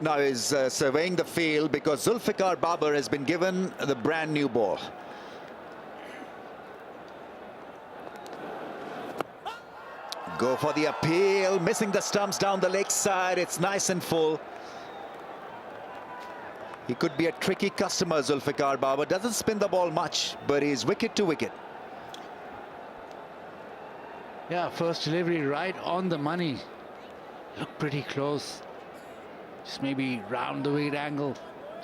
now is surveying the field because Zulfikar Babar has been given the brand new ball. Go for the appeal, missing the stumps down the leg side. It's nice and full. He could be a tricky customer, Zulfikar Babar. Doesn't spin the ball much, but he's wicket to wicket. Yeah, first delivery right on the money. Looked pretty close. Just maybe round the weight angle,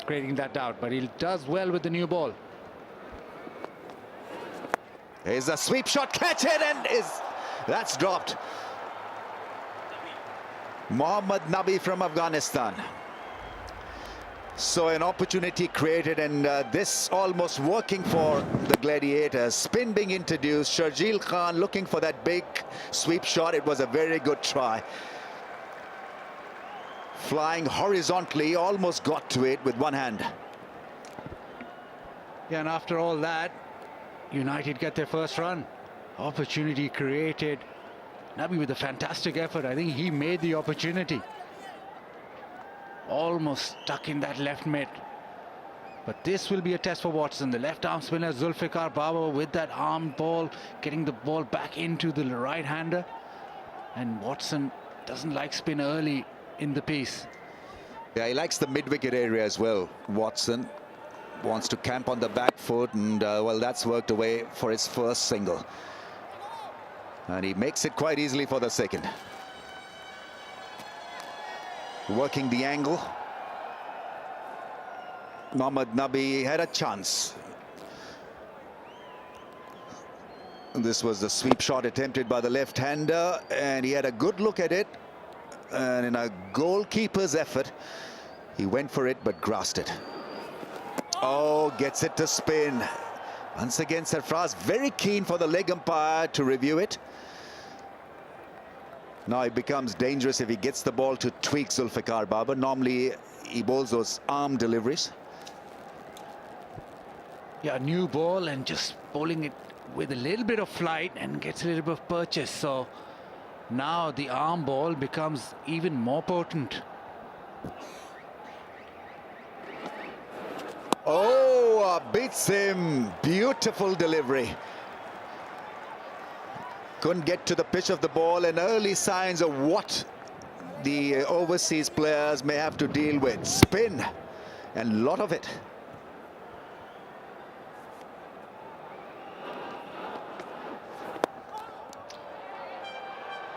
creating that doubt. But he does well with the new ball. Here's a sweep shot, catch it, and that's dropped. Mohammad Nabi from Afghanistan. So an opportunity created, and this almost working for the Gladiators. Spin being introduced. Sharjeel Khan looking for that big sweep shot. It was a very good try. Flying horizontally, almost got to it with one hand. Yeah, and after all that, United get their first run. Opportunity created. Nabi with a fantastic effort. I think he made the opportunity. Almost stuck in that left mid. But this will be a test for Watson. The left arm spinner Zulfikar Babar with that arm ball, getting the ball back into the right hander. And Watson doesn't like spin early in the piece. Yeah, he likes the mid-wicket area as well. Watson wants to camp on the back foot, and well, that's worked away for his first single. And he makes it quite easily for the second. Working the angle. Mohammad Nabi had a chance. This was the sweep shot attempted by the left-hander, and he had a good look at it. And in a goalkeeper's effort, he went for it but grasped it. Oh, gets it to spin. Once again, Sarfraz very keen for the leg umpire to review it. Now it becomes dangerous if he gets the ball to tweak Zulfikar Babar. Normally he bowls those arm deliveries. Yeah, new ball and just bowling it with a little bit of flight and gets a little bit of purchase. So now the arm ball becomes even more potent. Oh, beats him. Beautiful delivery. Couldn't get to the pitch of the ball, and early signs of what the overseas players may have to deal with. Spin, and a lot of it.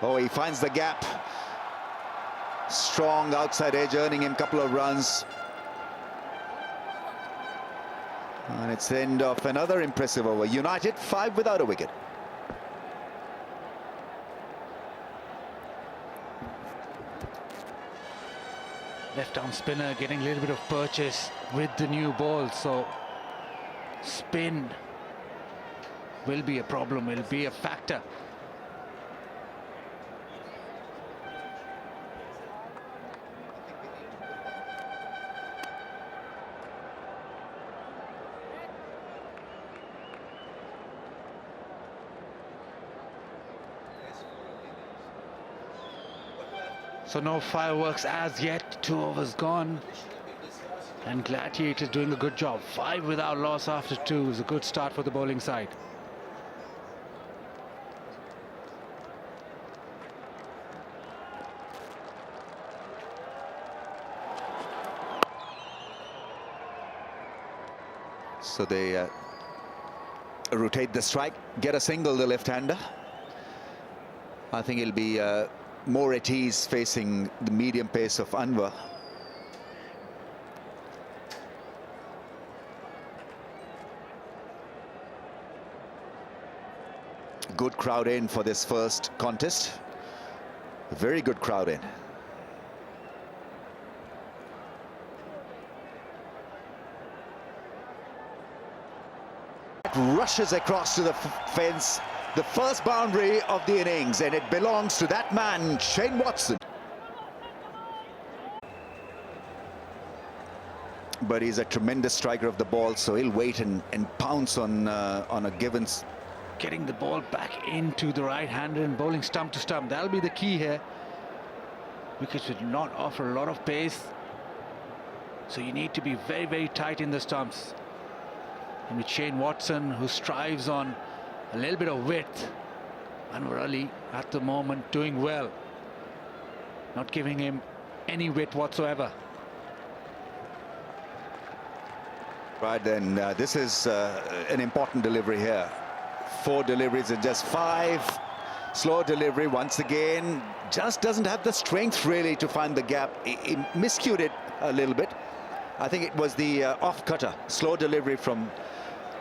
Oh, he finds the gap. Strong outside edge, earning him a couple of runs. And it's the end of another impressive over. United 5 without a wicket. Left arm spinner getting a little bit of purchase with the new ball. So spin will be a problem, will be a factor. So no fireworks as yet. 2 overs gone. And Gladiators doing a good job. 5 without loss after 2 is a good start for the bowling side. So they rotate the strike, get a single, the left-hander. I think he'll be more at ease facing the medium pace of Anwar. Good crowd in for this first contest. Very good crowd in. Rushes across to the fence. The first boundary of the innings, and it belongs to that man, Shane Watson. But he's a tremendous striker of the ball, so he'll wait and pounce on a given. Getting the ball back into the right-hander and bowling stump to stump. That'll be the key here. Wickets will not offer a lot of pace. So you need to be very, very tight in the stumps. And with Shane Watson, who strives on a little bit of width, Anwar Ali at the moment doing well, not giving him any width whatsoever. Right then, this is an important delivery here. 4 deliveries in just 5. Slow delivery once again. Just doesn't have the strength really to find the gap. He miscued it a little bit. I think it was the off cutter. Slow delivery from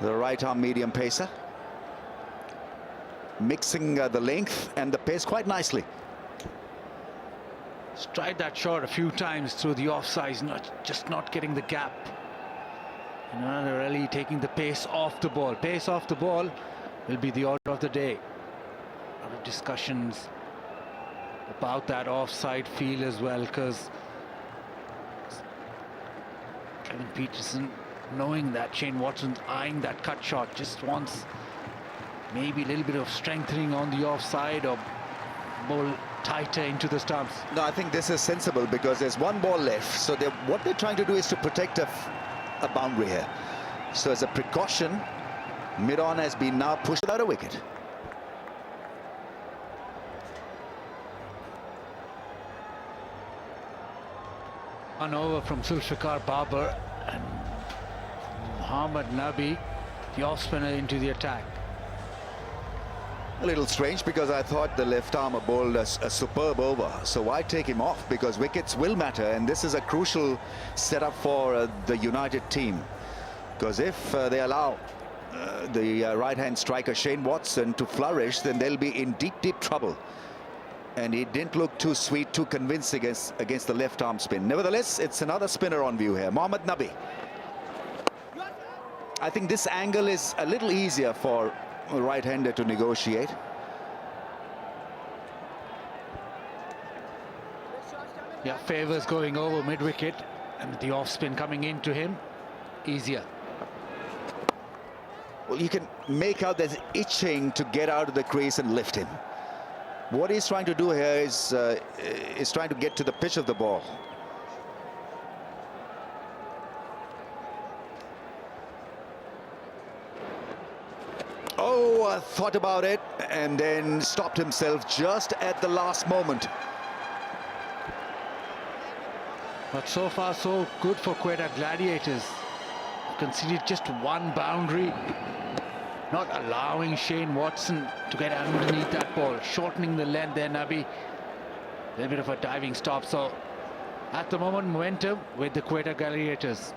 the right arm medium pacer. Mixing the length and the pace quite nicely. He's tried that shot a few times through the offsides, just not getting the gap. And Anwar Ali taking the pace off the ball. Pace off the ball will be the order of the day. A lot of discussions about that offside feel as well, because Kevin Peterson, knowing that Shane Watson's eyeing that cut shot, just wants maybe a little bit of strengthening on the offside or ball tighter into the stumps. No, I think this is sensible because there's 1 ball left. So what they're trying to do is to protect a boundary here. So as a precaution, mid-on has been now pushed without a wicket. One over from Zulfikar Babar, and Mohammad Nabi, the off spinner, into the attack. A little strange because I thought the left armer bowled a superb over. So why take him off? Because wickets will matter, and this is a crucial setup for the United team. Because if they allow the right-hand striker Shane Watson to flourish, then they'll be in deep, deep trouble. And he didn't look too sweet, too convincing against the left arm spin. Nevertheless, it's another spinner on view here, Mohammad Nabi. I think this angle is a little easier for a right-hander to negotiate. Yeah, Favours going over mid-wicket, and the off-spin coming into him, easier. Well, you can make out that itching to get out of the crease and lift him. What he's trying to do here is trying to get to the pitch of the ball. Oh, thought about it and then stopped himself just at the last moment. But so far, so good for Quetta Gladiators. Conceded just 1 boundary. Not allowing Shane Watson to get underneath that ball, shortening the length there, Nabi. A little bit of a diving stop. So at the moment, momentum with the Quetta Gladiators.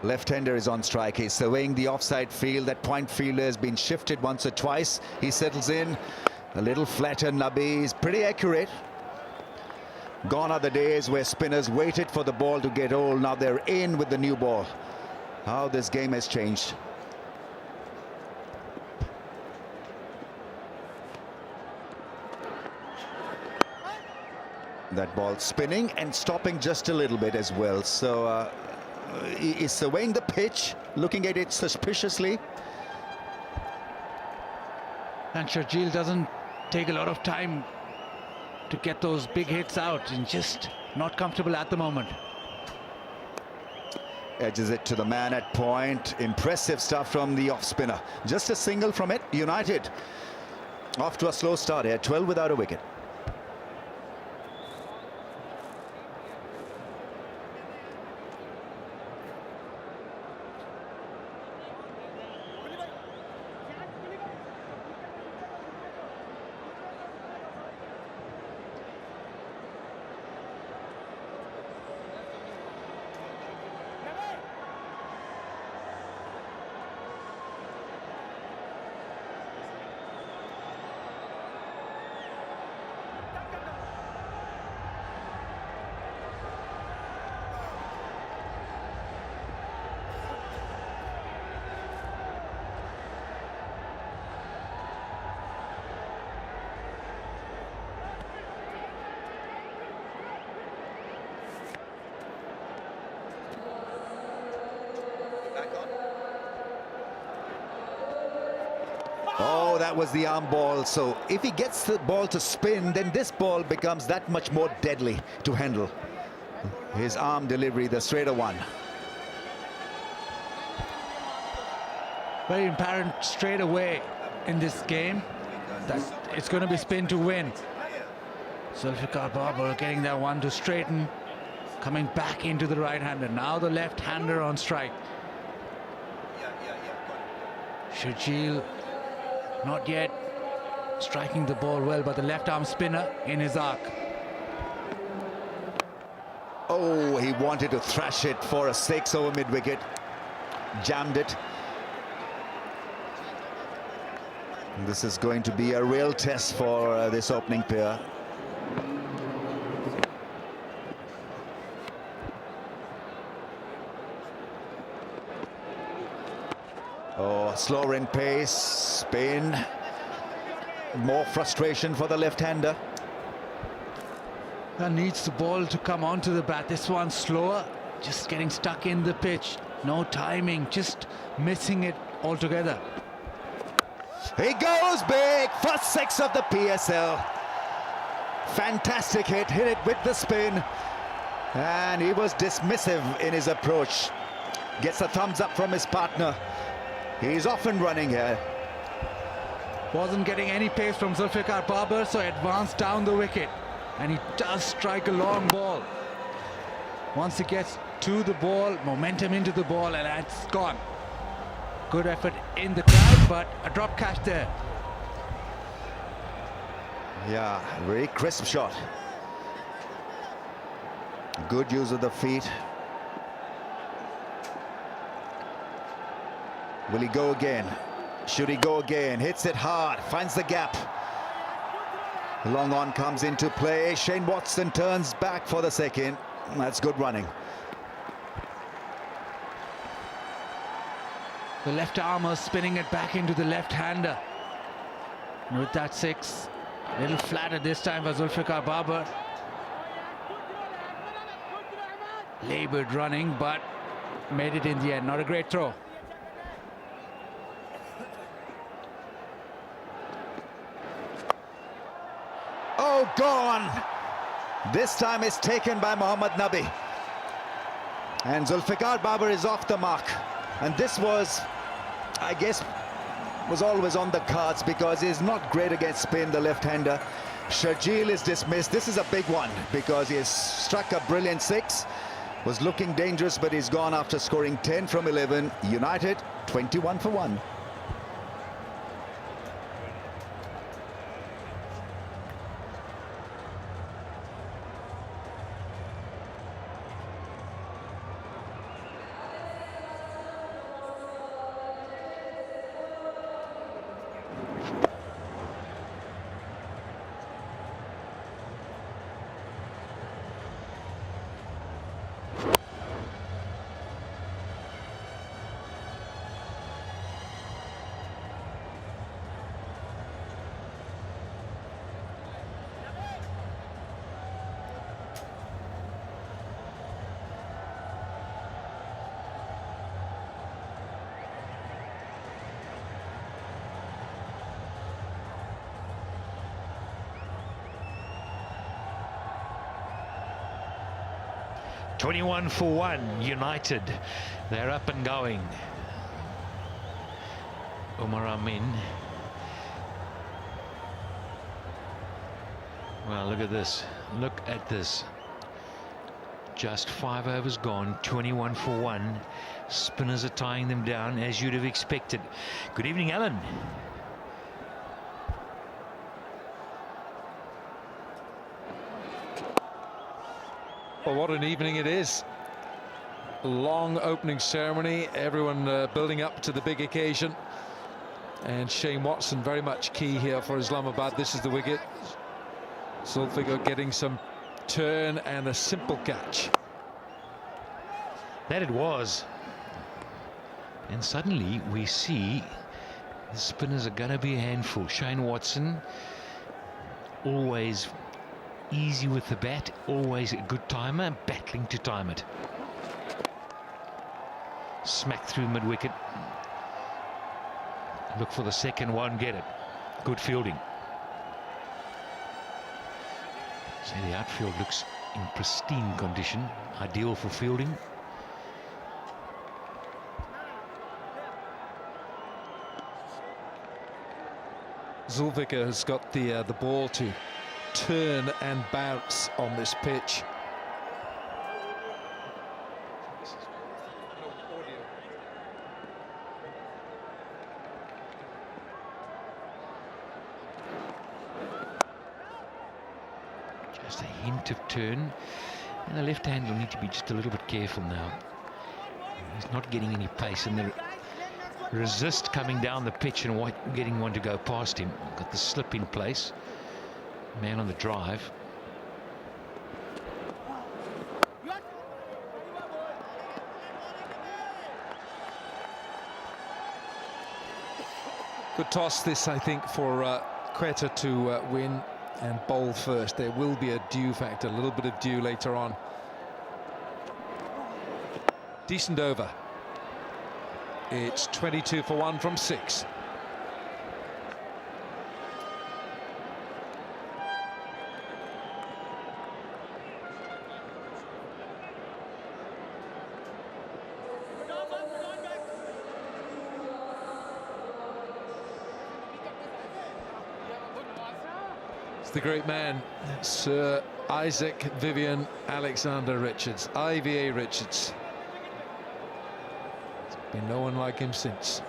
Left-hander is on strike. He's surveying the offside field. That point fielder has been shifted once or twice. He settles in. A little flatter. Nabi is pretty accurate. Gone are the days where spinners waited for the ball to get old. Now they're in with the new ball. How this game has changed. That ball spinning and stopping just a little bit as well. So he's surveying the pitch, looking at it suspiciously. And Sharjeel doesn't take a lot of time to get those big hits out, and just not comfortable at the moment. Edges it to the man at point. Impressive stuff from the off spinner. Just a single from it. United off to a slow start here, 12 without a wicket. that was the arm ball. So if he gets the ball to spin, then this ball becomes that much more deadly to handle. His arm delivery, the straighter one. Very apparent straight away in this game that it's going to be spin to win. Zulfikar Babar getting that one to straighten, coming back into the right-hander. Now the left-hander on strike. Sharjeel not yet striking the ball well, but the left-arm spinner in his arc. Oh, he wanted to thrash it for a 6 over mid-wicket. Jammed it. This is going to be a real test for this opening pair. Oh, slower in pace, spin. More frustration for the left-hander. That needs the ball to come onto the bat. This one slower, just getting stuck in the pitch. No timing, just missing it altogether. He goes big, first 6 of the PSL. Fantastic hit it with the spin. And he was dismissive in his approach. Gets a thumbs up from his partner. He's off and running here. Wasn't getting any pace from Zulfikar Babar, so advanced down the wicket. And he does strike a long ball. Once he gets to the ball, momentum into the ball, and that's gone. Good effort in the crowd, but a drop catch there. Yeah, very crisp shot. Good use of the feet. Will he go again? Should he go again? Hits it hard, finds the gap. Long on comes into play. Shane Watson turns back for the second. That's good running. The left armer spinning it back into the left-hander. And with that 6, a little flatter this time for Zulfikar Babar. Laboured running, but made it in the end. Not a great throw. Oh, gone. This time it's taken by Mohammad Nabi. And Zulfikar Babar is off the mark. And this was, I guess, was always on the cards because he's not great against spin, the left-hander. Sharjeel is dismissed. This is a big one because he has struck a brilliant 6. Was looking dangerous, but he's gone after scoring 10 from 11. United 21 for 1. "21 for 1, United. They're up and going." Umar Amin. Well, look at this. Look at this. Just 5 overs gone, 21 for 1. Spinners are tying them down as you'd have expected. Good evening, Alan. Well, what an evening it is. Long opening ceremony, everyone building up to the big occasion. And Shane Watson very much key here for Islamabad. This is the wicket. Zulfikar getting some turn and a simple catch. That it was. And suddenly we see the spinners are going to be a handful. Shane Watson, always easy with the bat, always a good timer, battling to time it. Smack through mid-wicket. Look for the second one, get it. Good fielding. So the outfield looks in pristine condition, ideal for fielding. Zulfikar has got the ball to turn and bounce on this pitch. Just a hint of turn, and the left hand will need to be just a little bit careful now. He's not getting any pace, and the resist coming down the pitch and getting one to go past him. Got the slip in place. Man on the drive. Good toss this, I think, for Quetta to win and bowl first. There will be a dew factor, a little bit of dew later on. Decent over. It's 22 for 1 from 6. It's the great man, Sir Isaac Vivian Alexander Richards, IVA Richards. Been no one like him since.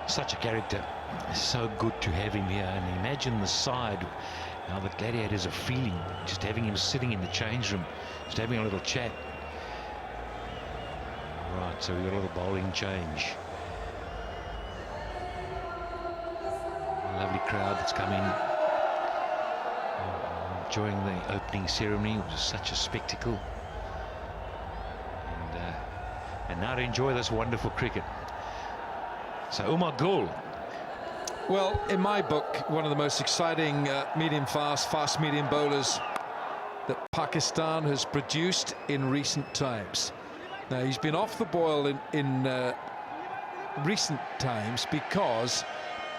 Such a character. It's so good to have him here, and imagine the side how the Gladiators are feeling, just having him sitting in the change room, just having a little chat. Right, so we've got a little bowling change. Lovely crowd that's come in, enjoying the opening ceremony. It was such a spectacle. And now to enjoy this wonderful cricket. So Umar Gul. Well, in my book, one of the most exciting fast medium bowlers that Pakistan has produced in recent times. Now, he's been off the boil in recent times because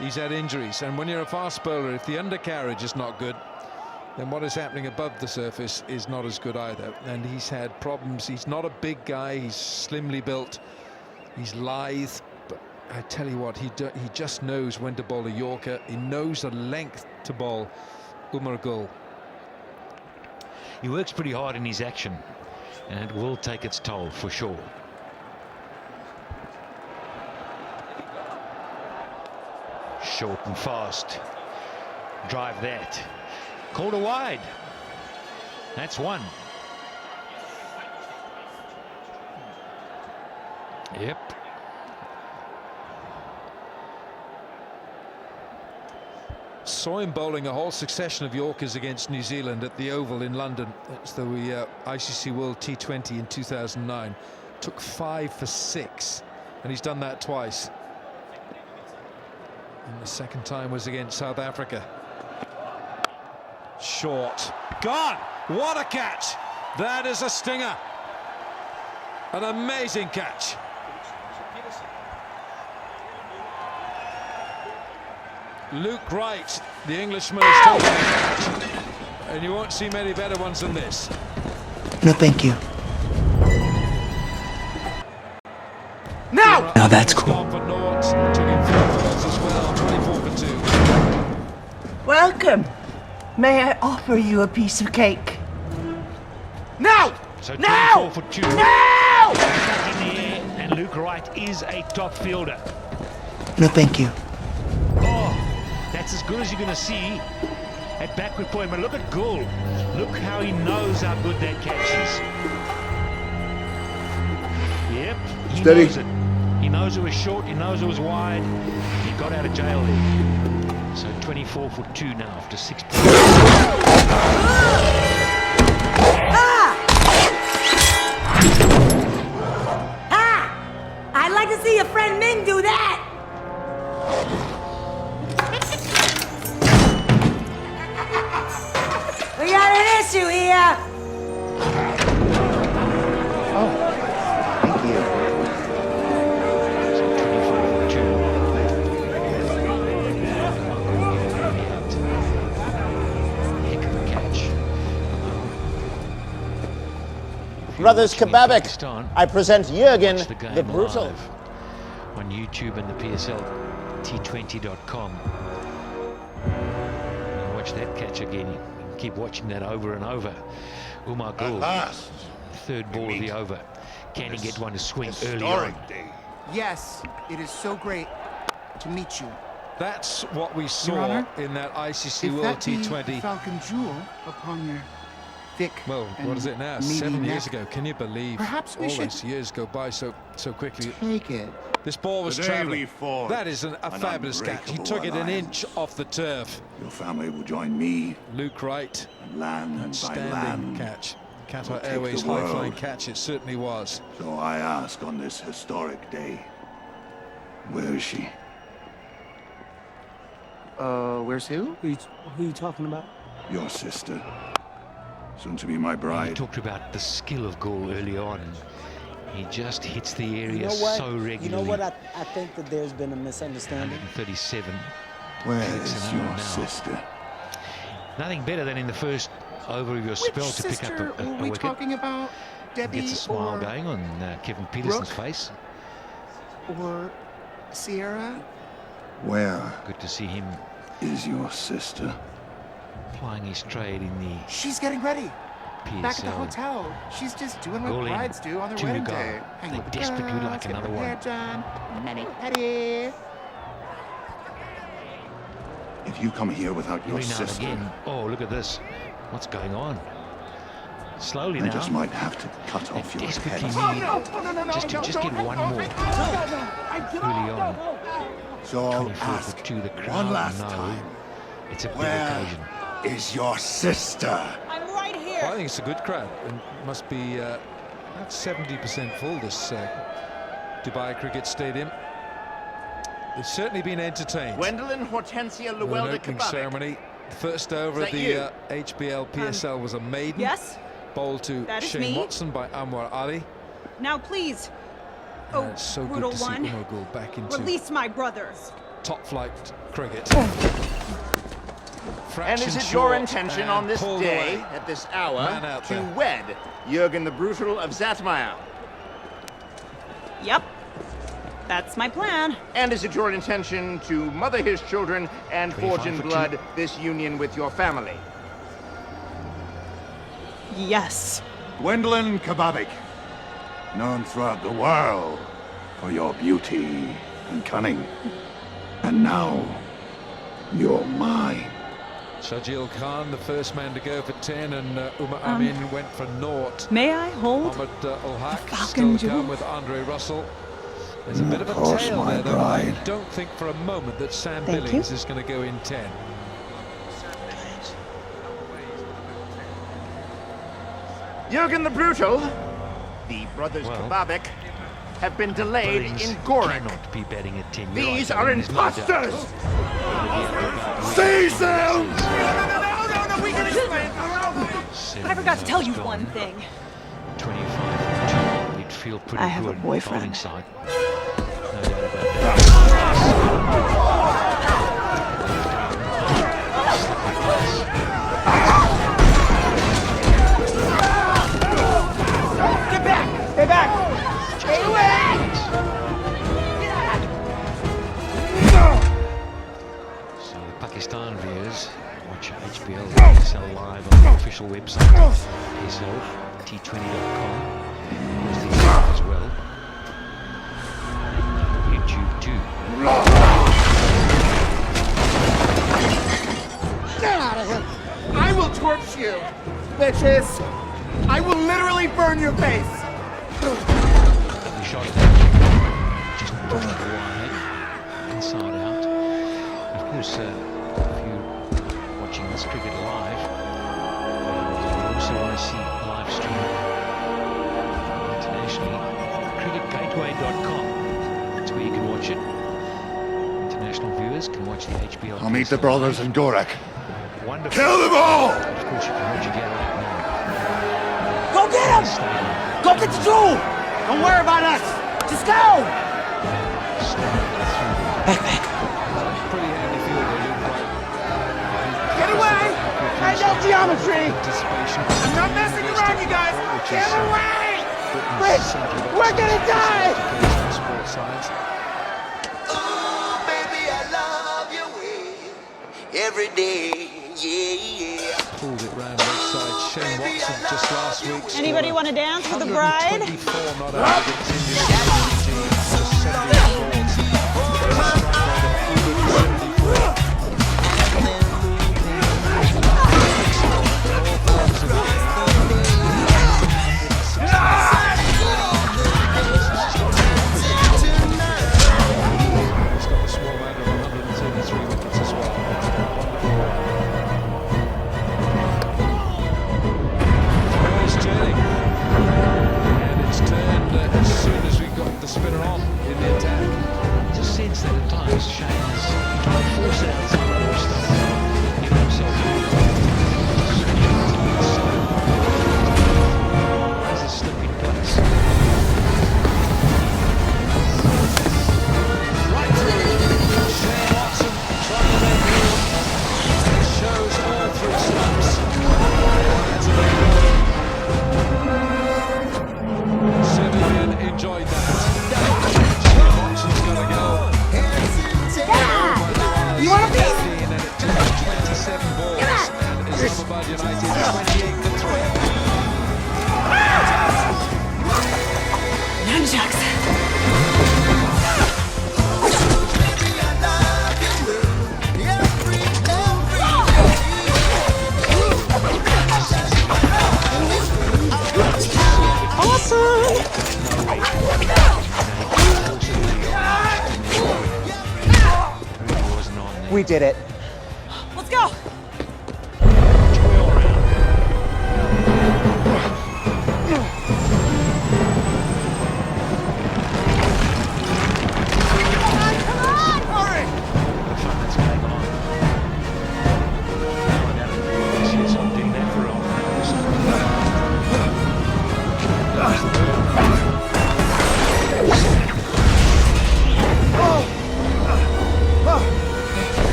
he's had injuries. And when you're a fast bowler, if the undercarriage is not good, then what is happening above the surface is not as good either. And he's had problems. He's not a big guy. He's slimly built. He's lithe. But I tell you what, he just knows when to bowl a Yorker. He knows the length to bowl Umar Gul. He works pretty hard in his action, and it will take its toll for sure. Short and fast. Drive that. Called a wide. That's one. Yep. Saw him bowling a whole succession of Yorkers against New Zealand at the Oval in London. It's the ICC World T20 in 2009. Took 5 for 6, and he's done that twice. And the second time was against South Africa. Short. Gone! What a catch! That is a stinger. An amazing catch. Luke Wright, the Englishman, is taking the catch. And you won't see many better ones than this. No, thank you. No! Now that's cool. Welcome. May I offer you a piece of cake? No! So No! 24 for 2. No! Back in the air, and Luke Wright is a top fielder. No, thank you. Oh, that's as good as you're going to see at backward point. But look at Gul. Look how he knows how good that catch is. Yep, he knows it. He knows it was short. He knows it was wide. He got out of jail there. So 24 for 2 now after 6 points. I'd like to see your friend Ming do that. We got an issue here. Oh, thank you. Brothers watching in Kababik, Pakistan, I present Jürgen watch the game the Brutal. live on YouTube and the PSL T20.com. Watch that catch again. You can keep watching that over and over. Umar Gul, third ball of the over. Can he get one to swing early on? Yes, it is so great to meet you. That's what we Your saw Honor, in that ICC if World that be T20. Falcon Jewel upon your thick Well, and what is it now? meaty 7 years neck, ago. Can you believe perhaps we all should those years go by so quickly? take it. This ball was The day we traveling. fought, That is a an fabulous catch. He took it an unbreakable inch off the turf. Your family will join me, Luke Wright, and land by outstanding land. catch. Qatar We'll take Airways the world. high-flying catch. It certainly was. So I ask on this historic day, where is she? Where's who? Who you talking about? Your sister, soon to be my He bride. talked about the skill of Gul early on. He just hits the area You know what? so regularly. You know what? I think that there's been a misunderstanding. 137. Where It's is an hour your now. sister? Nothing better than in the first over of your spell Which to pick up sister a were we wicket. talking about? Debbie Gets a smile or, going on Kevin Peterson's Brooke? face. or Sierra? Where Good to see him is your sister? plying his trade in the She's getting ready. PSL. Back at the hotel. She's just doing what Goal in, brides do on their 2 to wedding go. day. Hang They with the desperately would girls, like get another her hair one. done. Mani-pedi. If you come here without your Every now and sister, again. Oh, look at this. What's going on? Slowly I now. just might have to cut They off your desperately head. need just to get one more early on. So I'll 24 ask for 2. The crowd one last know time, it's a big where occasion. is your sister? I'm right here. Well, I think it's a good crowd. It must be about 70% full, this Dubai Cricket Stadium. They've certainly been entertained. Gwendolyn Hortensia An Llewellyn opening Kababik. ceremony. First over Is of that the you? HBL PSL was a maiden. Yes? Bowled to That is Shane me. Watson by Anwar Ali. Now please. And Oh, it's so good brutal to see one. Umar Gul back into Release my brothers. top flight cricket. And is Fraction it your short intention and on this pulled day, away. at this hour, Man out to there. wed Jürgen the Brutal of Zatmaya? Yep. That's my plan. And is it your intention to mother his children and forge 25 in for 2. blood this union with your family? Yes. Gwendolyn Kababik, known throughout the world for your beauty and cunning. And now, you're mine. Shajil Khan, the first man to go for 10, and Umar Amin went for naught. May I hold? Mohammad Ul-Haq Falcon still to come Jewel? with Andre Russell. There's a bit of a course, tail my there, though. I bride. don't think for a moment that Sam Thank Billings you. is going to go in 10. Jürgen the Brutal, the brothers Well, Kababik, have been delayed Billings in Gorak. cannot be batting at 10. These You're right, are there's no doubt. imposters! Seize them! I forgot to tell you Gone. one thing. 25 for 2. You'd feel pretty I have a good. boyfriend. Bowling side. No doubt about that. Get back! Stay back! Stay away! So the Pakistan viewers watch HBL PSL live on the official website, PSL T20.com. There's the app as well. YouTube too. Get out of here! I will torch you, bitches! I will literally burn your face! Lovely shot there. Just wide, inside out. Of course, if you're watching this cricket live, you also want to see live stream internationally. cricketgateway.com. That's where you can watch it. International viewers can watch the HBL. I'll meet the PSL brothers live. in Gorak. Wonderful. Kill them all! Of course, you can watch it here right now. Go get him! Stadium. Go get the jewel! Don't worry about us! Just go! Back, back. Pretty handy field there, Luke Wright. Get away! I know geometry! Anticipation. I'm not messing around, you guys! Get away! We're gonna die! Sports science. Oh, baby, I love your way every day. Yeah. Pulled it round left side. Shane Watson just last week. Anybody want to dance with the bride? 124 not out of the Islamabad United 28-3. Nunchucks. We did it. Let's go.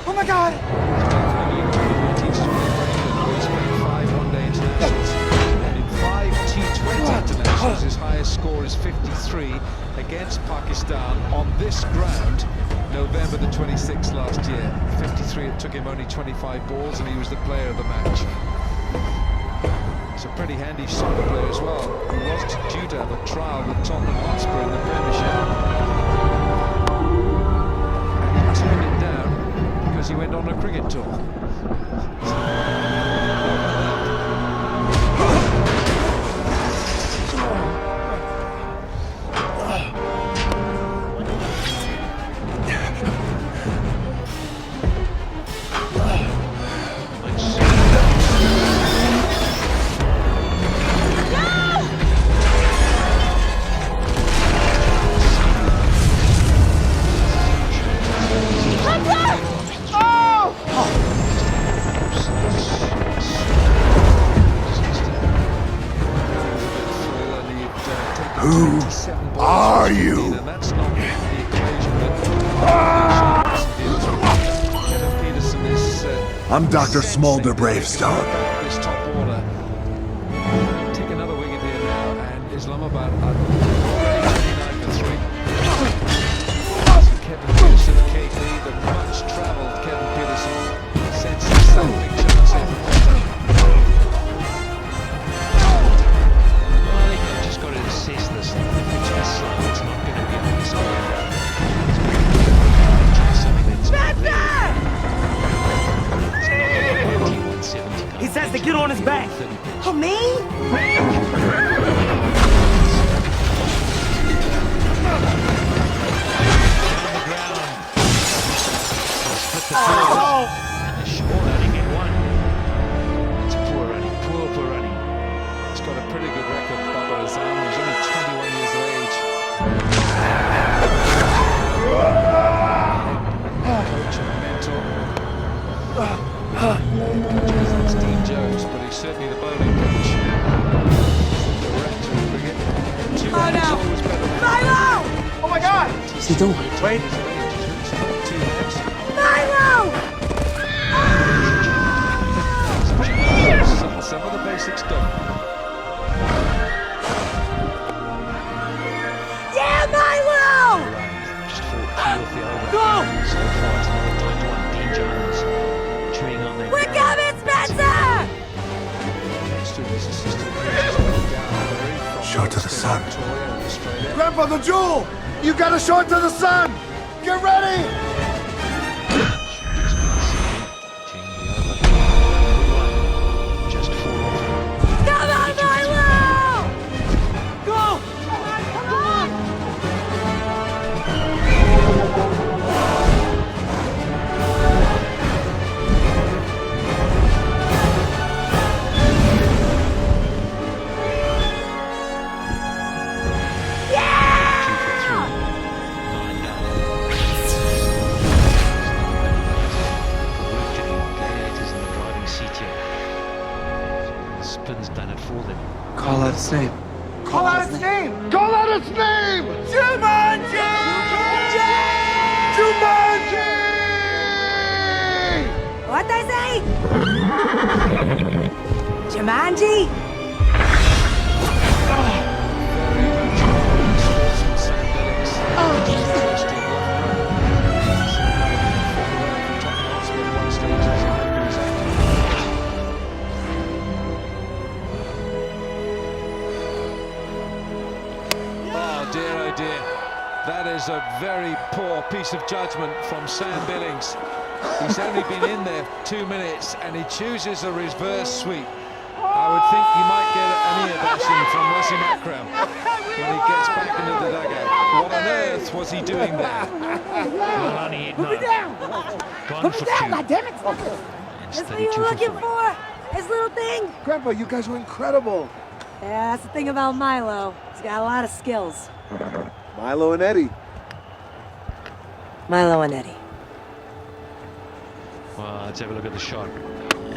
Oh my God! And in 5 T20 internationals, his highest score is 53 against Pakistan on this ground, November the 26th last year. 53, it took him only 25 balls and he was the player of the match. He's a pretty handy soccer player as well. He was due to have a trial with Tottenham Hotspur in the Premiership. And he turned it down because he went on a cricket tour. Who are you? I'm Dr. Smolder Bravestone. This top order. Take another wicket here now, and Islamabad are 29-3. Kevin Peterson, KP, the much-travelled Kevin Peterson, sends himself a big chance here for Quetta. Well, I think they've just got to assess this. It's not going to be a easy one. He says to get on his back. Oh, me? It's poor running, poor running. He's got a pretty good record, Baba Azam. He's only 21 years of age. Coach and mentor. That's Dean Jones, but he's certainly the bowling coach. He's the director of cricket. Two runs always better than Oh my God! What's he doing? Wait. He's not two hands. Milo! Some of the basics don't. Yeah, Milo! Just fought two of the over. Go! So far, it's another tight one. Dean Jones chewing on that. We're coming, Spencer! Short to the sun. Grandpa, the jewel! You got a short to the sun! Get ready! Just four off. Come on, Milo! Go! Come on! Spin's done it for them. Call out his name. Call out its name! Call out its name! Jumanji! Jumanji! What I say? Jumanji? That is a very poor piece of judgment from Sam Billings. He's only been in there 2 minutes and he chooses a reverse sweep. I would think he might get an ear bashing from Wesley Macram when he gets back into the dugout. What on earth was he doing there? Well, only Put me down! Gone Put for me down, two. goddammit! That's what you were looking for! His little thing! Grandpa, you guys were incredible. Yeah, that's the thing about Milo. He's got a lot of skills. Milo and Eddie. Milo and Eddie. Well, let's have a look at the shot.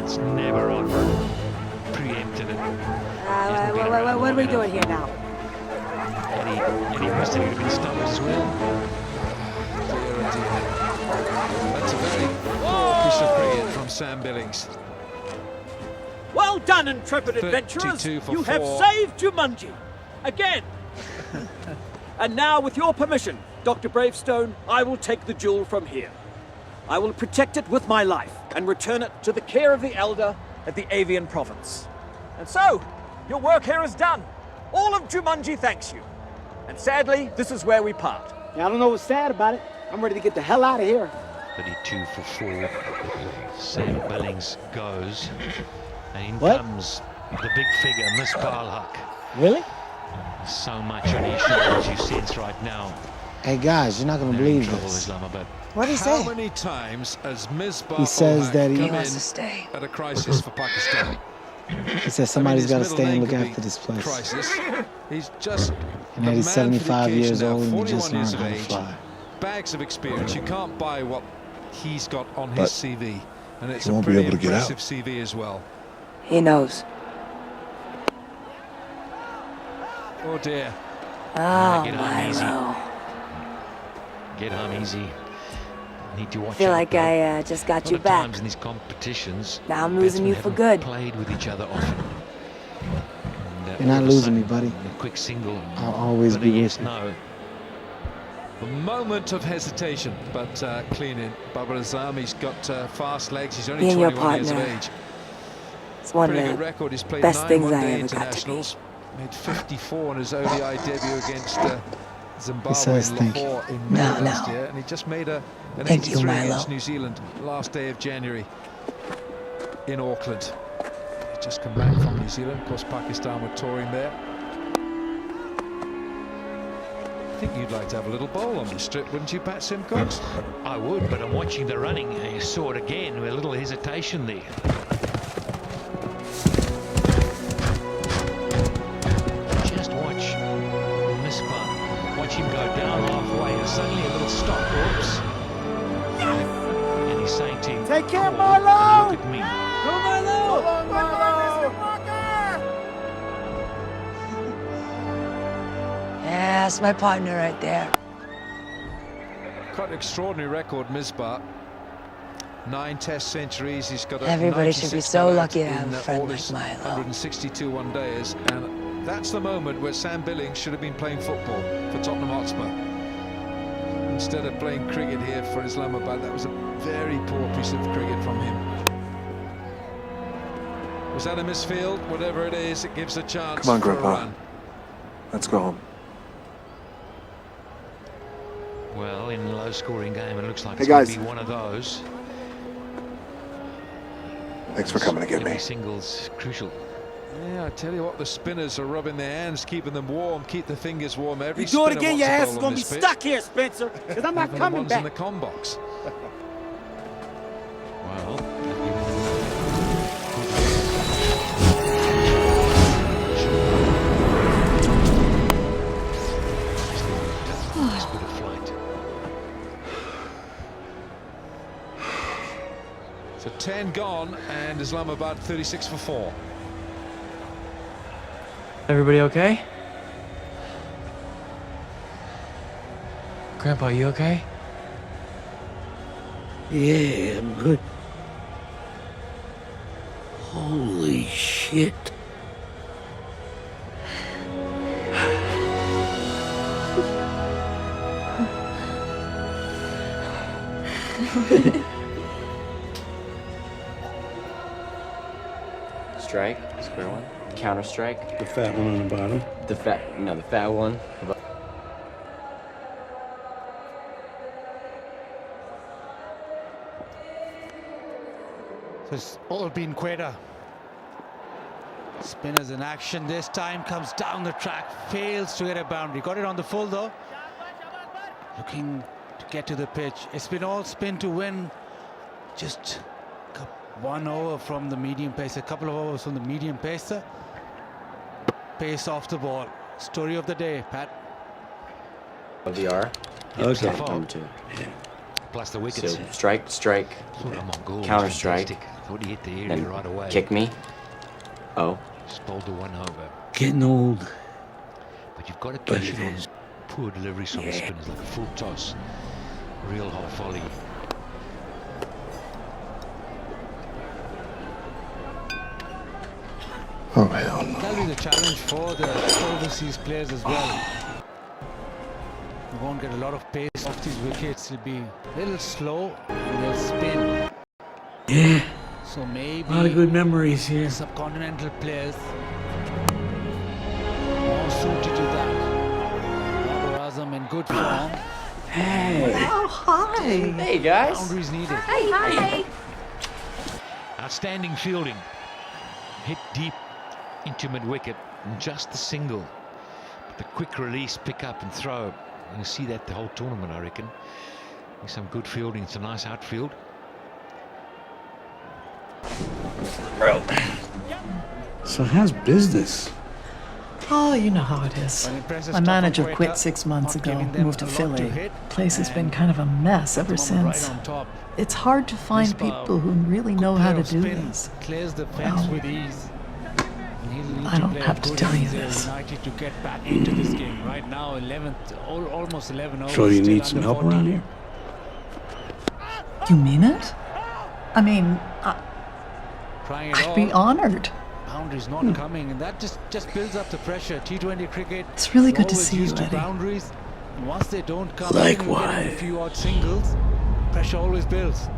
It's never on. Preempted it. What are we doing here now? Eddie must have been stopped as well. Dear, dear. That's a very poor piece of cricket from Sam Billings. Well done, intrepid adventurers. You have saved Jumanji. Again. And now, with your permission, Dr. Bravestone, I will take the jewel from here. I will protect it with my life and return it to the care of the elder at the Avian province. And so, your work here is done. All of Jumanji thanks you. And sadly, this is where we part. Yeah, I don't know what's sad about it. I'm ready to get the hell out of here. 32 for 4. Sam Billings goes. And in What? comes the big figure, Miss Balhak. Really? So much on his shoulders, you sense right now. Hey guys, you're not gonna They're in believe trouble, this. Islamabad. What'd he How say? many times has Misbah He says that he come wants in to stay. at a crisis for Pakistan? He says somebody's I mean, got to his stay and middle look name after could this be place. Crisis. He's just And the Eddie's man 75 for the years occasion old now, and he just 41 years learned of how to age. fly. Bags of experience. You can't buy what he's got on But his CV, and it's he a won't be pretty able to get out. impressive CV as well. He knows. Oh dear. Oh, Get home easy. Milo. Get home easy. Need to watch I feel out, like though. I just got A lot you of back. times in these competitions, Now I'm losing batsmen you for haven't good. Played with each other often. And, You're not all of a losing me, sudden, buddy. A quick single. I'll always but a be yes, with you. no. A moment of hesitation, but clean in. Babar Azam, he's got fast legs. He's only Being your 21 years of partner. age. It's one Pretty of good the record. He's played best 9 things I one-day ever got to be. internationals. Made 54 on his ODI debut against Zimbabwe says in thank you. Lahore in May No, last no. year, and he just made an Thank you, 83 Milo. against New Zealand last day of January in Auckland. He's just come back from New Zealand. Of course, Pakistan were touring there. I think you'd like to have a little bowl on the strip, wouldn't you, Pat Simcox? I would, but I'm watching the running. You saw it again with a little hesitation there. Just watch Misbah. Watch him go down halfway and suddenly a little stop. Oops. And he's saying to him, Take care, "Cool, Milo!" look at me." Go, Milo! Yeah, that's my partner right there. Quite an extraordinary record, Misbah. 9 Test centuries. He's got Everybody should be so lucky to have a friend all like his Milo. 162 one-dayers, and that's the moment where Sam Billings should have been playing football for Tottenham Hotspur instead of playing cricket here for Islamabad. That was a very poor piece of cricket from him. Was that a misfield? Whatever it is, it gives a chance. Come on, for a Grandpa. run. Let's go home. Well, in a low-scoring game, it looks like Hey, it's going guys. to be one of those. Thanks for coming to get Every me. single's crucial. Yeah, I tell you what, the spinners are rubbing their hands, keeping them warm, keep their fingers warm. Every You do it spinner again, wants your a ass goal is on gonna be this pitch. stuck here, Spencer, because I'm not Even the coming ones in back. the com box. Well, nice bit of flight. So 10 gone, and Islamabad 36 for 4. Everybody okay? Grandpa, you okay? Yeah, I'm good. Holy shit. Strike, square one. Counter strike. The fat one on the bottom. The fat one. So it's all been Quetta. Spinners in action this time, comes down the track, fails to hit a boundary. Got it on the full though. Looking to get to the pitch. It's been all spin to win. Just one over from the medium pacer, a couple of overs from the medium pacer. Pace off the ball. Story of the day, Pat. VR. Okay. Number 2. Plus the wickets. So strike, counter strike. Thought he hit the area Then right away. kick me. Oh. Just bowled the one over. Getting old. But you've got to But catch it it on is. poor deliveries from the spinners, like a full toss. Real high volley. Oh, hell no. That'll be the challenge for the overseas players as well. You won't get a lot of pace off these wickets. It'll be a little slow and they'll spin. Yeah. So maybe A lot of good memories here. subcontinental players more suited to that. Babar Azam in good form. Hey. Oh, hi. Hey, guys. Boundaries needed. Hey, hi. Outstanding fielding. Hit deep into mid-wicket and just the single. But the quick release, pick up and throw. You're going to see that the whole tournament, I reckon. There's some good fielding. It's a nice outfield. So how's business? Oh, you know how it is. My manager quit 6 months ago, moved to Philly. Place has been kind of a mess ever since. It's hard to find people who really know how to do this. Clears the fence with ease. I don't have to tell you this. United to get back into this game right now. 11th, almost 11 overs. So you still need some under help 40. around here? You mean it? I mean, Trying it I'd all. be honored. Boundaries not coming, and that just builds up the pressure. T20 cricket. It's really good to always see you, used to Eddie. boundaries. And once they don't come, Likewise. a few odd singles. Pressure always builds.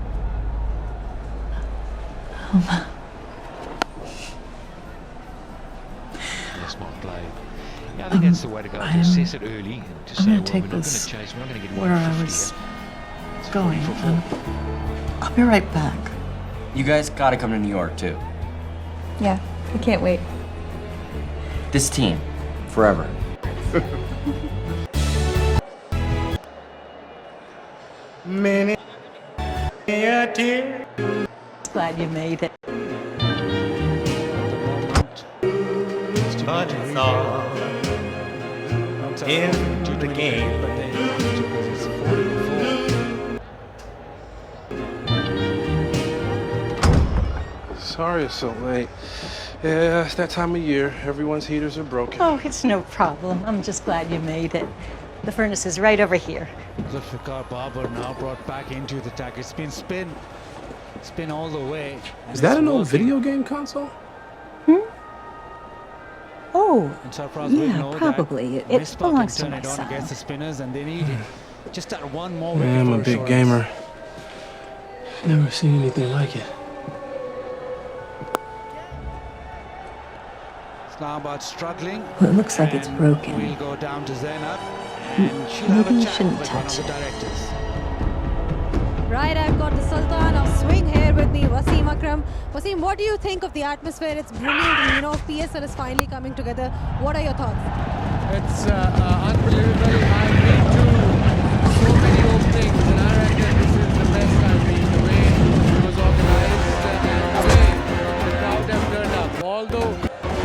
Smart play. Yeah, I think that's the way to go. To assess it early and to I'm say, gonna well, take we're not going this to chase. We're not going to get where I 150 was here. It's going. 44. I'll be right back. You guys gotta come to New York too. Yeah, I can't wait. This team, forever. Many a tear. Glad you made it. But it's all in the game. Sorry it's so late. Yeah, it's that time of year. Everyone's heaters are broken. Oh, it's no problem. I'm just glad you made it. The furnace is right over here. Zulfikar Babar now brought back into the attack. It's been spin all the way. Is that an old video game console? Oh, And Sarfraz will yeah, know probably. that It Misbah belongs can to turn my it on son. against the spinners, and they need just that one more wicket Yeah, I'm a for big assurance. gamer. Never seen anything like it. Islamabad struggling. Well, it looks like it's and broken. We'll go down to Zainab, and she'll have Maybe a you chat shouldn't with one of touch the it. directors. Right, I've got the Sultan of Swing here with me, Wasim Akram. Wasim, what do you think of the atmosphere? It's brilliant, and you know, PSL is finally coming together. What are your thoughts? It's unbelievable. I've been to so many openings, and I reckon this is the best I've been. The way it was organized and the way the crowd have turned up. Although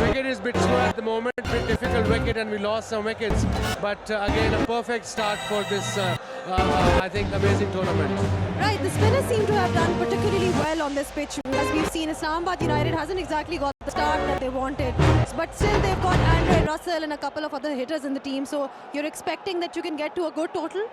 wicket is a bit slow at the moment, bit difficult wicket, and we lost some wickets. But again, a perfect start for this, I think, amazing tournament. Right, the spinners seem to have done particularly well on this pitch. As we've seen, Islamabad United hasn't exactly got the start that they wanted. But still, they've got Andre Russell and a couple of other hitters in the team. So you're expecting that you can get to a good total?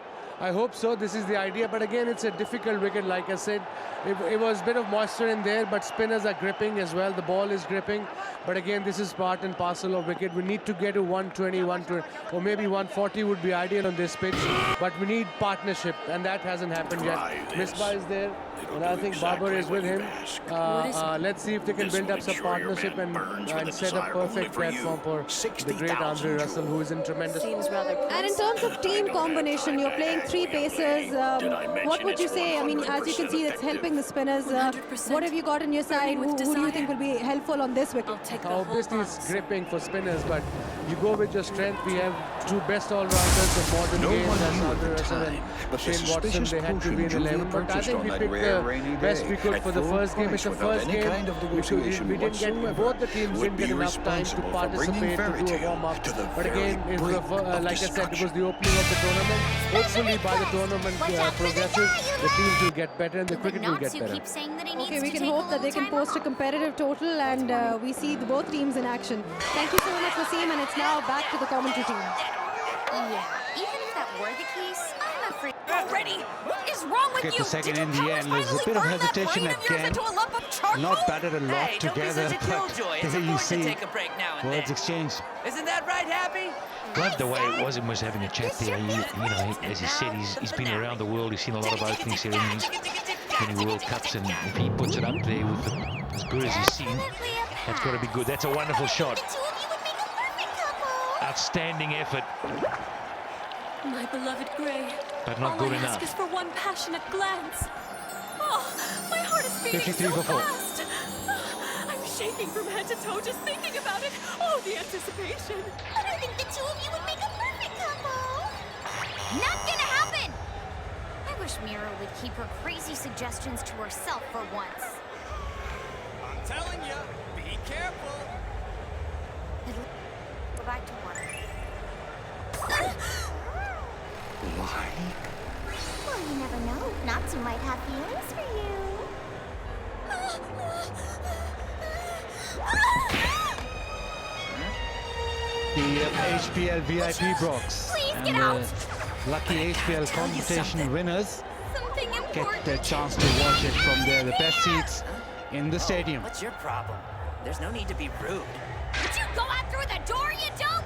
I hope so. This is the idea. But again, it's a difficult wicket. Like I said, it was a bit of moisture in there, but spinners are gripping as well. The ball is gripping. But again, this is part and parcel of wicket. We need to get to 120, 120, or maybe 140 would be ideal on this pitch. But we need partnership, and that hasn't happened yet. Misbah is there, and I think Babar is with him. Let's see if they can build up some partnership and set a perfect platform for the great Andre Russell, who is in tremendous form. And in terms of team combination, you're playing three pacers. What would you say? I mean, as you can see, it's helping the spinners. What have you got on your side? Who do you think will be helpful on this wicket? Obviously, it's gripping for spinners, but you go with your strength. We have two best all-rounders of modern game. That's Andre Russell and Shane Watson. They had to be in 11, but I think we picked the best we could for the first game. It's the first game. We didn't get, both the teams didn't get enough time to participate, to do a warm-up. But again, it was like I said, it was the opening of the tournament. Hopefully, by the tournament progresses, the teams will get better and the cricket will get better. Okay, we can hope that they can post a competitive total, and we see both teams in action. Thank you so much, Wasim, and it's now back to the commentary team. Yeah, even if that were the case, I'm afraid already. What is wrong with Get you? the second in the end. There's a bit of hesitation again. Not batted a lot together, but there you see words exchanged. Isn't that right, Happy? Loved the way it was and was having a chat there. You know, as he said, he's been around the world. He's seen a lot of opening ceremonies, many World Cups, and if he puts it up there with as good as he's seen, that's got to be good. That's a wonderful shot. Outstanding effort, My beloved Gray. but not good All I enough. ask is for one passionate glance. Oh, my heart is beating 53 so for 4. fast. I'm shaking from head to toe just thinking about it. Oh, the anticipation. But I think the two of you would make a perfect couple. Not gonna happen! I wish Mira would keep her crazy suggestions to herself for once. I'm telling you, be careful. Go back to work. Why? Well, you never know. Natsu might have feelings for you. The HPL VIP box. Please And get out. lucky HPL competition winners Something get important. the chance to watch it from the best seats in the stadium. What's your problem? There's no need to be rude. Did you go out through the door, you dope?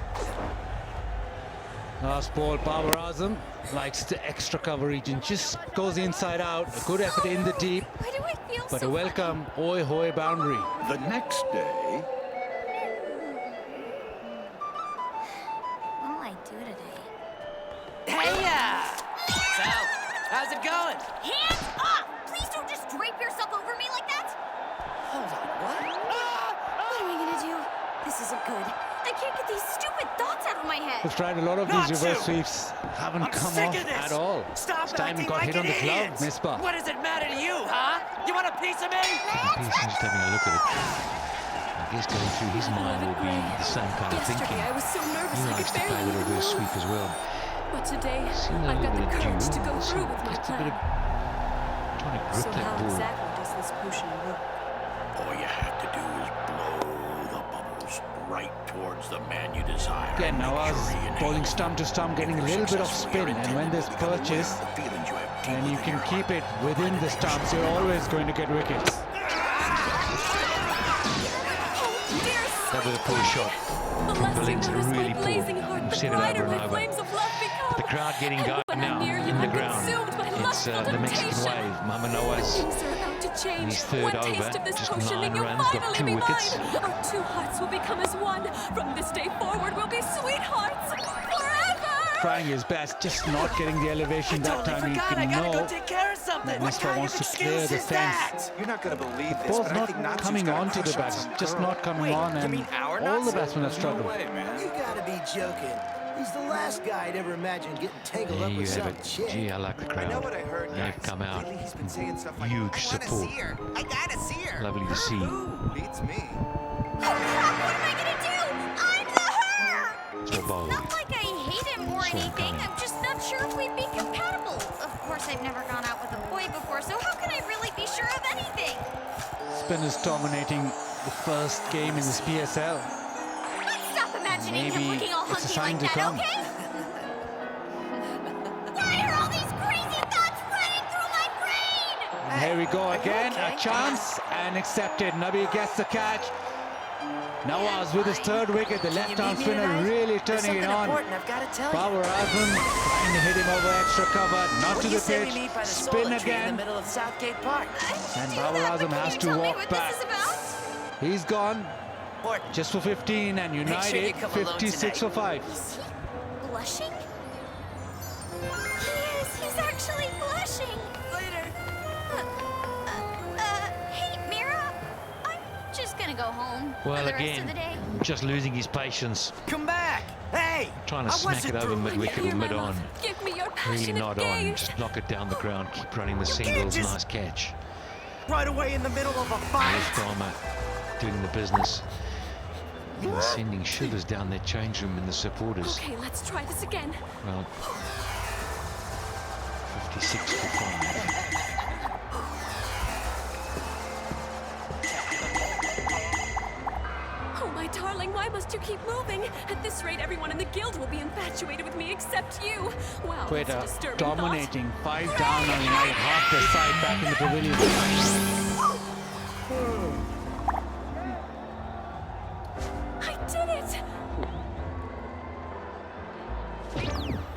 Last ball, Babar Azam likes the extra coverage and just goes inside out. A good effort in the deep, Why do I feel but so a welcome oi hoi boundary. The next day, What'll I do today? Hey-ya! So, how's it going? Hands off! Please don't just drape yourself over me like that! Hold on, what? What am I gonna do? This isn't good. I can't get these stupid thoughts out of my head. We've tried a lot of these reverse sweeps, haven't come off at all. Stop This time acting got like hit an on the glove, idiot. Misbah. What does it matter to you, huh? You want a piece of me? He's just having a look at it. I guess going through his mind will be the same kind of thinking. Yesterday I was so nervous He I likes could to play barely the even reverse move. sweep as well. But today, Seen a I've got little the bit of courage to dew, go through with my just a bit plan. of trying to grip So that how ball. exactly does this potion work? all you have to do is blow the bubbles. goes right towards the man you desire. Again, Nawaz bowling stump to stump, getting a little bit of spin, and when there's purchase and you can keep it within the stumps, you're always going to get wickets. That was a poor shot. Billings really poor. We've said it over and over. But the crowd getting going now in the ground. It's the Mexican wave. Mama Nawaz in his third over, just 9 runs, got 2 wickets. Our 2 hearts will become as one. From this day forward, we'll be sweethearts forever. Trying his best, just not getting the elevation that time. You can know that Mispa wants to clear the fence. You're not going to believe The this, ball's but I think not Natsu's coming got a on to the crush on bats, some just girl. not coming Wait, on, you and mean our all the Natsu? batsmen have struggled. No way, man. You gotta be joking. He's the last guy I'd ever imagine getting tangled There up you with have some it. chick. Gee, I like the crowd. They've come out. Huge support. I gotta see her. Lovely to see. Beats me. Oh crap, what am I gonna do? I'm the her! It's for bowling. Not like I hate him or anything, I'm just not sure if we'd be compatible. Of course, I've never gone out with a boy before, so how can I really be sure of anything? Spinners dominating the first game in this PSL. Let's stop imagining him Maybe looking all it's a hunky sign like to that, come. okay? Why are all these crazy thoughts running through my brain? And here we go again, a chance, and accepted. Nabi gets the catch. Nawaz with his 3rd wicket, the left-arm spinner really turning it on. Babar Azam trying to hit him over extra cover, not to the pitch, spin again. And Babar Azam has to walk back. He's gone just for 15, and United 56 for 5. Is he blushing? He is. He's actually blushing. Later. Hey, Mira. I'm just gonna go home. Well, for the rest of the again, day. just losing his patience. Come back. Hey. Trying to smack it over mid-wicket or mid-on. Give me your Really passionate not on. gaze. Just knock it down the ground. Keep running the singles. just- Nice catch. Right away in the middle of a fight. Left armer doing the business. And sending shivers down their change room in the supporters. Okay, let's try this again. Well, 56 for 5. Oh, my darling, why must you keep moving? At this rate, everyone in the guild will be infatuated with me except you. Wow, that's a Quetta disturbing dominating, 5 down on United, half their side back in the pavilion. I did it!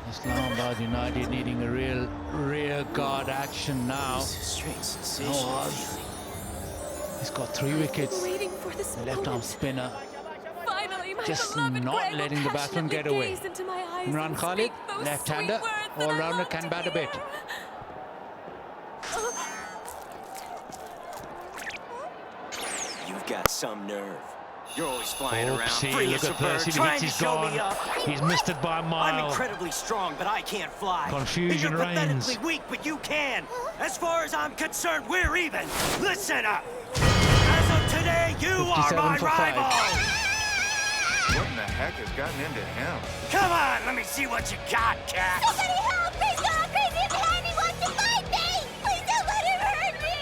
Islamabad United needing a real rear guard action now. Nawaz. He's got 3 wickets. Waiting for this The left-arm moment. spinner Finally, my just beloved not Greg will letting the batsman get passionately away. gaze into my eyes Imran and Khalid, speak those left-hander, sweet words that I all-rounder, love can to bat a bit. hear. You've got some nerve. You're always flying around, Oopsie, free look as at a bird, Percy. trying to He's show gone. me up. He's missed it by a I'm mile. incredibly strong, but I can't fly. Confusion and you're reigns. pathetically weak, but you can. As far as I'm concerned, we're even. Listen up. As of today, you are 57 my for rival. 5. What in the heck has gotten into him? Come on, let me see what you got, cat. Somebody help! He's gone crazy behind me! Wants to fight me! Please don't let him hurt me!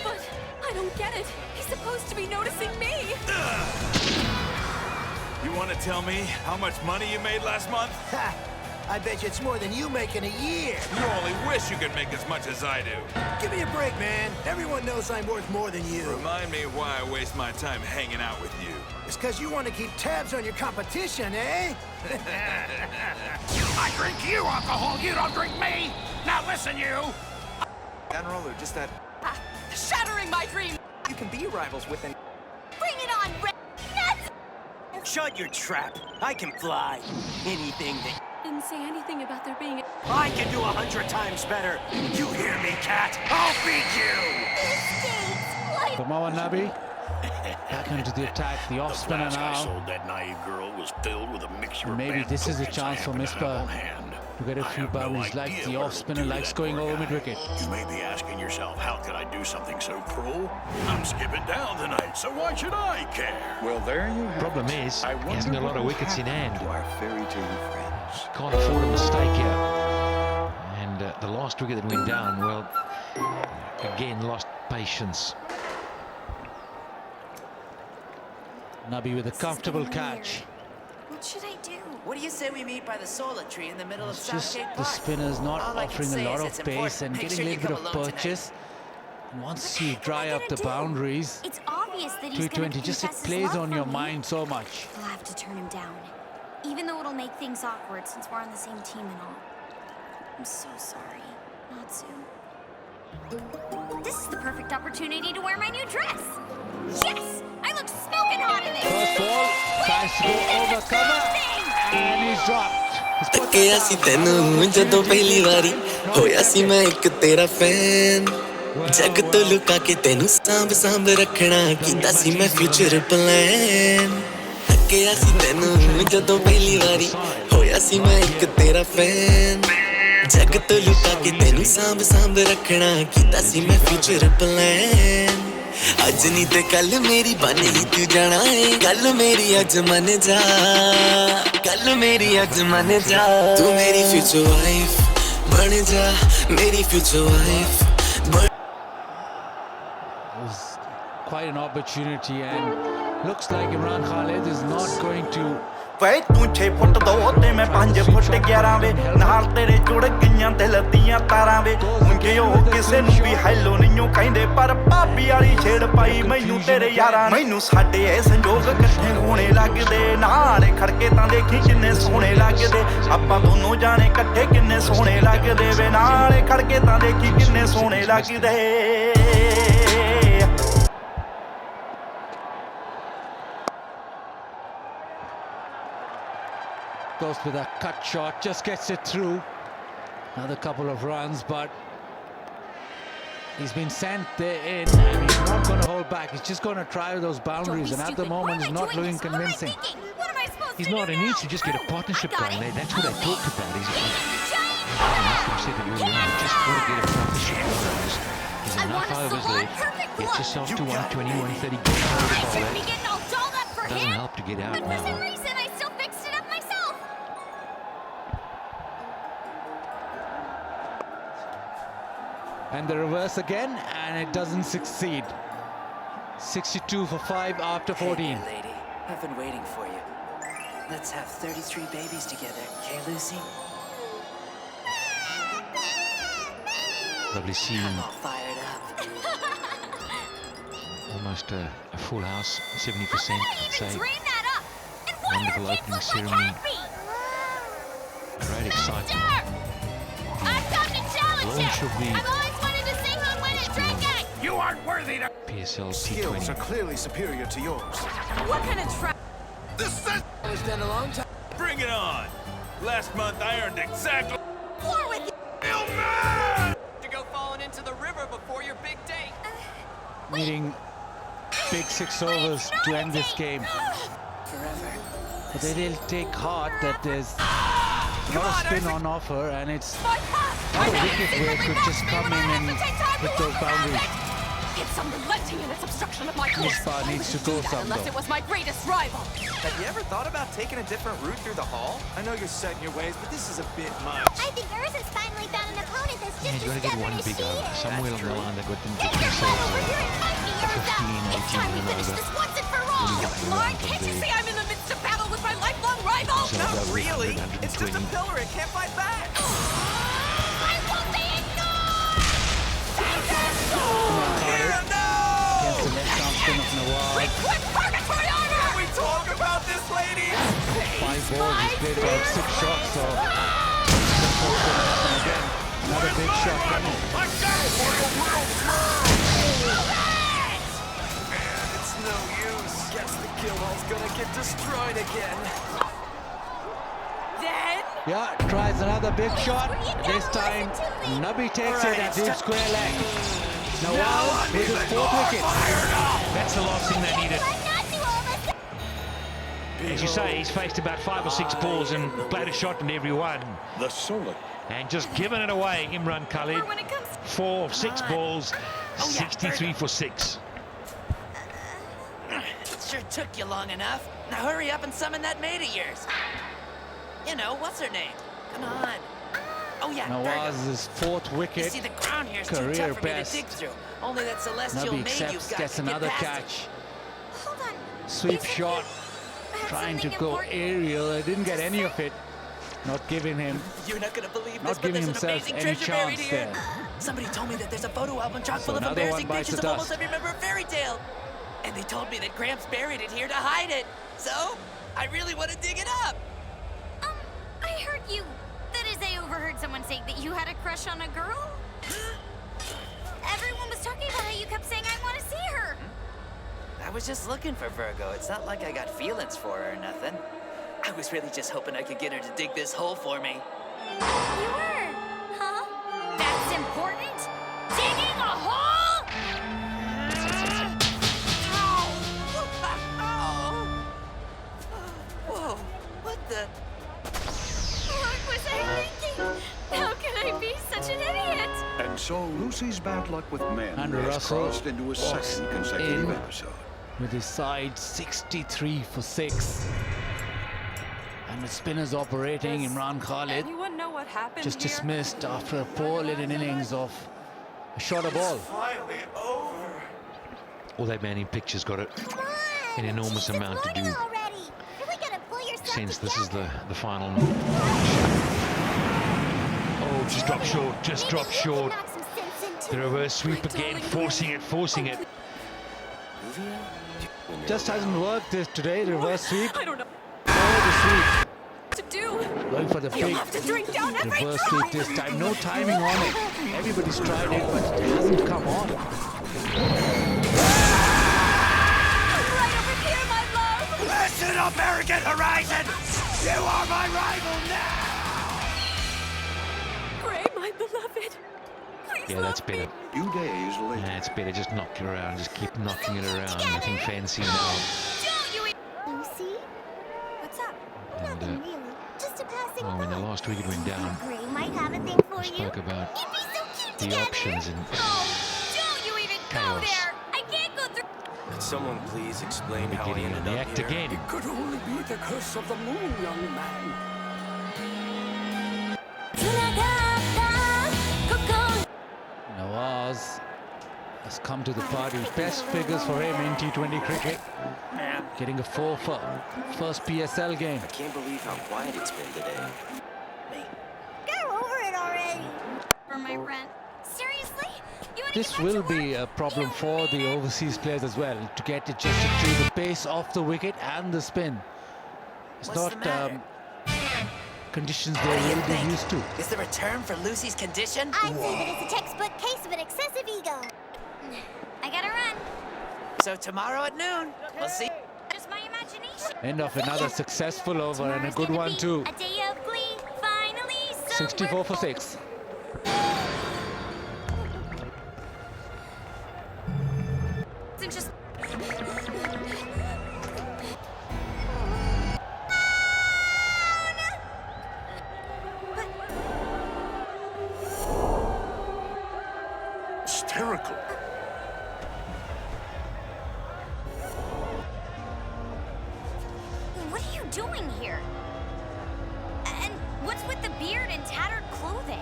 But I don't get it. He's supposed to be noticing me. You want to tell me how much money you made last month? Ha! I bet you it's more than you make in a year. You only wish you could make as much as I do. Give me a break, man. Everyone knows I'm worth more than you. Remind me why I waste my time hanging out with you. It's because you want to keep tabs on your competition, eh? I drink you alcohol, you don't drink me. Now listen, you. General, or just that... Shattering my dream. You can be rivals with an... Bring it on, Red! Nuts! Shut your trap. I can fly. Anything that... Didn't say anything about there being a... I can do 100 times better. You hear me, cat? I'll beat you! Kamawa Nabi back into the attack, the off spinner now. That naive girl was filled with a mixture of Maybe bad this is a tokens chance I for happen to have on Mispa hand. to get a I few have no boundaries like idea the what off it'll spinner do likes that going poor over guy. mid-wicket. You may be asking yourself, how could I do something so cruel? I'm skipping down tonight, so why should I care? Well, there you have Problem is, he hasn't got a lot of wickets in hand. to our fairy tale friends. Can't afford a mistake here. And the last wicket that went down, well, again, lost patience. Nabi with a comfortable catch. What should I do? What do you say we meet by the solar tree in the middle of It's just Southgate the Park? spinner's not All I can offering a say lot is of it's pace important. and Make getting sure a you little bit come of alone purchase. And once you dry up the boundaries, It's obvious that he's 220, just it plays on your mind so much. I'll have to turn him down. Even though it'll make things awkward since we're on the same team and all. I'm so sorry. Not soon. This is the perfect opportunity to wear my new dress. Yes! I look smoking hot in this! First ball, tries to go over cover, and he's dropped. ਤੱਕਿਆ ਸੀ ਤੈਨੂੰ ਜਦੋਂ ਪਹਿਲੀ ਵਾਰੀ ਹੋਇਆ ਸੀ ਮੈਂ ਇੱਕ ਤੇਰਾ fan ਜੱਗ ਤੋਂ ਲੁਕਾ ਕੇ ਤੈਨੂੰ ਸਾਂਭ ਰੱਖਣਾ ਕੀਤਾ ਸੀ ਮੈਂ ਫਿਊਚਰ ਪਲਾਨ ਤੱਕਿਆ ਸੀ ਤੈਨੂੰ ਜਦੋਂ ਪਹਿਲੀ ਵਾਰੀ ਹੋਇਆ ਸੀ ਮੈਂ ਇੱਕ ਤੇਰਾ ਫੈਨ ਜੱਗ ਤੋਂ ਲੁਕਾ ਕੇ ਤੈਨੂੰ ਸਾਂਭ ਰੱਖਣਾ ਕੀਤਾ ਸੀ ਮੈਂ ਫਿਊਚਰ ਪਲਾਨ ਅੱਜ ਨਹੀਂ ਤੇ ਕੱਲ ਮੇਰੀ ਬਣੀ ਤੂੰ ਜਾਣਾ ਏ ਗੱਲ ਮੇਰੀ ਅੱਜ ਮੰਨ ਜਾ ਗੱਲ ਮੇਰੀ ਅੱਜ ਮੰਨ ਜਾ ਤੂੰ ਮੇਰੀ ਫਿਊਚਰ ਵਾਈਫ ਬਣ ਜਾ ਮੇਰੀ future wife Quite an opportunity, and looks like Imran Khalid is not going to. ਵੇ ਤੂੰ 6 ਫੁੱਟ 2 ਤੇ ਮੈਂ 5 ਫੁੱਟ 11 ਵੇ ਨਾਲ ਤੇਰੇ ਜੁੜ ਗਈਆਂ ਦਿਲ ਦੀਆਂ ਤਾਰਾਂ ਵੇ ਉਂਝ ਉਹ ਕਿਸੇ ਨੂੰ ਵੀ ਹੈਲੋ ਨਹੀਂਓ ਕਹਿੰਦੇ ਪਰ ਭਾਬੀ ਵਾਲੀ ਛੇੜ ਪਾਈ ਮੈਨੂੰ ਤੇਰੇ ਯਾਰਾਂ ਮੈਨੂੰ ਸਾਡੇ ਇਹ ਸੰਜੋਗ ਇਕੱਠੇ ਹੋਣੇ ਲੱਗਦੇ ਨਾਲੇ ਖੜਕੇ ਤਾਂ ਦੇਖੀ ਕਿੰਨੇ ਸੋਹਣੇ ਲੱਗਦੇ ਆਪਾਂ ਦੋਨੋਂ ਜਾਣੇ ਇਕੱਠੇ ਕਿੰਨੇ ਸੋਹਣੇ ਲੱਗਦੇ ਵੇ ਨਾਲੇ ਖੜਕੇ ਤਾਂ ਦੇਖੀ ਕਿੰਨੇ ਸੋਹਣੇ ਲੱਗਦੇ Goes with a cut shot, just gets it through. Another couple of runs, but he's been sent there in, and he's not going to hold back. He's just going to try those boundaries, and at the moment, he's not looking convincing. He's not. He needs to just get a partnership going there. That's what I talked about. He's said it earlier on. Just got to get a partnership going. There's enough overs left. Get yourself to 120, 130. Doesn't help to get out now. And the reverse again, and it doesn't succeed. 62 for 5 after 14. Hey, lady, I've been waiting for you. Let's have 33 babies together, okay, Lucy? Lovely scene. I'm all fired up. Almost a full house, 70%. I'd say. Wonderful opening ceremony. Great excitement. Launch of the You aren't worthy to. PSL Skills T20. are clearly superior to yours. What kind of trap? This was done a long time. Bring it on. Last month I earned exactly. War with you. To go falling into the river before your big day. Needing big 6 overs to end this game. Forever. But they will take heart that there's a lot of spin on offer, and it's not a wicket where it could just come in and hit those boundaries. It's unrelenting in its obstruction of my course. This bar needs to go some Unless though. it was my greatest rival. Have you ever thought about taking a different route through the hall? I know you're set in your ways, but this is a bit much. I think Earth has finally found an opponent that's Yeah, just you've got to as get one stubborn as big she over. is. Somewhere along the line they've got them get Get themselves over here and fight me, a Earth. 15, It's time we 18 finish over. this once and for all. Lord, can't you see I'm in the midst of battle with my lifelong rival? So Not over really. 100, It's just a 120. pillar. It can't fight back. I won't be ignored! Against the left arm spin of Nawaz. Quick, purgatory order! Can we talk about this, lady? 5 balls, he's played about 6 shots, so that's what's going to happen again. Another big shot coming. Man, it's no use. Guess the kill hall's gonna get destroyed again. Then? Yeah, tries another big shot. This time, Nabi takes it at deep square leg. Nawaz with his 4th wicket. That's the last thing they needed. As you say, he's faced about 5 or 6 balls and played a shot in every one. The solar. And just given it away, Imran Khalid. 4 of 6 balls, 63 for 6. It sure took you long enough. Now hurry up and summon that mate of yours. You know, what's her name? Come on. Oh yeah, Nawaz's 4th you wicket, see, the ground here's too career tough for me to best. dig through. Only that celestial Nabi maid you've accepts, got gets can get another past it. catch. Hold on. Sweep shot, trying to go aerial. I didn't get any of it. Not giving him, You're not gonna believe this, not but giving there's an himself amazing any treasure buried chance here. there. Somebody told me that there's a photo album chock So full of another embarrassing one bites pictures the of almost dust. every member of Fairy Tale. And they told me that Gramps buried it here to hide it. So, I really want to dig it up. I heard you. That is, I overheard someone saying that you had a crush on a girl. Everyone was talking about how you kept saying, I want to see her. I was just looking for Virgo. It's not like I got feelings for her or nothing. I was really just hoping I could get her to dig this hole for me. You were, huh? That's important? Digging a hole? Whoa, what the? What was I thinking? How can I be such an idiot? And so Lucy's bad luck with men Andrew has Russell crossed into a walks second consecutive in episode. with his side 63 for 6. And with spinners operating, Imran Khalid Anyone know what happened just here? dismissed after a poor little innings of a shorter ball. Finally over. All that man in picture's got an enormous amount to do since this is the final. Oh, just dropped short, just dropped short. The reverse sweep again, forcing it. Just hasn't worked this today, the reverse sweep. I don't know Oh, the sweep. what to do. Going for the You'll big have to drink down every reverse drop. sweep this time. No timing on it. Everybody's tried it, but it hasn't come on. Right over here, my love. Listen up, arrogant horizon! You are my rival now! Gray, my beloved. Please Yeah, that's better. Few days later. Yeah, it's better. Just knock it around. Just keep knocking it around. Nothing fancy now. Lucy? What's up? And, Nothing really. Just a passing well, when the last wicket went down, Gray might have a thing for we you. spoke about You'd be so cute the together. options and Don't you even go chaos. there. I can't go through. Could someone please explain how I Beginning of ended the up act here? again. It could only be the curse of the moon, young man. Nawaz has come to the party. Best figures for him in T20 cricket. Man, Getting a 4 for first PSL game. I can't believe how quiet it's been today. Go over it already. For my rent. Seriously? You want to This will be a problem for the overseas players as well, to get adjusted to the pace of the wicket and the spin. It's What's the not matter? conditions they will be used to. Is there a term for Lucy's condition? I'd say that it's a textbook case of an excessive ego. I gotta run. So tomorrow at noon, we'll see. Just my imagination. End of another successful over and a good one too. A day of glee. Finally, 64 for 6. It's just. Hysterical. What are you doing here? And what's with the beard and tattered clothing?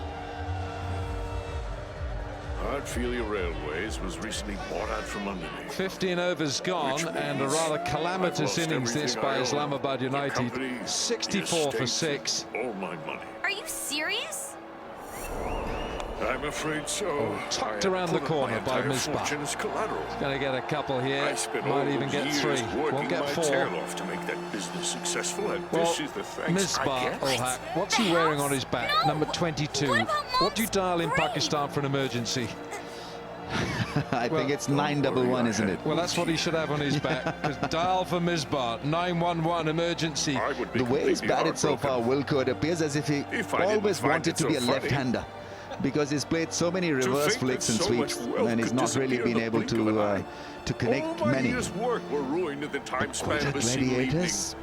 Hartfield Railways was recently bought out from underneath. 15 overs gone, and a rather calamitous innings this by Islamabad United. 64 for 6. All my money. Are you serious? I'm afraid so. Tucked I around the put up corner my by entire Misbah. fortune as collateral. Going to get a couple here. I spent Might all even those get years 3. working Won't get my 4. tail off to make that business successful, and Well, this is the thanks I Misbah, get. Ulhaq, what's he wearing on his back? Number 22. What do you dial in Pakistan for an emergency? I think it's 911, isn't it? Well, that's what he should have on his back. 'Cause dial for Misbah, 911 emergency. The way he's batted so far, Wilco, it appears as if he always wanted to be a left-hander, because he's played so many reverse flicks and sweeps, and he's not really been able to connect many. All my year's work were ruined in the time span Quetta of a single Gladiators,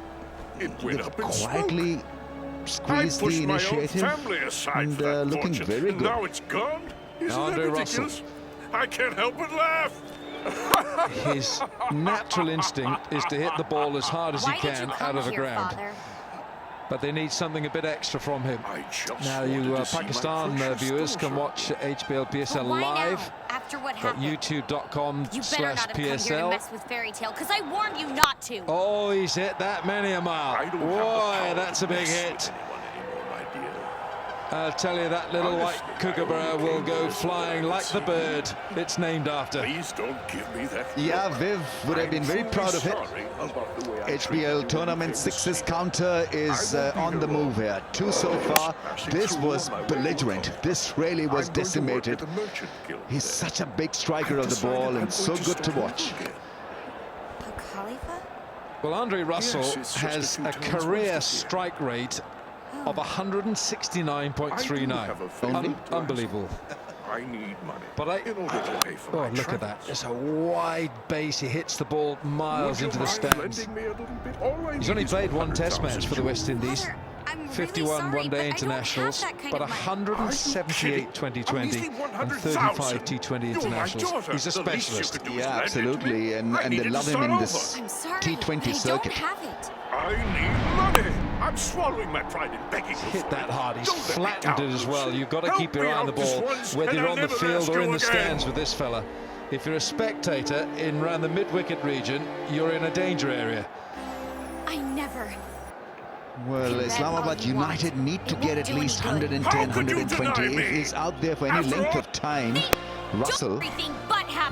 evening. It went up in smoke. quietly I squeezed pushed the my own initiative family aside and for that looking fortune. very good. Now it's gone? Isn't Andre that Russell. ridiculous? I can't help but laugh. His natural instinct is to hit the ball as hard as he Why did you can come out of the here, ground. Father? But they need something a bit extra from him. Now, you wanted to see my Pakistan fortune viewers stone, can sir. watch HBL PSL But why live now, after after what Got happened. YouTube.com/PSL. Mess with Fairy Tale, because I warned you not to. Oh, he's hit that many a mile. Boy, that's a big hit. I'll tell you, that little white kookaburra will go flying like the bird it's named after. Please don't give me that. Yeah, Viv would have been very proud of it. HBL Tournament 6's counter is on the move here. 2 so far. This was belligerent. This really was decimated. He's such a big striker of the ball and so good to watch. Well, Andre Russell has a career strike rate of 169.39. Unbelievable. I need money. But oh, look at that. It's a wide base. He hits the ball miles into the stands. He's only played 1 test match for the West Indies. 51 one-day internationals, but 178 T20 and 35 T20 internationals. He's a specialist. Yeah, absolutely, and they love him in this T20 circuit. I need money. I'm swallowing my pride in begging. Hit that hard. He's flattened it as well. You've got to keep your eye on the ball, whether you're on the field or in the stands with this fella. If you're a spectator in around the mid-wicket region, you're in a danger area. I never. Well, Islamabad United need to get at least 110, 120. If he's out there for any length of time, Russell,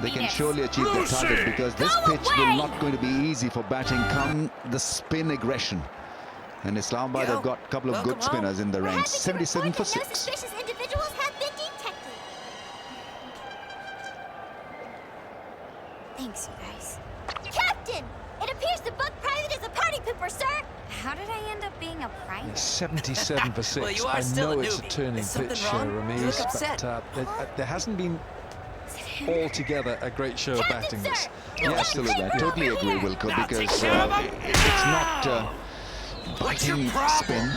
they can surely achieve their target, because this pitch will not going to be easy for batting come the spin aggression. And Islamabad have got a couple of good spinners in the ranks. 77 for 6. Suspicious individuals have been detected. Thanks, you guys. Captain! It appears the bug private is a party pooper, sir! How did I end up being a private? 77 for 6. Well, I know it's a turning pitch, Ramiz, but there hasn't been altogether a great show of batting this. Yeah, absolutely. I totally agree, Wilco, because it's not biting spin.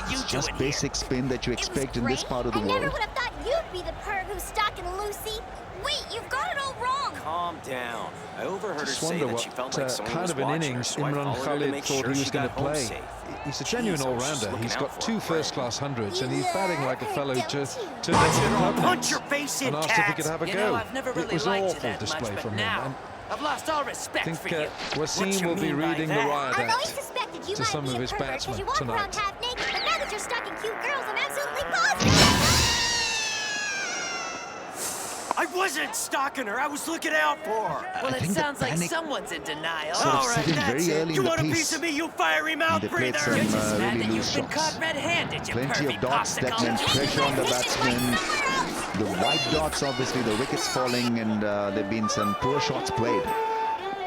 It's just basic spin that you expect in this part of the world. I never would have thought you'd be the perv who's stalking Lucy. Wait, you've got it all wrong. Calm down. I overheard her Just say wonder that she felt like what someone kind was of an watching her, innings so I Imran followed her to Khalid make thought sure he she was going got to home play. safe. He's a genuine Jeez, I was just all-rounder. looking He's out got for 2 her. first-class hundreds, and he's batting like a fellow turned into the Punch your face in, and asked if he could have a You go. know, I've never really It was an liked you awful that display much, from but him. now And I've lost all respect I for think you. Wasim will be reading the riot I've always act suspected you to might some be of a his pervert batsmen because you walk around tonight. half naked, but now that you're stalking cute girls, I'm absolutely positive. I wasn't stalking her. I was looking out for her. Well, it think the sounds like panic someone's in denial. sort of All right, set in that's very it. early You in the want a piece. piece of me, you fiery mouth They played breather? some You're just mad really that loose you've been shots. caught red-handed, you Plenty pervy of dots that popsicle. meant pressure on the batsmen. The white dots, obviously, the wickets falling, and there have been some poor shots played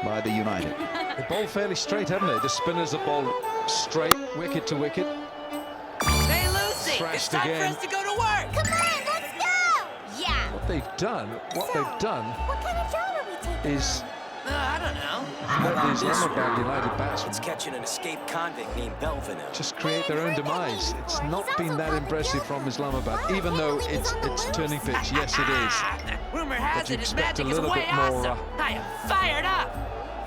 by the United. They bowled fairly straight, haven't they? The spinners have bowled straight, wicket to wicket. Hey, Lucy, it's Thrashed time again. for us to go to work. Come on, let's go! Yeah. What they've done What kind of job are we taking? is I don't know. let the Islamabad United It's batsmen catching an escaped convict named Belvin. just create their own demise. It's not been that impressive from Islamabad, even though it's turning pitch. Yes, it is. Rumor has you it his expect a magic is little way bit more, awesome. I am fired up.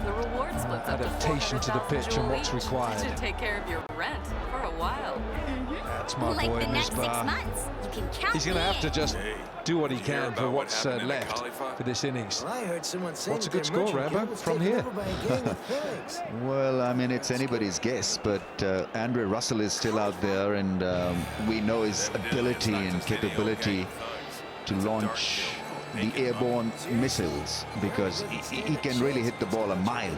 The reward splits up to adaptation to the pitch and what's required. To take care of your rent for a while. That's my Like boy, the next 6 Misbah. months. You can count He's going to me have to in. just do what he can for what's left for this innings. I heard someone say What's a that good their score, merchant Rambo, guild was from taken here? over by a gang of thugs. Well, I mean, it's anybody's guess, but Andre Russell is still out there, and we know his ability and capability to launch the airborne missiles, because he can really hit the ball a mile.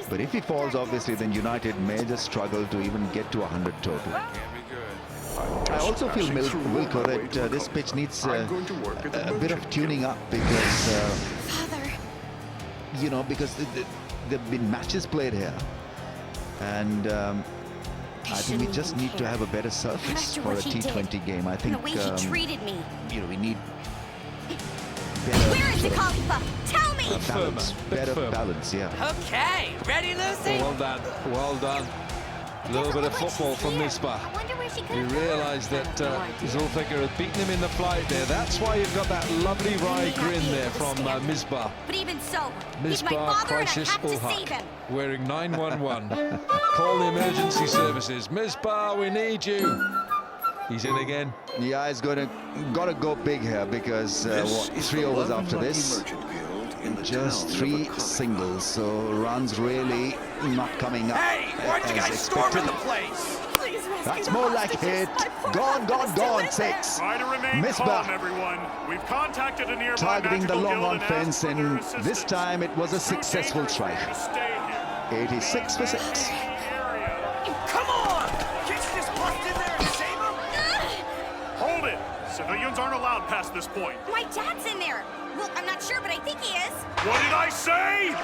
But if he falls, obviously, then United may just struggle to even get to 100 total. I also feel, Wilco, that this pitch needs a bit of tuning up, because, you know, because there have been matches played here. And I think we just need to have a better surface for a T20 game. I think, The way he treated me. you know, we need Where is the Khalifa? Tell me! balance, better balance, yeah. Okay, ready, Lucy? Well done, well done. A little bit of football from Misbah. He realised that Zulfikar had beaten him in the flight there. That's why you've got that lovely wry grin there from Misbah. But even so, he's my Misbah father and I Crisis have to save Ulhaq, him. wearing 911. Call the emergency services. Misbah, we need you. He's in again. Yeah, he's got to go big here because 3 overs after this. Just 3 singles, so runs really not coming up. Hey, why'd you guys storm in the place? That's more like hit. Gone, 6. Try to remain Misbah. calm, everyone. We've contacted a nearby Targeting the magical long guild on and fence, asked for their and assistance. this time it was a successful Too strike. dangerous for you to stay here. 86 for 6. Come on! Can't you just bust in there and save him? Hold it! Civilians aren't allowed past this point. My dad's in there. Well, I'm not sure, but I think he is. What did I say?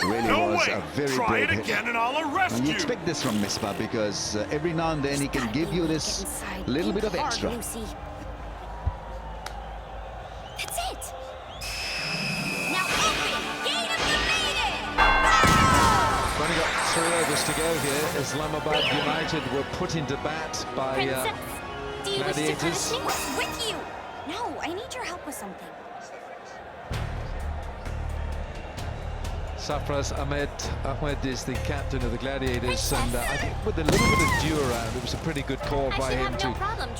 Really No was way. a very Try brave it hit. again and I'll arrest And you you. expect this from Misbah because every now and then he can give you this little bit of extra. Lucy. That's it. Now open. Gate of the maiden. We've only got 3 overs to go here. Islamabad United were put into bat by Princess, do you wish to Gladiators. punish me? What's with you? No, I need your help with something. Safraz Ahmed is the captain of the Gladiators, and I think with a little bit of dew around, it was a pretty good call by him to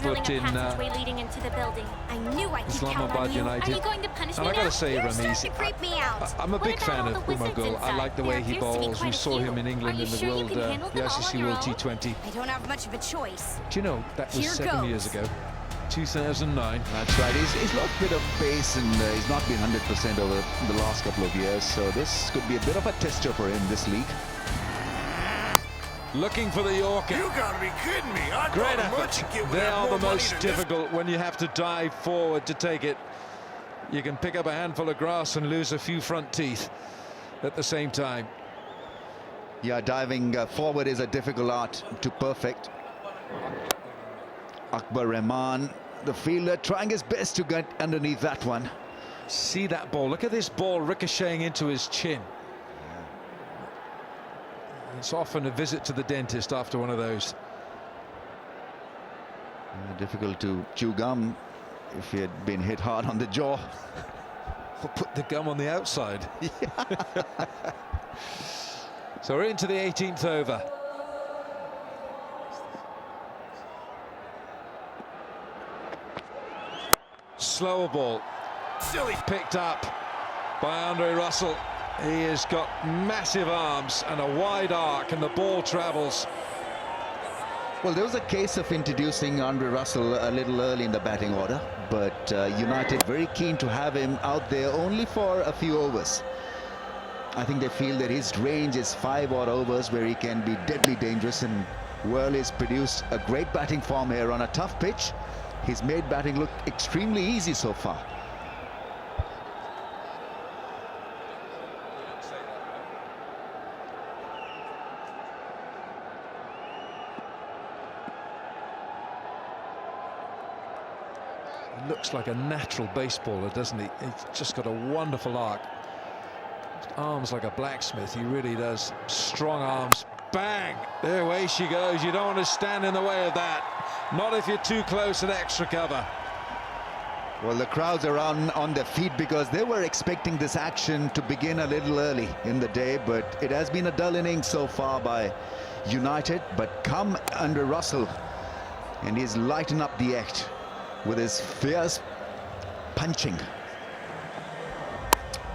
put in leading into the building. I knew I could count Islamabad on you. United. Are you going to punish And me I gotta now? say, You're Ramiz, starting to creep me out. I'm a What big about fan all of the wizards Umar Gul. I inside? like the way There he appears to be bowls. We quite a saw few. him in England Are you in the sure you World can handle them all on ICC your World own? T20. I don't have much of a choice. Do you know that was Here 7 years goes. ago? 2009. That's right. He's lost a bit of pace and he's not been 100% over the last couple of years. So this could be a bit of a tester for him this league. Looking for the Yorker. You gotta be kidding me. I Great thought a effort. merchant kid would They have are more the money most than this. difficult when you have to dive forward to take it. You can pick up a handful of grass and lose a few front teeth at the same time. Yeah, diving forward is a difficult art to perfect. Akbar Rahman, the fielder, trying his best to get underneath that one. See that ball. Look at this ball ricocheting into his chin. It's often a visit to the dentist after one of those. Difficult to chew gum if he had been hit hard on the jaw. Or put the gum on the outside. So we're into the 18th over. Slower ball. Silly. Picked up by Andre Russell. He has got massive arms and a wide arc, and the ball travels. Well, there was a case of introducing Andre Russell a little early in the batting order, but United very keen to have him out there only for a few overs. I think they feel that his range is 5 odd overs where he can be deadly dangerous, and World has produced a great batting form here on a tough pitch. He's made batting look extremely easy so far. He looks like a natural baseballer, doesn't he? He's just got a wonderful arc. Arms like a blacksmith, he really does. Strong arms. Bang! There, away she goes. You don't want to stand in the way of that. Not if you're too close at extra cover. Well, the crowds are on their feet because they were expecting this action to begin a little early in the day, but it has been a dull inning so far by United. But come under Russell, and he's lightened up the act with his fierce punching.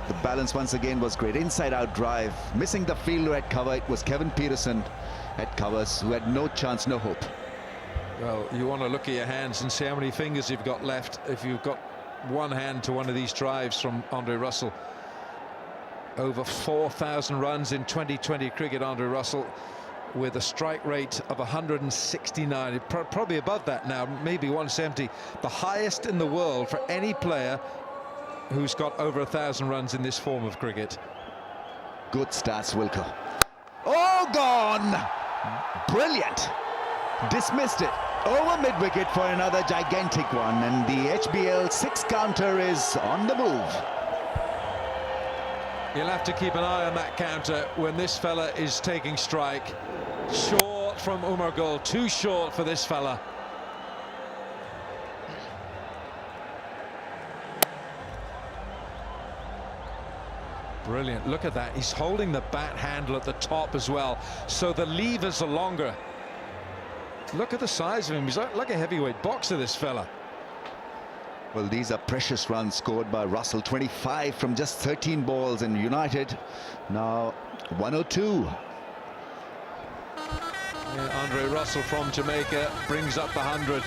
The balance once again was great. Inside-out drive, missing the fielder at cover. It was Kevin Peterson at covers who had no chance, no hope. Well, you want to look at your hands and see how many fingers you've got left if you've got one hand to one of these drives from Andre Russell. Over 4,000 runs in 2020 cricket, Andre Russell, with a strike rate of 169, probably above that now, maybe 170, the highest in the world for any player who's got over 1,000 runs in this form of cricket. Good stats, Wilco. Oh, gone! Brilliant! Dismissed it over mid-wicket for another gigantic one, and the HBL 6 counter is on the move. You'll have to keep an eye on that counter when this fella is taking strike. Short from Umar Gul, too short for this fella. Brilliant. Look at that. He's holding the bat handle at the top as well, so the levers are longer. Look at the size of him. He's like a heavyweight boxer, this fella. Well, these are precious runs scored by Russell. 25 from just 13 balls, and United now 102. Yeah, Andre Russell from Jamaica brings up the 100.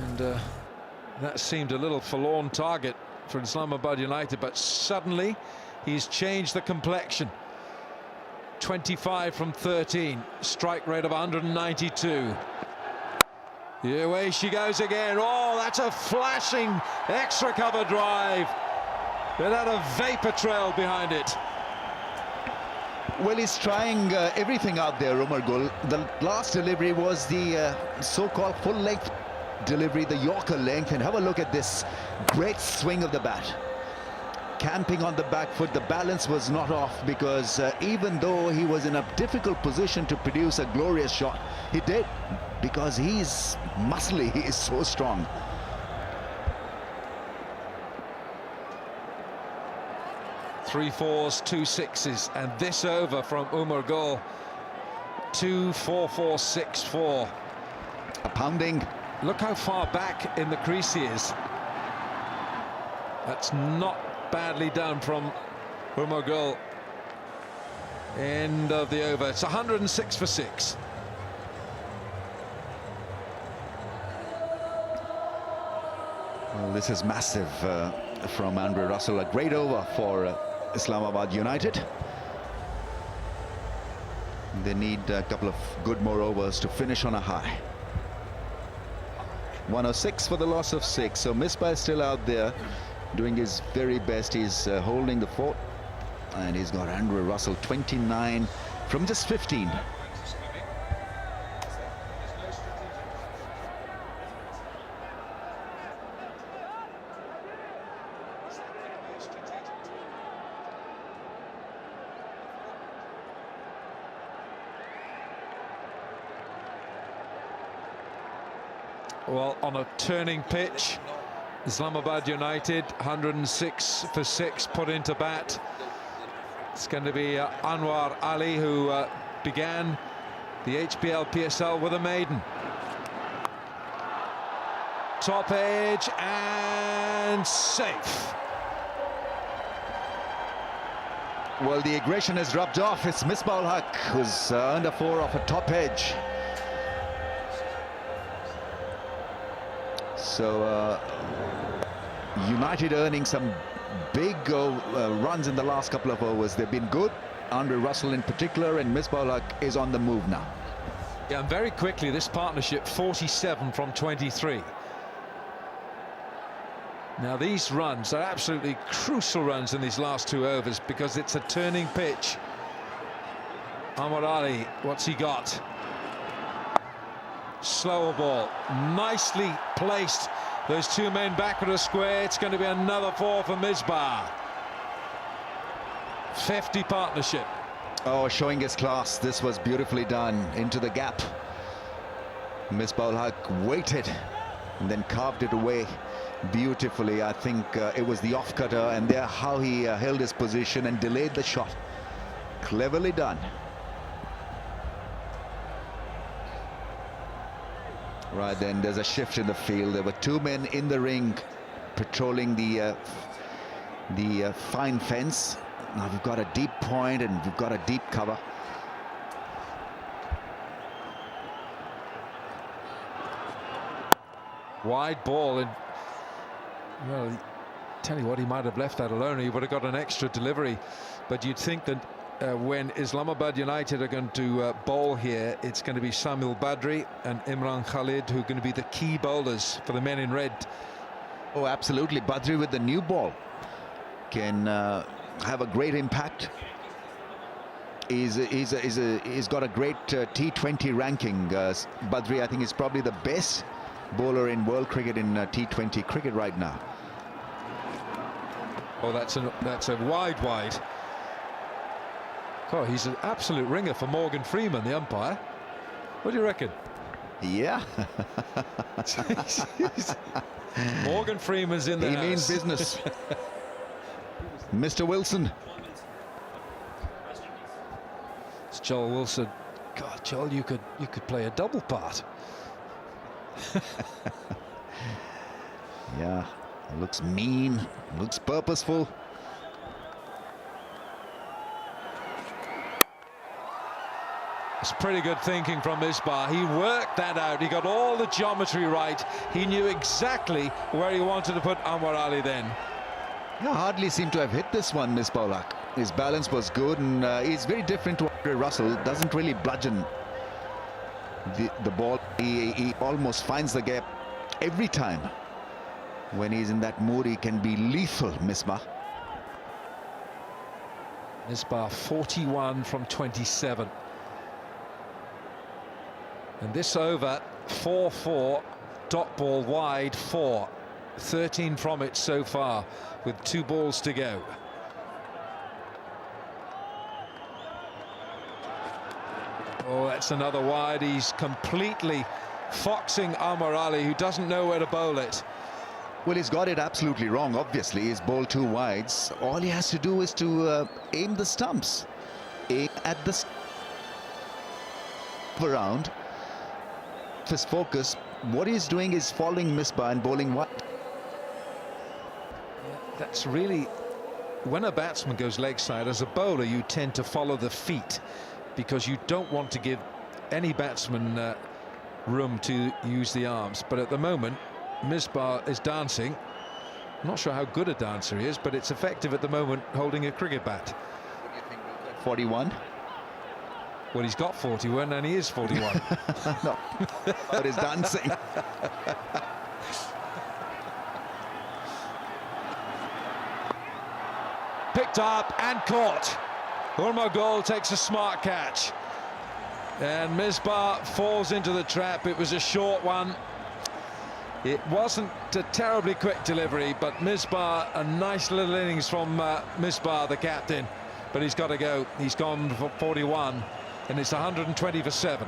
And that seemed a little forlorn target for Islamabad United, but suddenly he's changed the complexion. 25 from 13, strike rate of 192. Yeah, away she goes again. Oh, that's a flashing extra cover drive without a vapor trail behind it. Well, he's trying everything out there, Umar Gul. The last delivery was the so-called full-length delivery, the Yorker length, and have a look at this great swing of the bat. Camping on the back foot, the balance was not off, because even though he was in a difficult position to produce a glorious shot, he did, because he's muscly, he is so strong. Three fours, 2 6s, and this over from Umar Gul. 2-4-4-6-4. A pounding. Look how far back in the crease he is. That's not badly done from Umar Gul. End of the over. It's 106 for 6. Well, this is massive from Andre Russell. A great over for Islamabad United. They need a couple of good more overs to finish on a high. 106 for the loss of 6. So Misbah is still out there doing his very best. He's holding the fort, and he's got Andre Russell 29 from just 15. Well, on a turning pitch, Islamabad United 106 for 6 put into bat. It's going to be Anwar Ali, who began the HBL PSL with a maiden. Top edge and safe. Well, the aggression has rubbed off. It's Misbah Haq who's under 4 off a top edge. So United earning some big runs in the last couple of overs. They've been good. Andre Russell in particular, and Misbah Haq is on the move now. Yeah, and very quickly this partnership 47 from 23. Now these runs are absolutely crucial runs in these last 2 overs, because it's a turning pitch. Anwar Ali, what's he got? Slower ball, nicely placed. Those 2 men back at a square. It's going to be another 4 for Misbah. 50 partnership. Oh, showing his class. This was beautifully done into the gap. Misbah Haq waited and then carved it away beautifully. I think it was the off cutter, and there how he held his position and delayed the shot. Cleverly done. Right then, there's a shift in the field. There were 2 men in the ring patrolling the fine fence. Now we've got a deep point and we've got a deep cover. Wide ball, and well, tell you what, he might have left that alone. He would have got an extra delivery. But you'd think that when Islamabad United are going to bowl here, it's going to be Samuel Badri and Imran Khalid who are going to be the key bowlers for the men in red. Oh, absolutely. Badri with the new ball can have a great impact. He's got a great T20 ranking. Badri, I think, is probably the best bowler in world cricket, in T20 cricket right now. Oh, that's a wide. Oh, he's an absolute ringer for Morgan Freeman, the umpire. What do you reckon? Yeah. Morgan Freeman's in the house. He means business. Mr. Wilson. It's Joel Wilson. God, Joel, you could play a double part. Yeah, looks mean, looks purposeful. It's pretty good thinking from Misbah. He worked that out. He got all the geometry right. He knew exactly where he wanted to put Anwar Ali then. Yeah, hardly seemed to have hit this one, Misbah. His balance was good, and he's very different to Andre Russell. Doesn't really bludgeon the ball. He almost finds the gap every time. When he's in that mood, he can be lethal, Misbah. Misbah 41 from 27. And this over, 4-4, dot ball wide, 4. 13 from it so far, with 2 balls to go. Oh, that's another wide. He's completely foxing Anwar Ali, who doesn't know where to bowl it. Well, he's got it absolutely wrong, obviously. He's bowled 2 wides. All he has to do is to aim the stumps. Aim at the around. His focus, what he's doing is following Misbah and bowling wide. That's really, when a batsman goes leg side, as a bowler you tend to follow the feet, because you don't want to give any batsman room to use the arms. But at the moment, Misbah is dancing. I'm not sure how good a dancer he is, but it's effective at the moment, holding a cricket bat. 41. Well, he's got 41 and he is 41. No, but he's dancing. Picked up and caught. Urmagul takes a smart catch. And Misbah falls into the trap. It was a short one. It wasn't a terribly quick delivery, but Misbah, a nice little innings from Misbah, the captain. But he's got to go. He's gone for 41. And it's 120 for 7.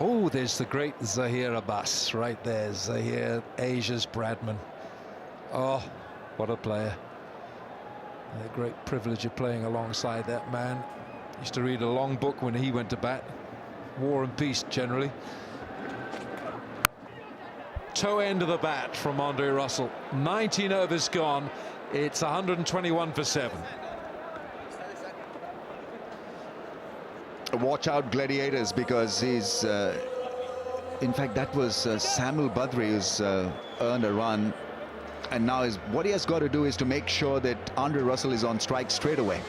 Oh, there's the great Zaheer Abbas right there. Zaheer, Asia's Bradman. Oh, what a player. A great privilege of playing alongside that man. Used to read a long book when he went to bat. War and Peace, generally. Toe end of the bat from Andre Russell. 19 overs gone. It's 121 for 7. Watch out, Gladiators, because he's in fact that was Samuel Badri who's earned a run, and now what he has got to do is to make sure that Andre Russell is on strike straight away.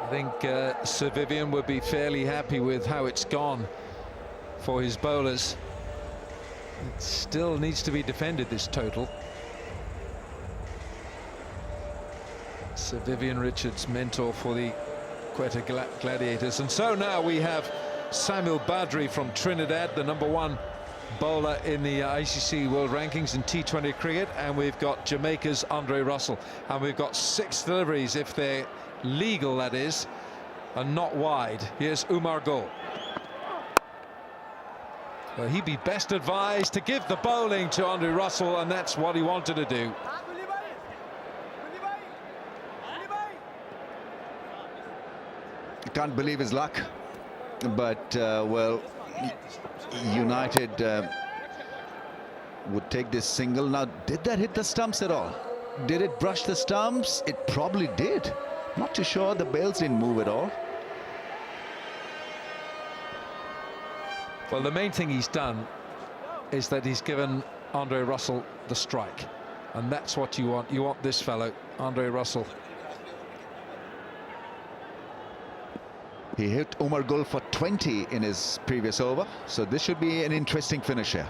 I think Sir Vivian would be fairly happy with how it's gone for his bowlers. It still needs to be defended, this total. Sir Vivian Richards, mentor for the Quetta Gladiators. And so now we have Samuel Badri from Trinidad, the #1 bowler in the ICC World Rankings in T20 cricket, and we've got Jamaica's Andre Russell, and we've got 6 deliveries, if they're legal, that is, and not wide. Here's Umar Gul. Well, he'd be best advised to give the bowling to Andre Russell, and that's what he wanted to do. Can't believe his luck, but well, United would take this single. Now, did that hit the stumps at all? Did it brush the stumps? It probably did. Not too sure. The bails didn't move at all. Well, the main thing he's done is that he's given Andre Russell the strike. And that's what you want. You want this fellow, Andre Russell. He hit Umar Gul for 20 in his previous over. So this should be an interesting finish here.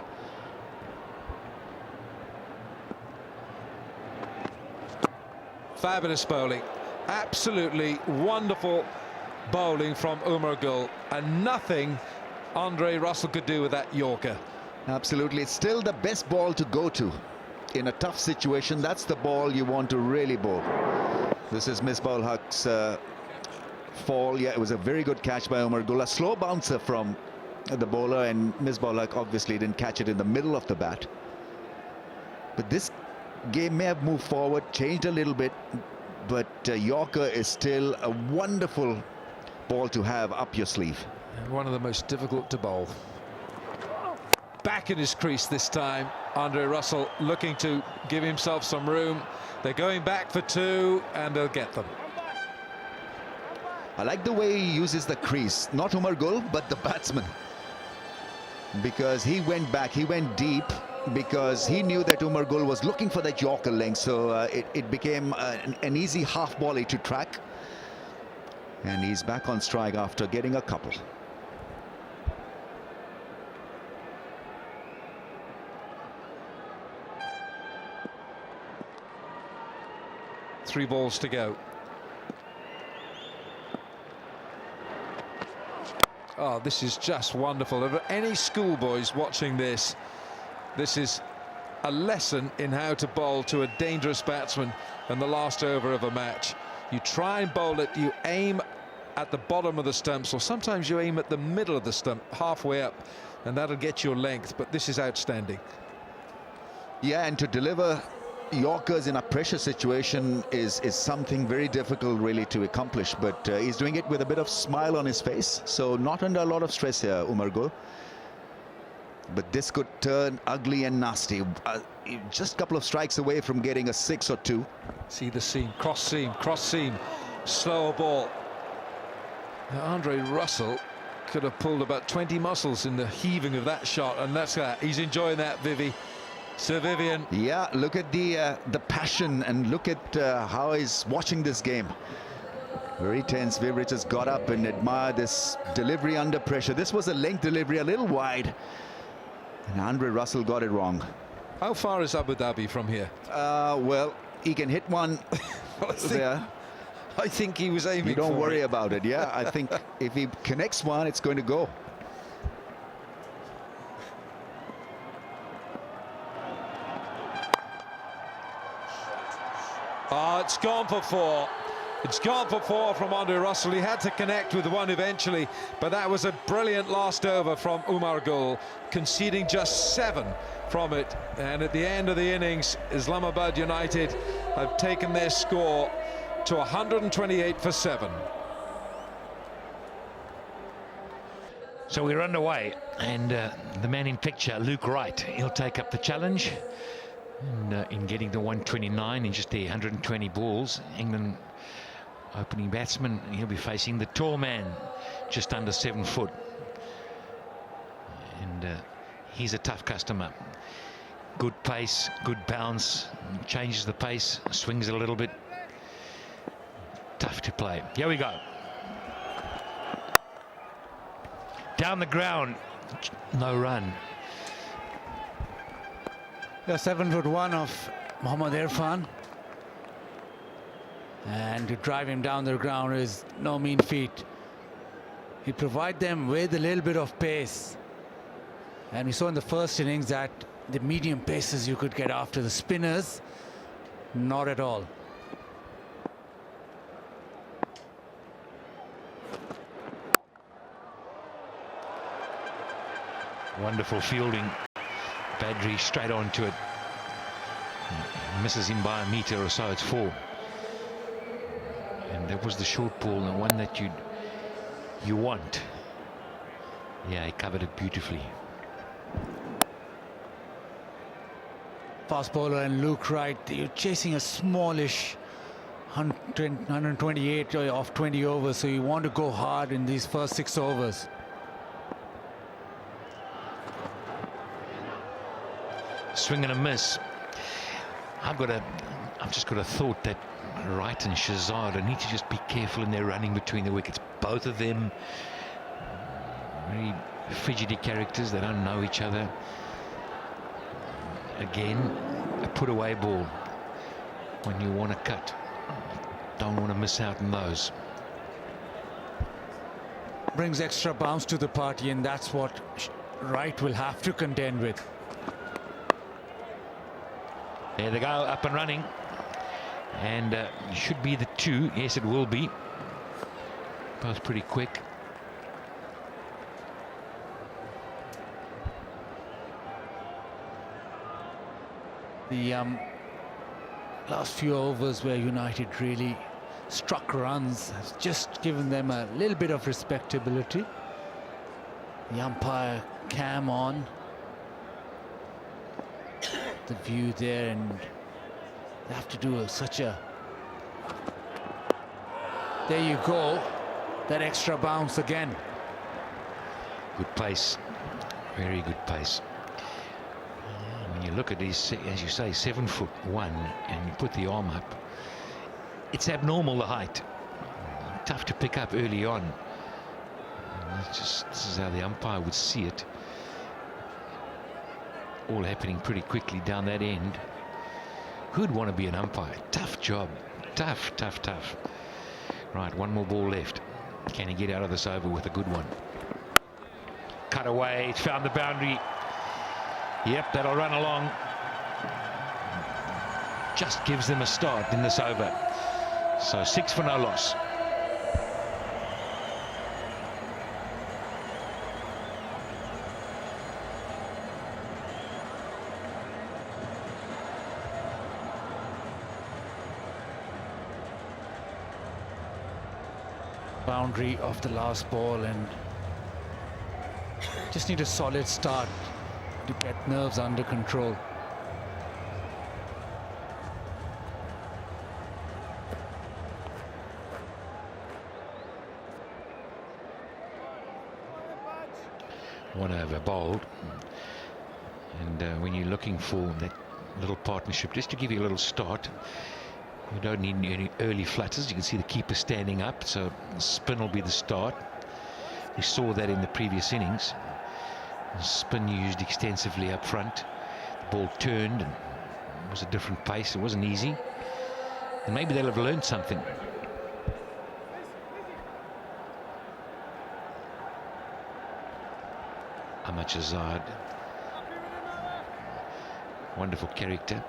Fabulous bowling. Absolutely wonderful bowling from Umar Gul. And nothing Andre Russell could do with that Yorker. Absolutely. It's still the best ball to go to. In a tough situation, that's the ball you want to really bowl. This is Misbah ul Haq's fall. Yeah, it was a very good catch by Umar Gul. A slow bouncer from the bowler, and Misbah ul Haq obviously didn't catch it in the middle of the bat. But this game may have moved forward, changed a little bit, but Yorker is still a wonderful ball to have up your sleeve. And one of the most difficult to bowl. Back in his crease this time. Andre Russell looking to give himself some room. They're going back for two, and they'll get them. I like the way he uses the crease. Not Umar Gul, but the batsman. Because he went back, he went deep, because he knew that Umar Gul was looking for that Yorker length. So it became an easy half volley to track. And he's back on strike after getting a couple. Three balls to go. Oh, this is just wonderful. If any schoolboys watching this, this is a lesson in how to bowl to a dangerous batsman in the last over of a match. You try and bowl it, you aim at the bottom of the stumps, or sometimes you aim at the middle of the stump, halfway up, and that'll get your length. But this is outstanding. Yeah, and to deliver Yorkers in a pressure situation is something very difficult really to accomplish, but he's doing it with a bit of smile on his face, so not under a lot of stress here, Umar Gul. But this could turn ugly and nasty. Just a couple of strikes away from getting a 6 or 2. See the seam, cross seam, slower ball. Now, Andre Russell could have pulled about 20 muscles in the heaving of that shot, and that's that. He's enjoying that, Vivi. Sir Vivian. Yeah, look at the passion, and look at how he's watching this game. Very tense. Viv Richards got up and admired this delivery under pressure. This was a length delivery, a little wide, and Andre Russell got it wrong. How far is Abu Dhabi from here? Well, he can hit one there. I think he was aiming. You don't for worry it. about it. Yeah, I think if he connects one, it's going to go. Oh, it's gone for 4. It's gone for 4 from Andre Russell. He had to connect with one eventually, but that was a brilliant last over from Umar Gul, conceding just 7 from it. And at the end of the innings, Islamabad United have taken their score to 128 for 7. So we're underway, and the man in picture, Luke Wright, he'll take up the challenge. And, in getting the 129 in just the 120 balls. England opening batsman, he'll be facing the tall man, just under 7 foot. And he's a tough customer. Good pace, good bounce, changes the pace, swings it a little bit. Tough to play. Here we go. Down the ground, no run. The 7'1" of Mohammad Irfan, and to drive him down the ground is no mean feat. He provide them with a little bit of pace, and we saw in the first innings that the medium paces you could get after the spinners, not at all. Wonderful fielding. Badri straight onto it. Misses him by a metre or so. It's 4. And that was the short ball, the one that you want. Yeah, he covered it beautifully. fast bowler and Luke Wright. You're chasing a smallish 128 off 20 overs, so you want to go hard in these first 6 overs. Swing and a miss. I've just got a thought that Wright and Shazad need to just be careful in their running between the wickets. Both of them very fidgety characters. They don't know each other. Again, a put away ball when you want to cut. Don't want to miss out on those. Brings extra bounce to the party, and that's what Wright will have to contend with. There they go, up and running. And should be the 2. Yes, it will be. Both pretty quick. The last few overs where United really struck runs has just given them a little bit of respectability. The umpire cam on the view there, and they have to do such a... There you go, that extra bounce again. Good pace, very good pace. When you look at these, as you say, 7'1", and you put the arm up, it's abnormal, the height. Tough to pick up early on. This is how the umpire would see it. All happening pretty quickly down that end. Who'd want to be an umpire? Tough job. Tough, tough, tough. Right, one more ball left. Can he get out of this over with a good one? Cut away. It's found the boundary. Yep, that'll run along. Just gives them a start in this over. So 6 for no loss. Boundary of the last ball, and just need a solid start to get nerves under control. One over bowled, and when you're looking for that little partnership, just to give you a little start, you don't need any early flutters. You can see the keeper standing up, so spin will be the start. We saw that in the previous innings. Spin used extensively up front. The ball turned, and it was a different pace. It wasn't easy, and maybe they'll have learned something. Ahmad Shahzad, wonderful character.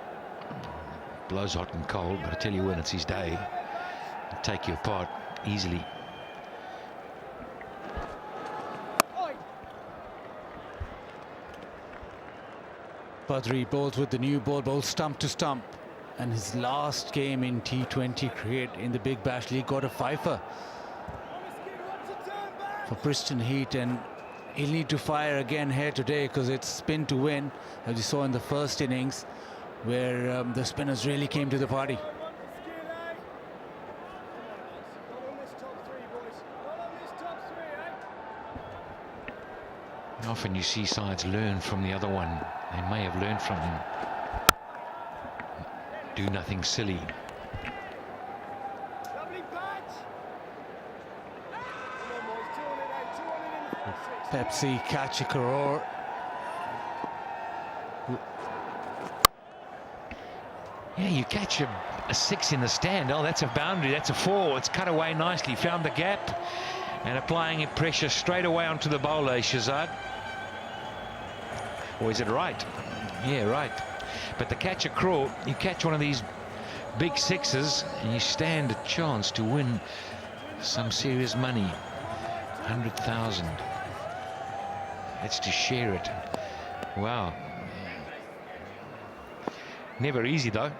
Blows hot and cold, but I tell you when it's his day, he'll take you apart easily. Badri bowls with the new ball, bowls stump to stump, and his last game in T20 cricket in the Big Bash League got a fifer for Bristol Heat, and he'll need to fire again here today because it's spin to win, as you saw in the first innings, where the spinners really came to the party. Often you see sides learn from the other one. They may have learned from him. Do nothing silly. Pepsi, catch a crore. Yeah, you catch a 6 in the stand. Oh, that's a boundary. That's a 4. It's cut away nicely. Found the gap and applying pressure straight away onto the bowler, Shahzad. Or is it right? Yeah, right. But the catch a craw, you catch one of these big 6s and you stand a chance to win some serious money. 100,000. That's to share it. Wow. Never easy though.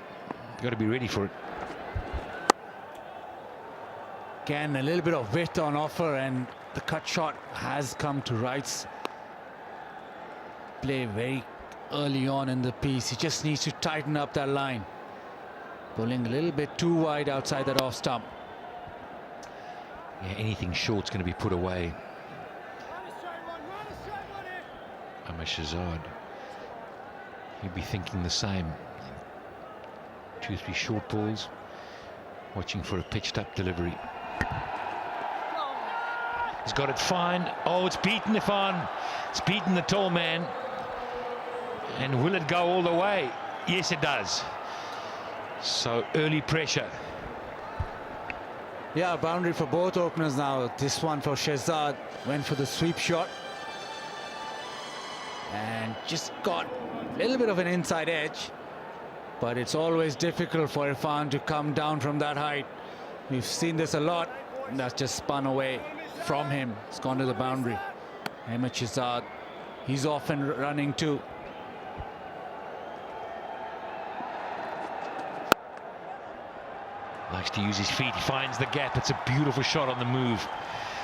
Got to be ready for it. Again, a little bit of width on offer, and the cut shot has come to Wright's play. Very early on in the piece. He just needs to tighten up that line. Pulling a little bit too wide outside that off stump. Yeah, anything short's going to be put away. Shahzad, he'd be thinking the same. 2-3 short balls, watching for a pitched up delivery. He's got it fine. Oh, it's beaten Irfan. It's beaten the tall man. And will it go all the way? Yes, it does. So early pressure. Yeah, boundary for both openers now. This one for Shahzad went for the sweep shot. And just got a little bit of an inside edge. But it's always difficult for Irfan to come down from that height. We've seen this a lot. And that's just spun away from him. It's gone to the boundary. Ahmed Shahzad, he's often running too. Likes to use his feet. He finds the gap. It's a beautiful shot on the move.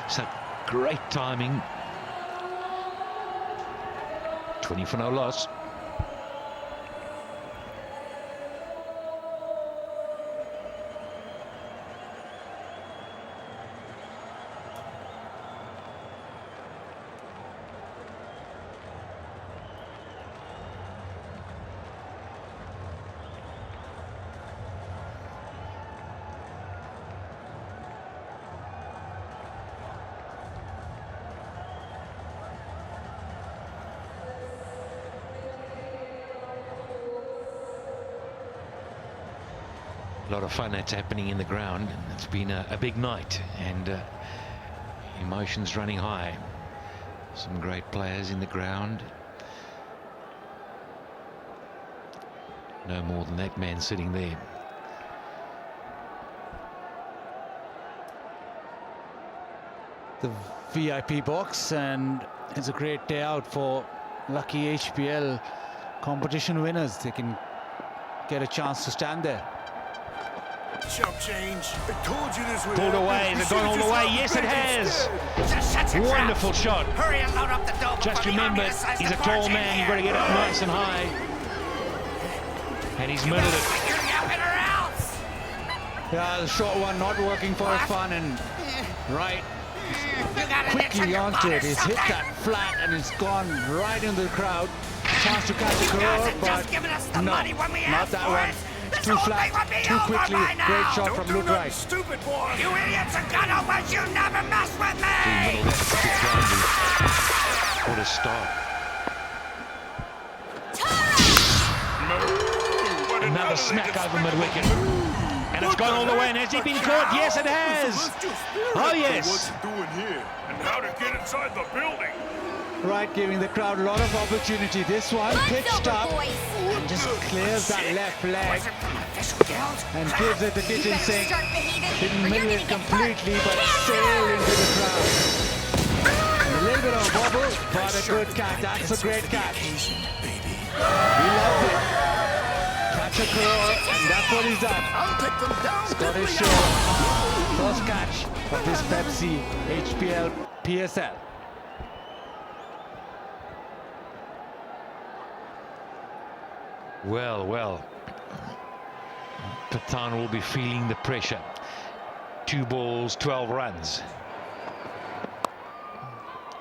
So great timing. 20 for no loss. A lot of fun that's happening in the ground. It's been a big night, and emotions running high. Some great players in the ground. No more than that man sitting there. The VIP box, and it's a great day out for lucky HPL competition winners. They can get a chance to stand there. Chump change. I told you this would Pulled away. Is it gone all the way? Yes, it has. Wonderful shot. Hurry and load up the dope. Just remember, he's a tall man. You've got to get up nice and high. And he's middled it. Yeah, the short one not working for Irfan, and right quickly onto it. He's hit that flat and it's gone right into the crowd. Chance to catch a crore, but no, not that one. Too flat, too quickly. Great shot from Luke Wright. Stupid boy. You idiots are gun opens. You never mess with me. What a start. Another smack over mid-wicket. And it's gone all the way. And has he been caught? Yes, it has. Oh, yes. What's he doing here? And how to get inside the building. Right, giving the crowd a lot of opportunity. This one pitched up and just clears that left leg and gives it the kitchen sink. Didn't middle it completely, but sailed into the crowd. And a little bit of a wobble, but a good catch. That's a great catch. He loves it. Catch a crore, and that's what he's done. Scottish Shore, first catch of this Pepsi HPL PSL. Well, Pathan will be feeling the pressure. 2 balls, 12 runs.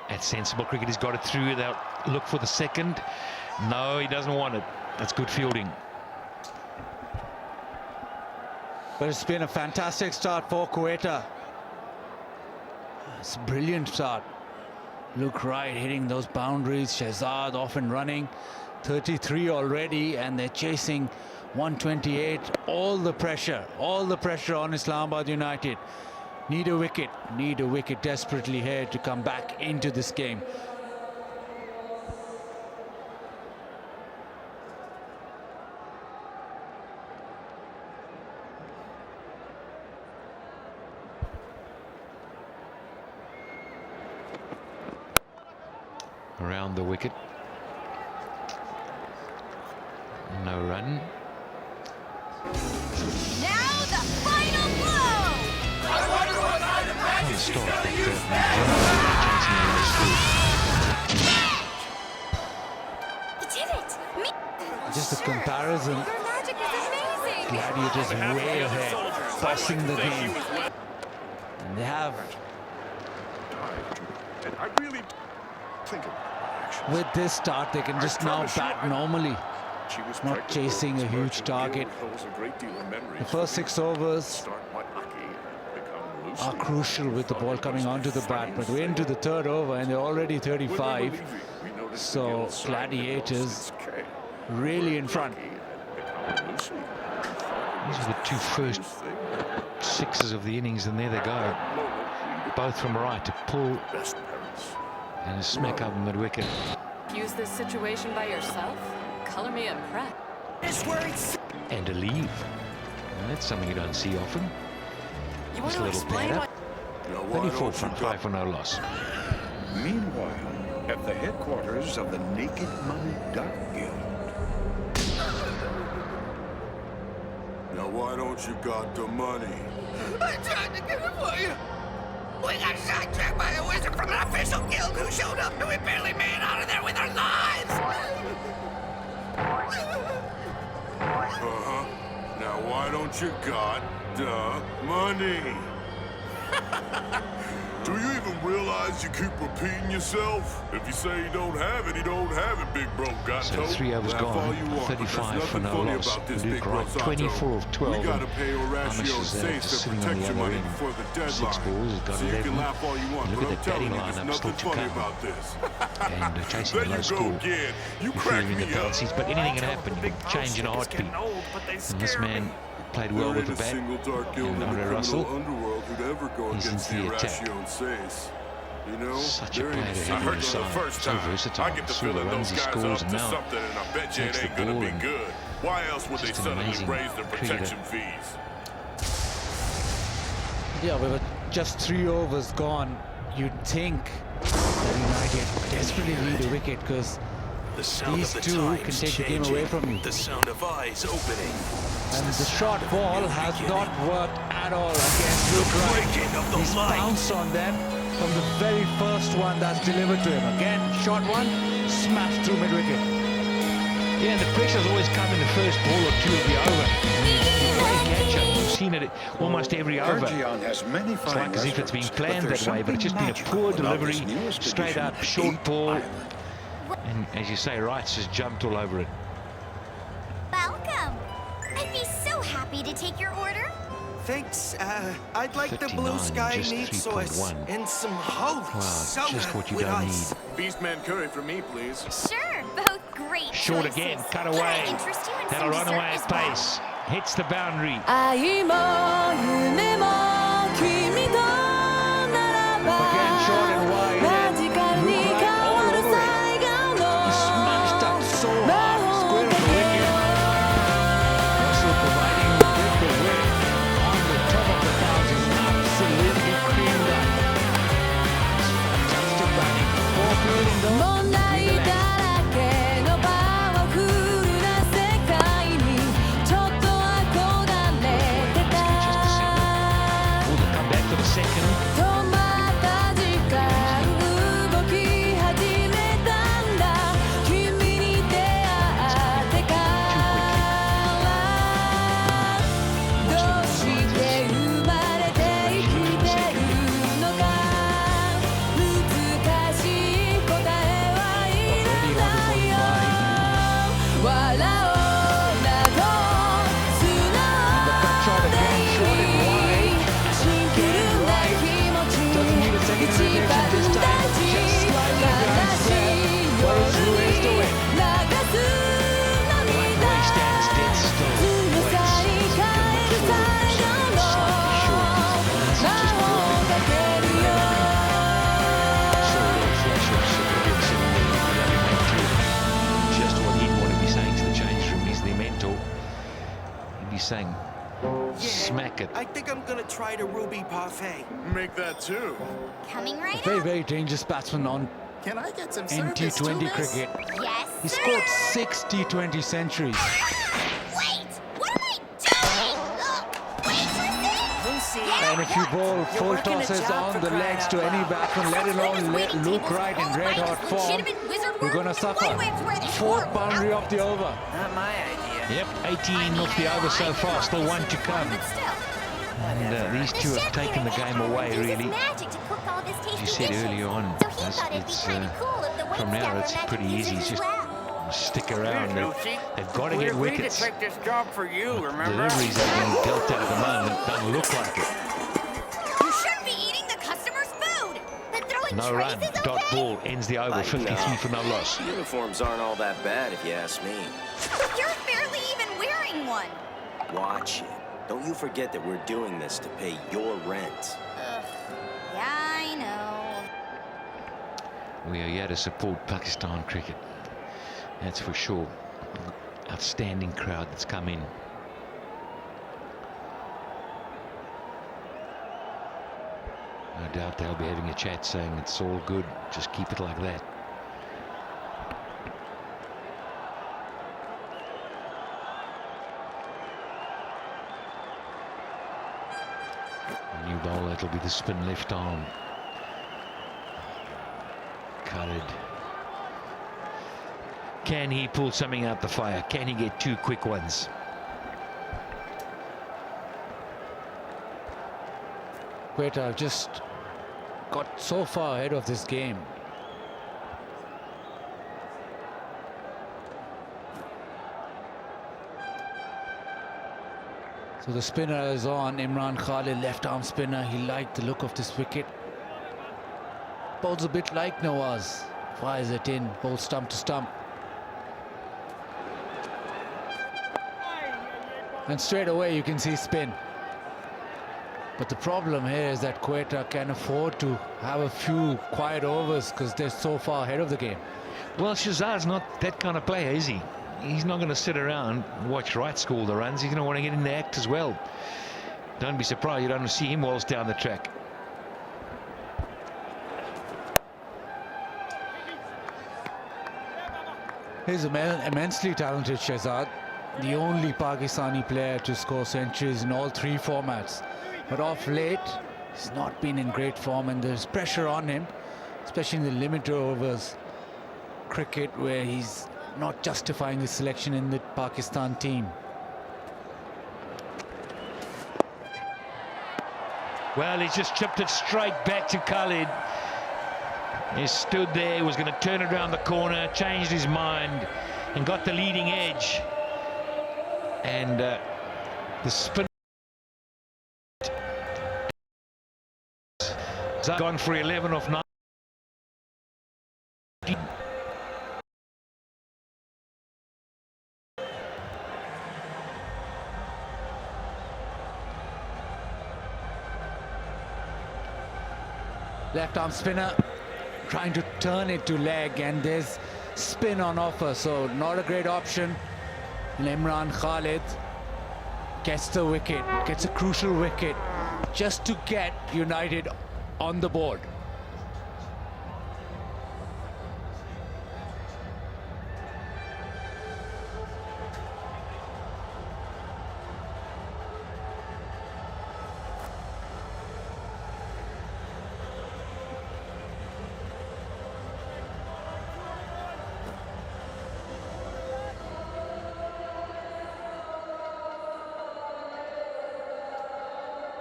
That's sensible cricket. He's got it through. They'll look for the second. No, he doesn't want it. That's good fielding. But it's been a fantastic start for Quetta. It's a brilliant start. Luke Wright hitting those boundaries. Shahzad off and running. 33 already, and they're chasing 128. All the pressure on Islamabad United. Need a wicket desperately here to come back into this game. Around the wicket. No run. Now the final blow! I wonder what We did it! We comparison, Your magic is amazing. Gladiators way ahead, bossing the game. And they have, And I really think with this start, they can just now bat normally, not chasing a huge target. The first 6 overs are crucial with the ball coming onto the bat, but we're into the 3rd over and they're already 35. So Gladiators really in front. These are the 2 first 6s of the innings, and there they go. Both from right to pull and a smack up mid-wicket. Use this situation by yourself? Color me impressed. And a leave. And that's something you don't see often. Just a little pad up. 34 from 5 for no loss. Meanwhile, at the headquarters of the Naked Money Duck Guild. Now why don't you got the money? I tried to get it for you. We got sidetracked by a wizard from an official guild who showed up and we barely made it out of there with our lives. Uh-huh. Now why don't you got the money? Do you even realize you keep repeating yourself? If you say you don't have it, you don't have it, big bro. Got So 3 overs gone, 35 for no loss. Luke Wright, 24 of 12. We gotta pay Amish is there, just sitting on the other end. 6 balls, he's got 11. Look at the batting lineup still to come. And chasing a low score. You're feeling the bounces, but anything can happen. You can change in a heartbeat. And this man played well with the bat. And Andre Russell, he's into the attack. Such a player to have on the side, so versatile. Saw the runs he scores and now takes the ball and why else would they just an suddenly amazing raise their protection cricketer. fees? Yeah, we were just 3 overs gone. You'd think that United desperately need a wicket because these 2 can take the game away from you. The sound of eyes opening. And the short ball has not worked at all against Luke Wright. He's bounced on them from the very first one that's delivered to him. Again, short one, smashed through mid-wicket. Yeah, the pressure's always come in the first ball or 2 of the over. Great catch-up. We've seen it almost every over. It's like as if it's been planned that way, but it's just been a poor delivery, straight up, short ball. And as you say, Wright's just jumped all over it. Welcome. I'd be so happy to take your order. Thanks. I'd like the blue 59, sky just meat sauce 3.1. and some holy Wow, soda just what you with don't ice. need. Beastman curry for me, please. Sure, both great Short choices. again, cut Can I away. interest you in That'll some run away dessert at as well? pace. Hits the boundary. 愛も夢も君とならば Again, short and wide. マジカルに変わる最後の He smashed up so hard, square on the wicket. Russell providing with the win on the top of the bounce. He's absolutely creamed that. Fantastic batting. 4 fielding though. 問題だらけのパワフルな世界にちょっと憧れてた Oh, they'll come back for the second. 止まった時間動き始めたんだ君に出会ってからどうして生まれて生きてるのか難しい答えはいらないよ笑おうなど素直でいいシンプルな気持ち一番大事悲しい夜に流す涙強さに変える最後の魔法かけるよ Just what he'd want to be saying to the change room. He's their mentor. He'd be saying, smack it. I think I'm gonna try the ruby parfait. Make that too. Coming right Very, up. very dangerous batsman on Can I get some in service to T20 this? cricket. Yes, He sir. scored 6 T20 centuries. Wait, what am I doing? Wait, Lucy, And if you bowl full working a tosses job on for the crying legs out to any loud. batsman, let alone Luke Wright in red hot form, you're going to suffer. 4th boundary off the over. Not my idea. Yep, 18 off the over so far, still one to come. And these two have taken the game away, really. As you said earlier on, from now it's pretty easy. It's just stick around. They've got to get wickets. Take this job for you, remember? Deliveries are being dealt out at the moment. Doesn't look like it. You shouldn't be eating the customer's food. But throwing No run. Dot ball ends the over. 53 for no loss. Uniforms aren't all that bad if you ask me. You're barely even wearing one. Watch it. Don't you forget that we're doing this to pay your rent. Ugh. Yeah, I know. We are here to support Pakistan cricket. That's for sure. Outstanding crowd that's come in. No doubt they'll be having a chat saying it's all good, just keep it like that. New bowler, it'll be the spin left arm. Khalid. Can he pull something out the fire? Can he get two quick ones? Quetta just got so far ahead of this game. So the spinner is on. Imran Khalid, left arm spinner. He liked the look of this wicket. Bowls a bit like Nawaz. Fires it in, bowls stump to stump. And straight away you can see spin. But the problem here is that Quetta can afford to have a few quiet overs because they're so far ahead of the game. Well, Shazad's not that kind of player, is he? He's not going to sit around and watch Wright score the runs. He's going to want to get in the act as well. Don't be surprised you don't see him whilst down the track. He's immensely talented, Shazad. The only Pakistani player to score centuries in all three formats. But off late, he's not been in great form, and there's pressure on him, especially in the limited overs cricket, where he's not justifying his selection in the Pakistan team. Well, he's just chipped it straight back to Khalid. He stood there, was going to turn it around the corner, changed his mind, and got the leading edge. And the spin gone for 11 off 9. Left arm spinner trying to turn it to leg, and there's spin on offer, so not a great option. And Imran Khalid gets the wicket, gets a crucial wicket just to get United on the board.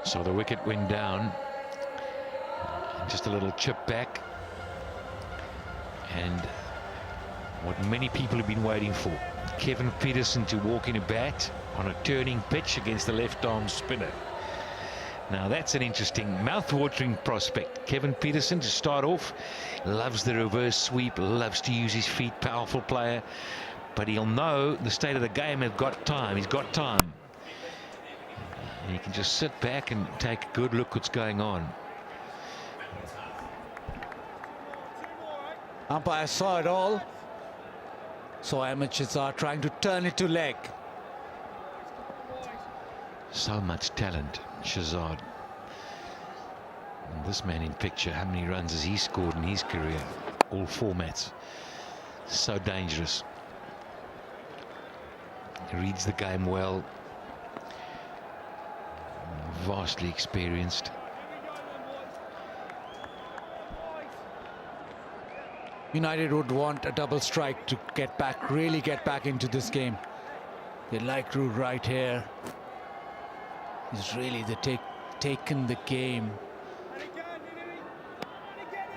So the wicket went down. Just a little chip back. And what many people have been waiting for. Kevin Peterson to walk in a bat on a turning pitch against the left-arm spinner. Now that's an interesting, mouth-watering prospect. Kevin Peterson, to start off, loves the reverse sweep, loves to use his feet, powerful player. But he'll know the state of the game. He's got time. And he can just sit back and take a good look what's going on. Umpire saw it all. So Ahmed Shazad trying to turn it to leg. So much talent, Shazad. And this man in picture, how many runs has he scored in his career? All formats. So dangerous. He reads the game well. Vastly experienced. United would want a double strike to get back, really get back into this game. They like Drew right here. He's really taken the game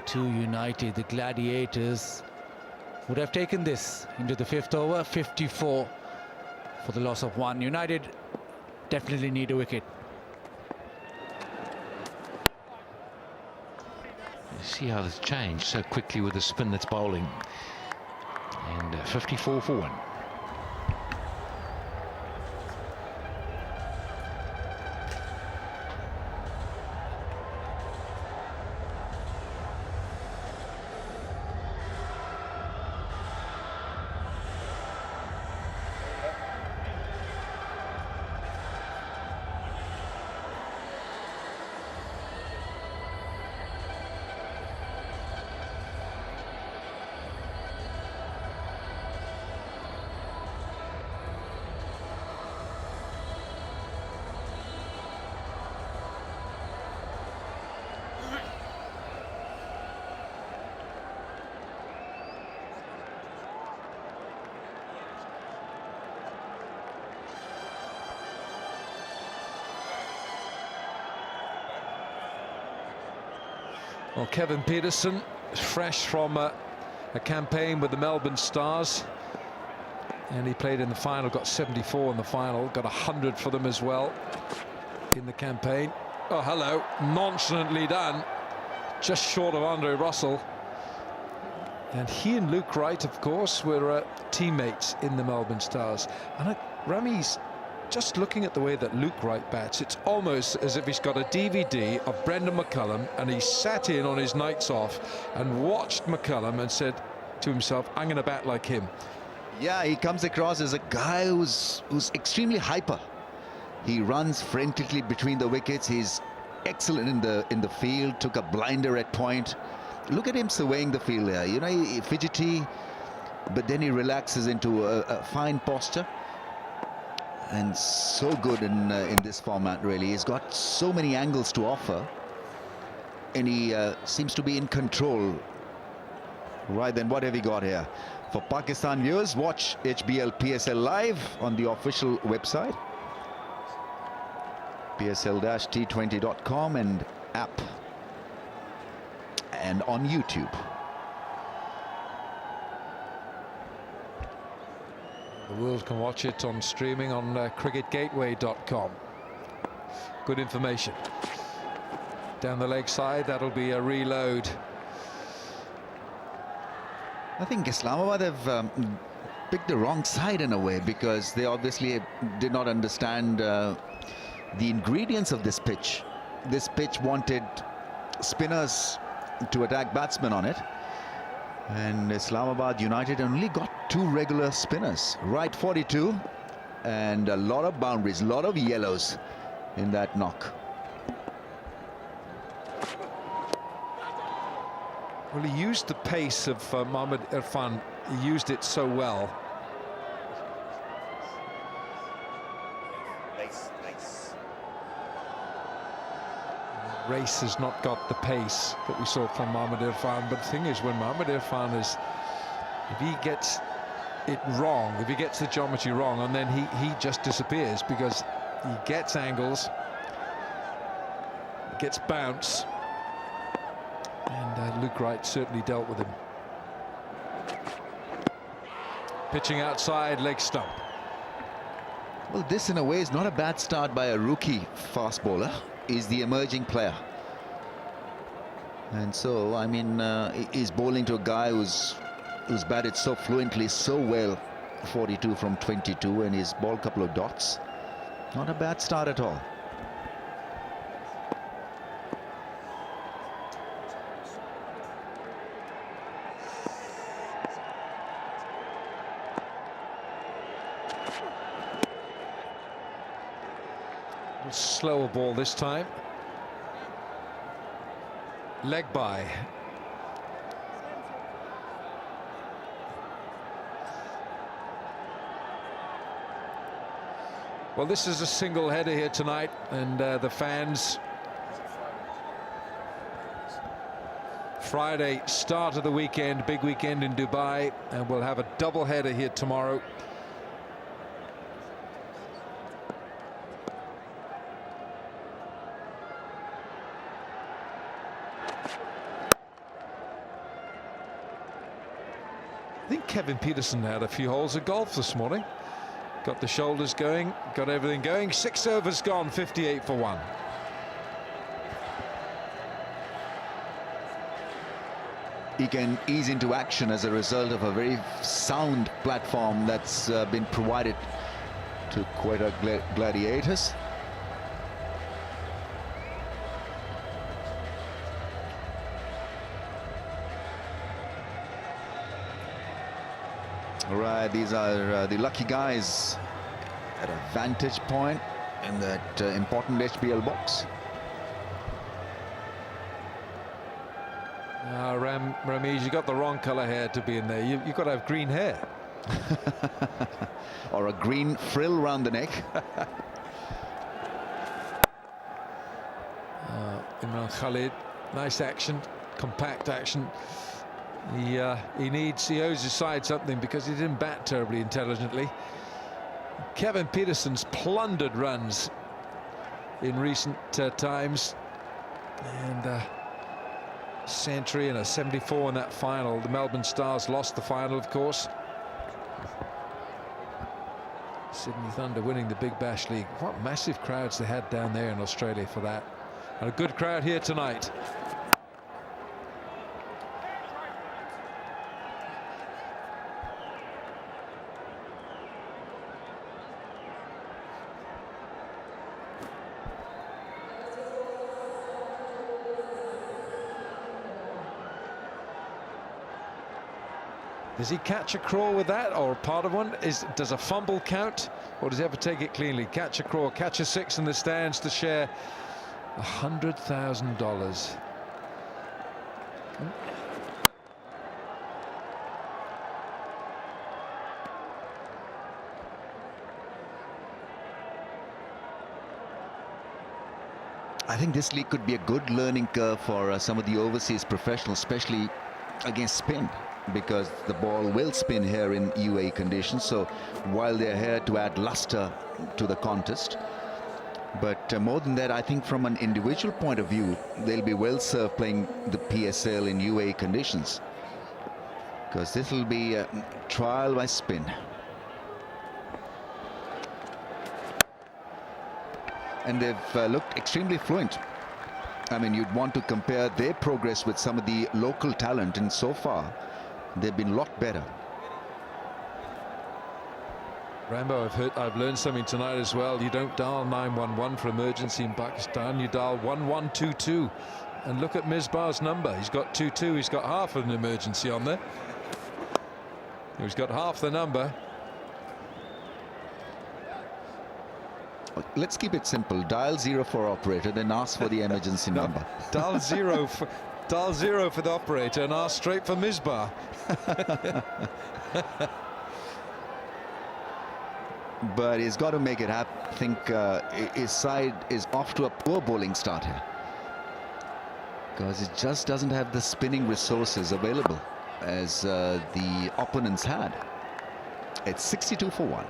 to United. The Gladiators would have taken this into the 5th over, 54 for the loss of 1. United definitely need a wicket. You see how this changed so quickly with the spin that's bowling. And 54 for 1. Well, Kevin Peterson, fresh from a campaign with the Melbourne Stars, and he played in the final, got 74 in the final, got 100 for them as well in the campaign. Oh, hello, nonchalantly done, just short of Andre Russell. And he and Luke Wright, of course, were teammates in the Melbourne Stars. And Rami's just looking at the way that Luke Wright bats, it's almost as if he's got a DVD of Brendan McCullum and he sat in on his nights off and watched McCullum and said to himself, I'm going to bat like him. Yeah, he comes across as a guy who's extremely hyper. He runs frantically between the wickets. He's excellent in the field, took a blinder at point. Look at him surveying the field there. You know, he fidgety, but then he relaxes into a fine posture. And so good in this format, really. He's got so many angles to offer, and he seems to be in control. Right then, what have we got here? For Pakistan viewers, watch HBL PSL live on the official website, psl-t20.com, and app, and on YouTube. The world can watch it on streaming on cricketgateway.com. Good information. Down the leg side, that'll be a reload. I think Islamabad have picked the wrong side in a way, because they obviously did not understand the ingredients of this pitch. This pitch wanted spinners to attack batsmen on it, and Islamabad United only got 2 regular spinners. Right 42, and a lot of boundaries, a lot of yellows in that knock. Well, he used the pace of Mohammad Irfan. He used it so well. Race has not got the pace that we saw from Mohammad Irfan, but the thing is, when Mohammad Irfan is, if he gets it wrong, if he gets the geometry wrong, and then he just disappears, because he gets angles, gets bounce, and Luke Wright certainly dealt with him. Pitching outside, leg stump. Well, this in a way is not a bad start by a rookie fast bowler. Is the emerging player, and so I mean he's bowling to a guy who's batted so fluently, so well. 42 from 22, and he's bowled a couple of dots. Not a bad start at all. Slower ball this time. Leg by. Well, this is a single header here tonight, and the fans. Friday, start of the weekend, big weekend in Dubai, and we'll have a double header here tomorrow. I think Kevin Peterson had a few holes of golf this morning. Got the shoulders going, got everything going. 6 overs gone, 58 for 1. He can ease into action as a result of a very sound platform that's been provided to Quetta Gladiators. All right, these are the lucky guys at a vantage point in that important HBL box. Ramesh, you got the wrong color hair to be in there. You've got to have green hair. Or a green frill around the neck. Imran Khalid, nice action, compact action. He owes his side something because he didn't bat terribly intelligently. Kevin Peterson's plundered runs in recent times, and century and a 74 in that final. The Melbourne Stars lost the final, of course. Sydney Thunder winning the Big Bash League. What massive crowds they had down there in Australia for that, and a good crowd here tonight. Does he catch a craw with that, or part of one? Does a fumble count, or does he ever take it cleanly? Catch a craw, catch a 6 in the stands to share $100,000. I think this league could be a good learning curve for some of the overseas professionals, especially against spin, because the ball will spin here in UAE conditions. So while they're here to add luster to the contest, but more than that, I think from an individual point of view, they'll be well served playing the PSL in UAE conditions, because this will be a trial by spin. And they've looked extremely fluent. I mean, you'd want to compare their progress with some of the local talent, and so far they've been a lot better. Rambo, I've learned something tonight as well. You don't dial 911 for emergency in Pakistan. You dial 1122. And look at Misbah's number. He's got 22. He's got half of an emergency on there. He's got half the number. Let's keep it simple. Dial 0 for operator, then ask for the emergency number. Dial 0 for the operator and ask straight for Misbah. But he's got to make it happen. I think his side is off to a poor bowling start here, because it just doesn't have the spinning resources available as the opponents had. It's 62 for 1.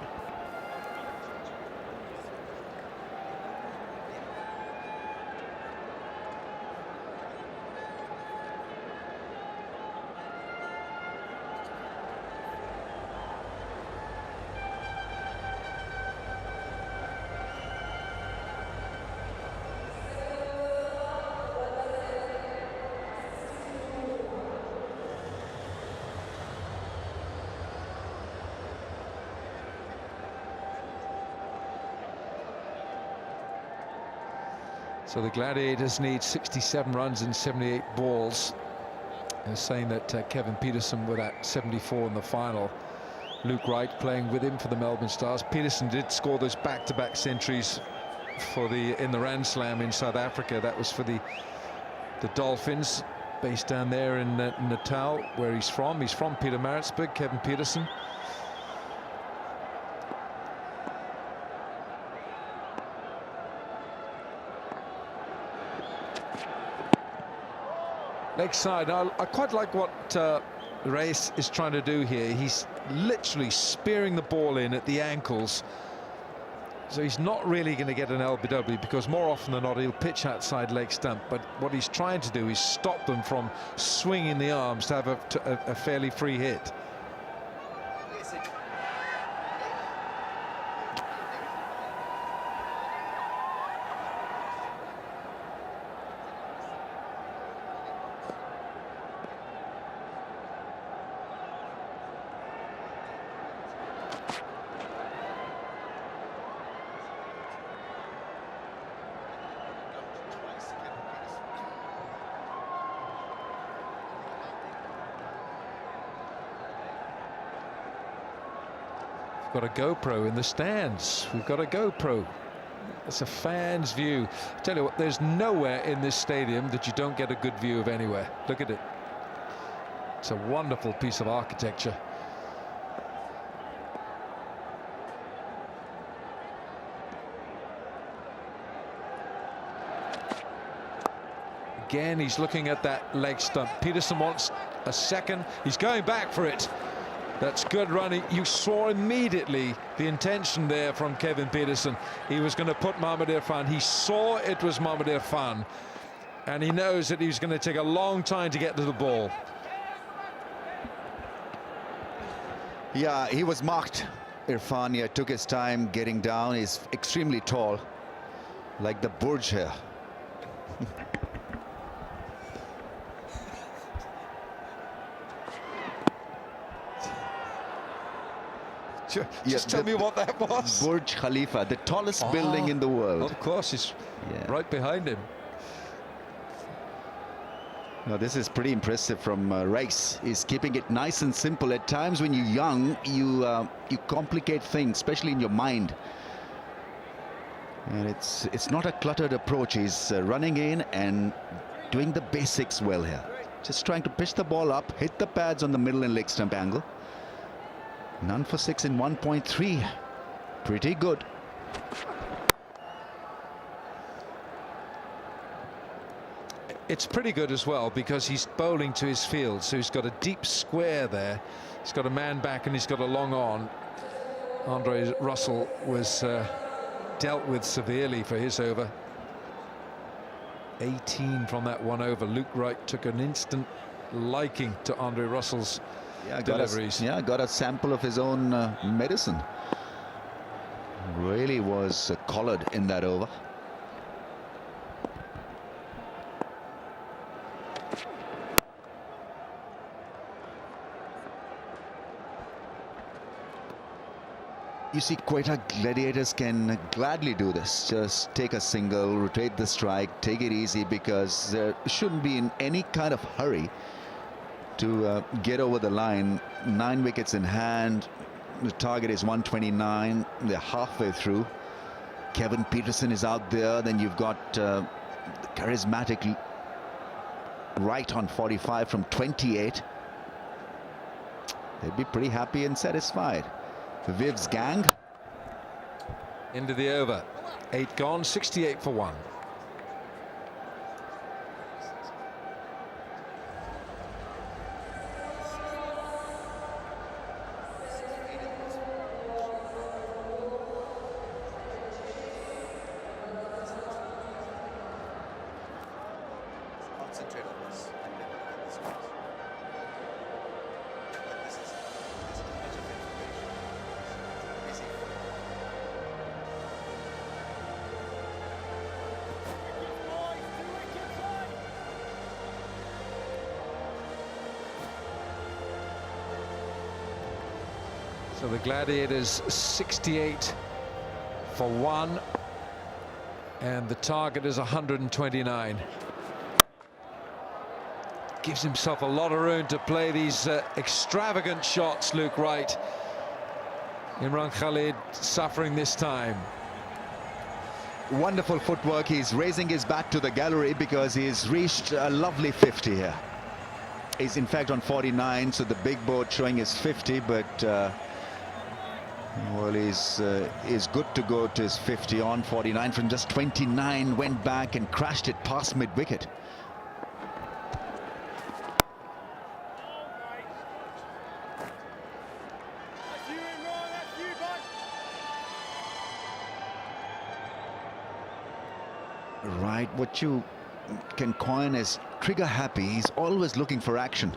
So the Gladiators need 67 runs in 78 balls. They're saying that Kevin Peterson with that 74 in the final. Luke Wright playing with him for the Melbourne Stars. Peterson did score those back-to-back centuries in the Rand Slam in South Africa. That was for the Dolphins, based down there in Natal, where he's from. He's from Pietermaritzburg, Kevin Peterson. Leg side. I quite like what Reyes is trying to do here. He's literally spearing the ball in at the ankles So he's not really going to get an LBW, because more often than not he'll pitch outside leg stump, but what he's trying to do is stop them from swinging the arms to have a fairly free hit. Got a GoPro in the stands. We've got a GoPro. It's a fan's view. I tell you what, there's nowhere in this stadium that you don't get a good view of anywhere. Look at it. It's a wonderful piece of architecture. Again, he's looking at that leg stump. Peterson wants a second. He's going back for it. That's good running. You saw immediately the intention there from Kevin Peterson. He was going to put Mohamed Irfan. He saw it was Mohamed Irfan, and he knows that he's going to take a long time to get to the ball. Yeah, he was marked. Irfan, yeah, took his time getting down. He's extremely tall, like the Burj here. Just tell me what that was. Burj Khalifa, the tallest building in the world. Of course, it's right behind him. Now, this is pretty impressive from Rice. He's keeping it nice and simple. At times when you're young, you complicate things, especially in your mind. And it's not a cluttered approach. He's running in and doing the basics well here. Just trying to pitch the ball up, hit the pads on the middle and leg stump angle. None for 6 in 1.3. Pretty good. It's pretty good as well, because he's bowling to his field, so he's got a deep square there. He's got a man back and he's got a long on. Andre Russell was dealt with severely for his over. 18 from that one over. Luke Wright took an instant liking to Andre Russell's deliveries. Got a sample of his own medicine. Really was collared in that over. You see, Quetta Gladiators can gladly do this. Just take a single, rotate the strike, take it easy, because there shouldn't be in any kind of hurry to get over the line. 9 wickets in hand. The target is 129. They're halfway through. Kevin Peterson is out there. Then you've got the charismatic Wright on 45 from 28. They'd be pretty happy and satisfied. Viv's gang into the over. 8 gone, 68 for 1. So the Gladiators 68 for 1, and the target is 129. Gives himself a lot of room to play these extravagant shots, Luke Wright. Imran Khalid suffering this time. Wonderful footwork. He's raising his bat to the gallery because he's reached a lovely 50 here. He's in fact on 49, so the big board showing is 50, but well, he's good to go to his 50 on 49 from just 29. Went back and crashed it past mid-wicket. Wright, what you can coin as trigger happy. He's always looking for action.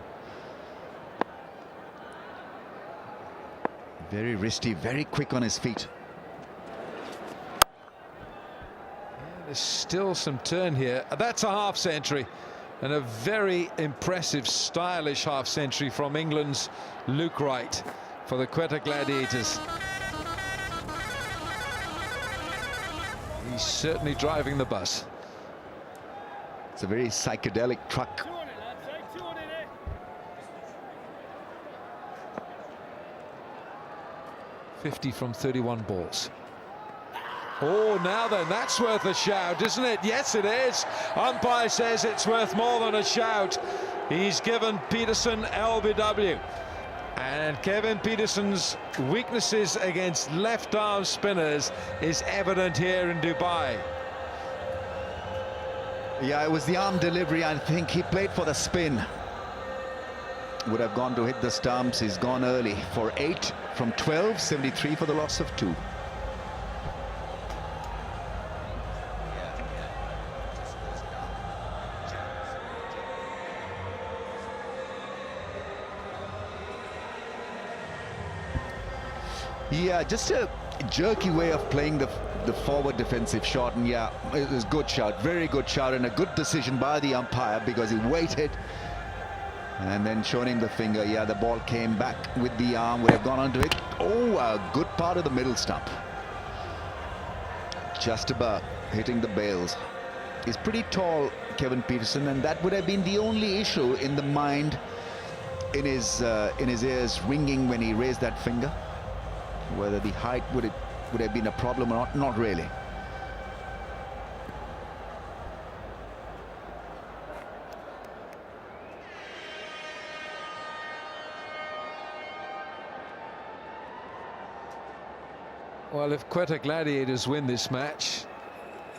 Very wristy, very quick on his feet. There's still some turn here. That's a half century, and a very impressive, stylish half century from England's Luke Wright for the Quetta Gladiators. He's certainly driving the bus. It's a very psychedelic truck. .50 from 31 balls. Oh, now then, that's worth a shout, isn't it? Yes, it is. Umpire says it's worth more than a shout. He's given Peterson LBW. And Kevin Peterson's weaknesses against left-arm spinners is evident here in Dubai. Yeah, it was the arm delivery. I think he played for the spin. Would have gone to hit the stumps. He's gone early for 8 from 12, 73 for the loss of 2. Yeah, just a jerky way of playing the forward defensive shot, and yeah, it was good shout, very good shout, and a good decision by the umpire because he waited and then showing him the finger. Yeah, the ball came back with the arm, would have gone onto it. Oh, a good part of the middle stump. Just about hitting the bails. He's pretty tall, Kevin Peterson, and that would have been the only issue in the mind, in his ears ringing when he raised that finger. Whether the height would have been a problem or not really. Well, if Quetta Gladiators win this match,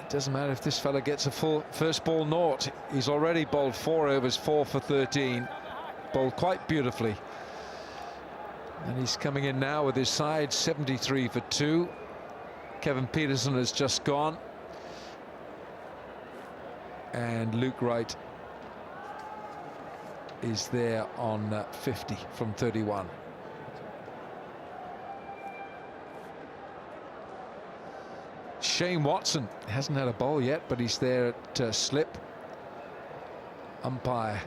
it doesn't matter if this fella gets a full first ball naught. He's already bowled 4 overs, 4 for 13, bowled quite beautifully. And he's coming in now with his side 73 for 2. Kevin Peterson has just gone. And Luke Wright is there on 50 from 31. Shane Watson hasn't had a bowl yet, but he's there at slip. Umpire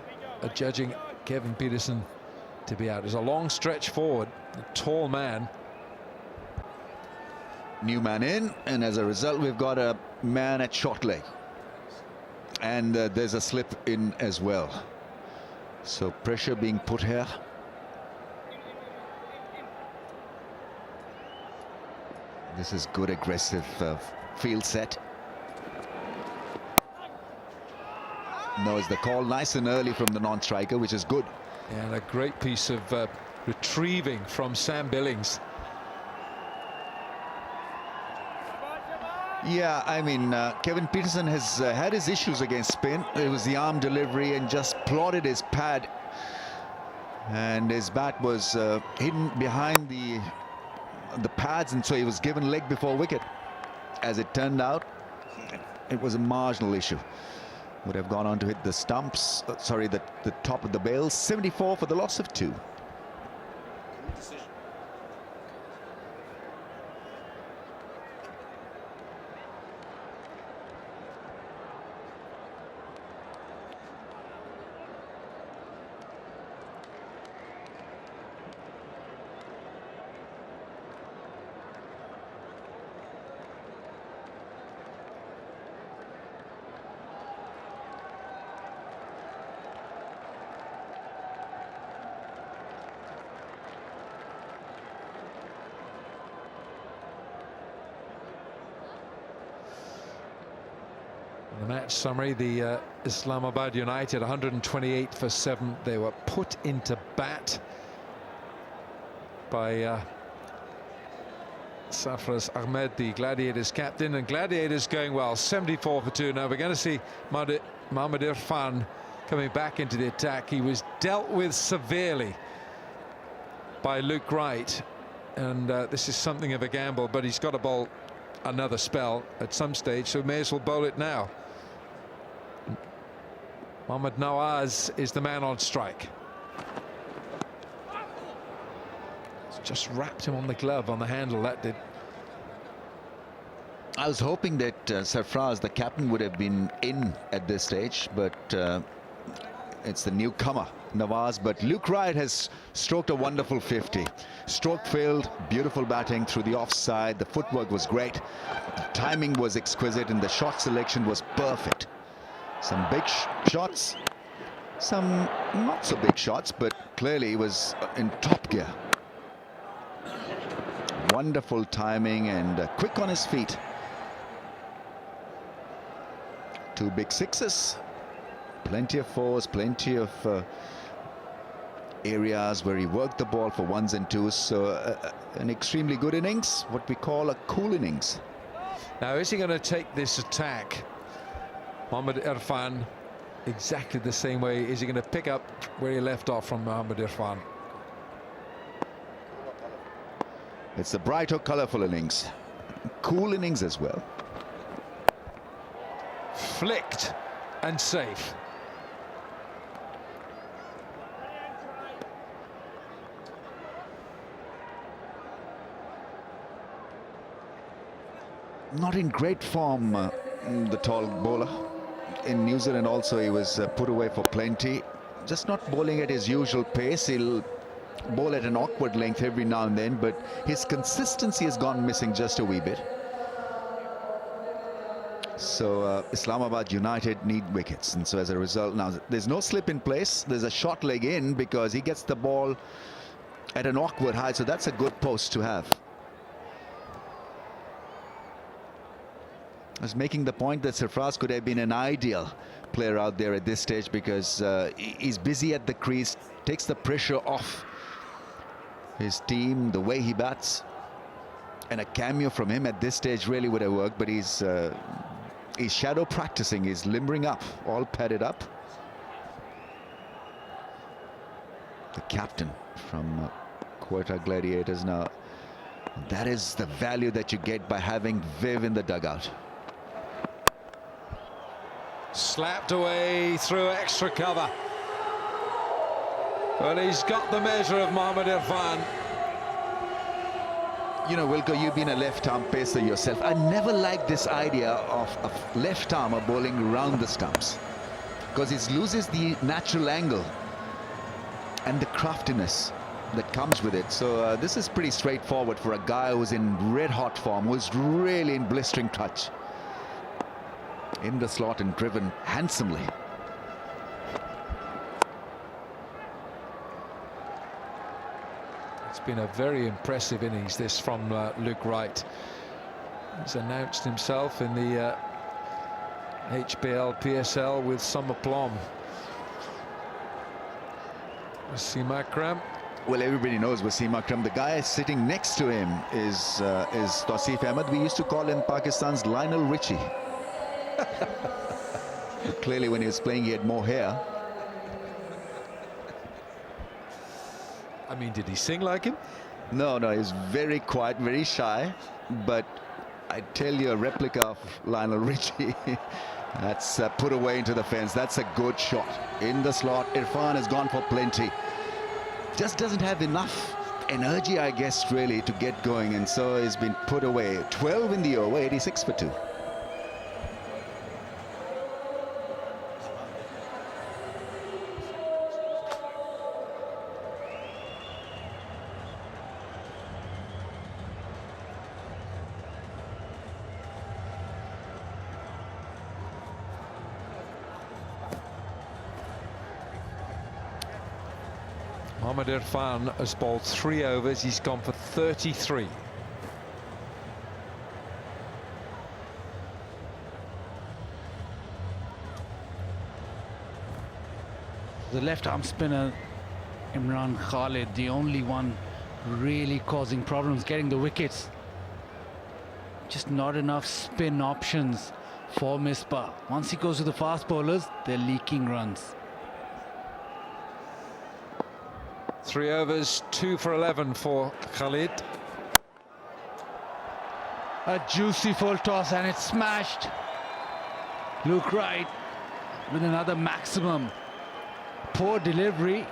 judging Kevin Peterson to be out. There's a long stretch forward, a tall man. New man in, and as a result we've got a man at short leg, and there's a slip in as well, so pressure being put here. This is good aggressive field set. Knows the call nice and early from the non-striker, which is good. And a great piece of retrieving from Sam Billings. Yeah, I mean, Kevin Peterson has had his issues against spin. It was the arm delivery and just plotted his pad, and his bat was hidden behind the pads, and so he was given leg before wicket. As it turned out, it was a marginal issue. Would have gone on to hit the stumps, sorry, the top of the bails. 74 for the loss of 2. The match summary, the Islamabad United 128 for 7. They were put into bat by Safraz Ahmed, the Gladiators captain, and Gladiators going well, 74 for 2. Now we're going to see Mohammad Irfan coming back into the attack. He was dealt with severely by Luke Wright, and this is something of a gamble, but he's got to bowl another spell at some stage, so may as well bowl it now. Mohammad Nawaz is the man on strike. Just wrapped him on the glove, on the handle, that did. I was hoping that Sarfraz, the captain, would have been in at this stage, but it's the newcomer, Nawaz. But Luke Wright has stroked a wonderful 50. Stroke failed, beautiful batting through the offside. The footwork was great. The timing was exquisite, and the shot selection was perfect. Some big shots, some not so big shots, but clearly he was in top gear. Wonderful timing and quick on his feet. 2 big sixes, plenty of fours, plenty of areas where he worked the ball for ones and twos. So an extremely good innings, what we call a cool innings. Now, is he going to take this attack, Mohammad Irfan, exactly the same way? Is he going to pick up where he left off from Mohammad Irfan? It's a bright or colourful innings, cool innings as well. Flicked and safe. Not in great form, the tall bowler. In New Zealand also he was put away for plenty. Just not bowling at his usual pace. He'll bowl at an awkward length every now and then, but his consistency has gone missing just a wee bit. So Islamabad United need wickets, and so as a result, now there's no slip in place. There's a short leg in because he gets the ball at an awkward height, so that's a good post to have. I was making the point that Sarfraz could have been an ideal player out there at this stage because he's busy at the crease, takes the pressure off his team, the way he bats, and a cameo from him at this stage really would have worked, but he's shadow practicing, he's limbering up, all padded up. The captain from Quetta Gladiators. Now, that is the value that you get by having Viv in the dugout. Slapped away through extra cover. But he's got the measure of Mohammad Irfan. You know, Wilco, you've been a left-arm pacer yourself. I never liked this idea of a left-armer bowling around the stumps because it loses the natural angle and the craftiness that comes with it. So this is pretty straightforward for a guy who's in red-hot form, who's really in blistering touch. In the slot and driven handsomely. It's been a very impressive innings, this from Luke Wright. He's announced himself in the HBL PSL with some aplomb. Wasim Akram. Well, everybody knows Wasim Akram. The guy sitting next to him is Tausif Ahmed. We used to call him Pakistan's Lionel Richie. Clearly when he was playing he had more hair. I mean, did he sing like him? No, he was very quiet, very shy, but I tell you, a replica of Lionel Richie. That's put away into the fence. That's a good shot in the slot. Irfan has gone for plenty, just doesn't have enough energy, I guess, really to get going, and so he's been put away. 12 in the over, 86 for 2. Mohammad Irfan has bowled 3 overs. He's gone for 33. The left-arm spinner, Imran Khalid, the only one really causing problems, getting the wickets. Just not enough spin options for Misbah. Once he goes to the fast bowlers, they're leaking runs. 3 overs, 2 for 11 for Khalid. A juicy full toss and it's smashed. Luke Wright with another maximum. Poor delivery,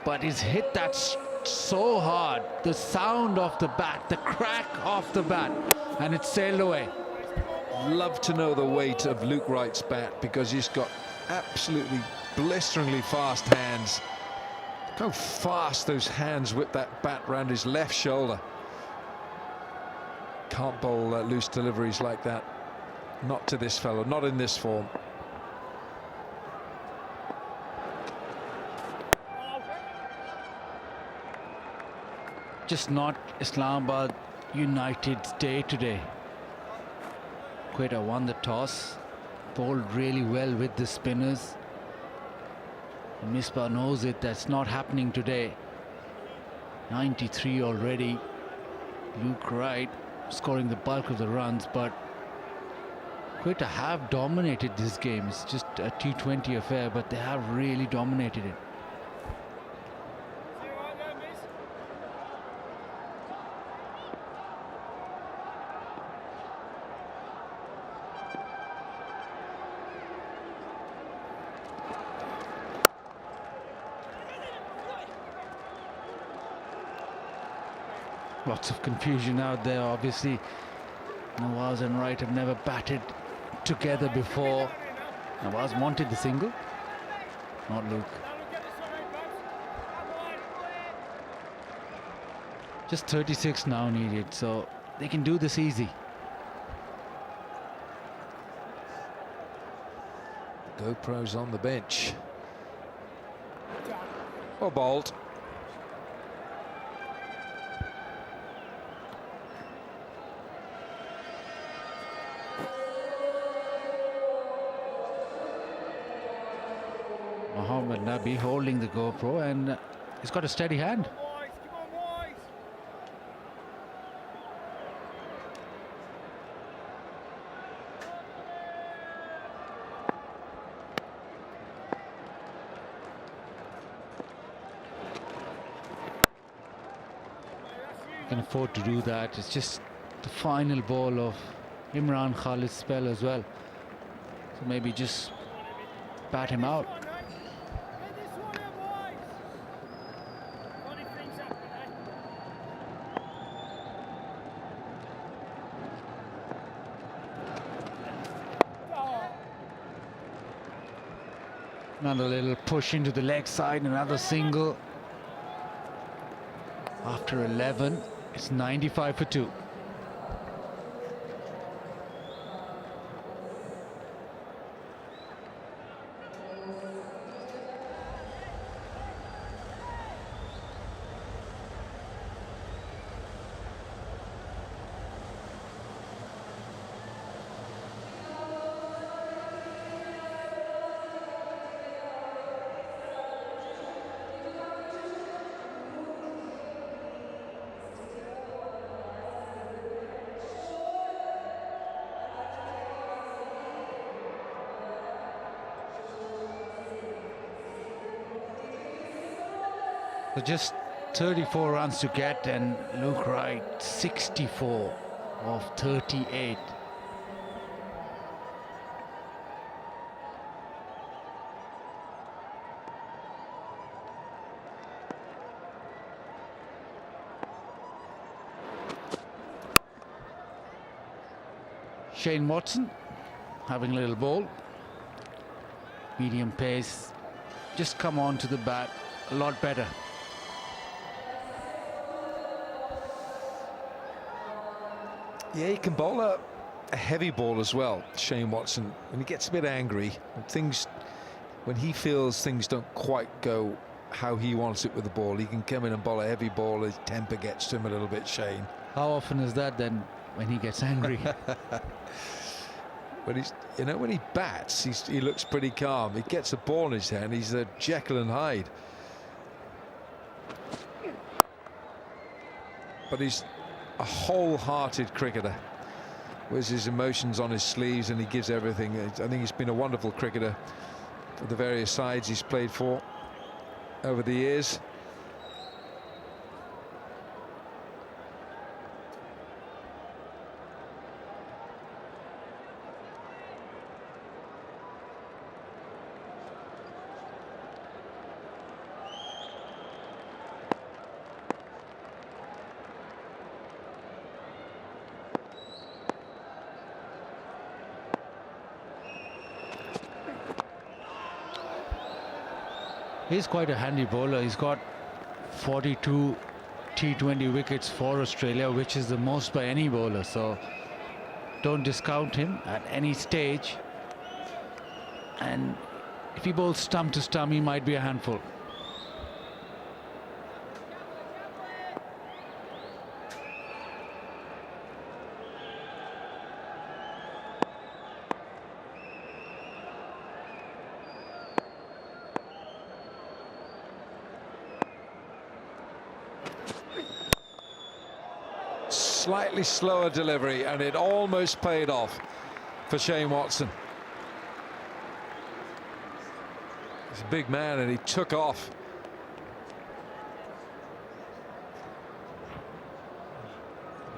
but he's hit that so hard. The sound of the bat, the crack of the bat, and it sailed away. Love to know the weight of Luke Wright's bat, because he's got absolutely blisteringly fast hands. Look how fast those hands whip that bat round his left shoulder. Can't bowl loose deliveries like that. Not to this fellow, not in this form. Just not Islamabad United's day today. Quetta won the toss, bowled really well with the spinners. And Misbah knows it, that's not happening today. 93 already. Luke Wright scoring the bulk of the runs, but Quetta have dominated this game. It's just a T20 affair, but they have really dominated it. Lots of confusion out there. Obviously, Nawaz and Wright have never batted together before. Nawaz wanted the single, not Luke. Just 36 now needed, so they can do this easy. GoPro's on the bench. Or bowled. Mohammad Nabi holding the GoPro, and he's got a steady hand. Can afford to do that. It's just the final ball of Imran Khalid's spell as well, so maybe just bat him out. Another little push into the leg side, another single. After 11, it's 95 for 2. So just 34 runs to get, and Luke Wright 64 of 38. Shane Watson having a little ball. Medium pace. Just come on to the bat a lot better. Yeah, he can bowl a heavy ball as well, Shane Watson. When he gets a bit angry, when he feels things don't quite go how he wants it with the ball, he can come in and bowl a heavy ball. His temper gets to him a little bit, Shane. How often is that then, when he gets angry? When when he bats, he looks pretty calm. He gets a ball in his hand, he's a Jekyll and Hyde. But he's a wholehearted cricketer. Wears his emotions on his sleeves and he gives everything. I think he's been a wonderful cricketer for the various sides he's played for over the years. He's quite a handy bowler. He's got 42 T20 wickets for Australia, which is the most by any bowler. So don't discount him at any stage. And if he bowls stump to stump, he might be a handful. Slightly slower delivery, and it almost paid off for Shane Watson. He's a big man and he took off.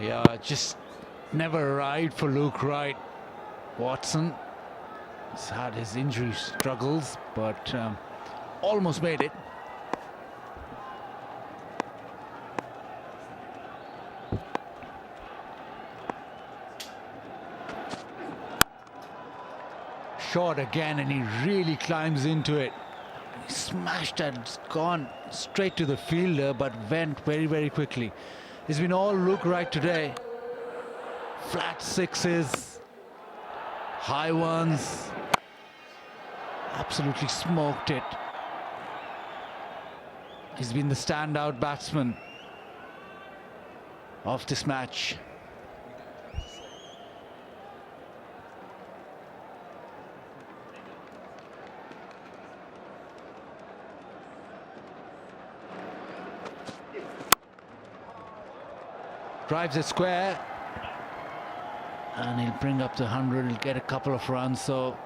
Yeah, just never arrived for Luke Wright. Watson has had his injury struggles, but almost made it. Shot again, and he really climbs into it. He smashed it. It's gone straight to the fielder, but went very, very quickly. It's been all Luke Wright today. Flat sixes, high ones. Absolutely smoked it. He's been the standout batsman of this match. Drives it square, and he'll bring up the 100. He'll get a couple of runs. So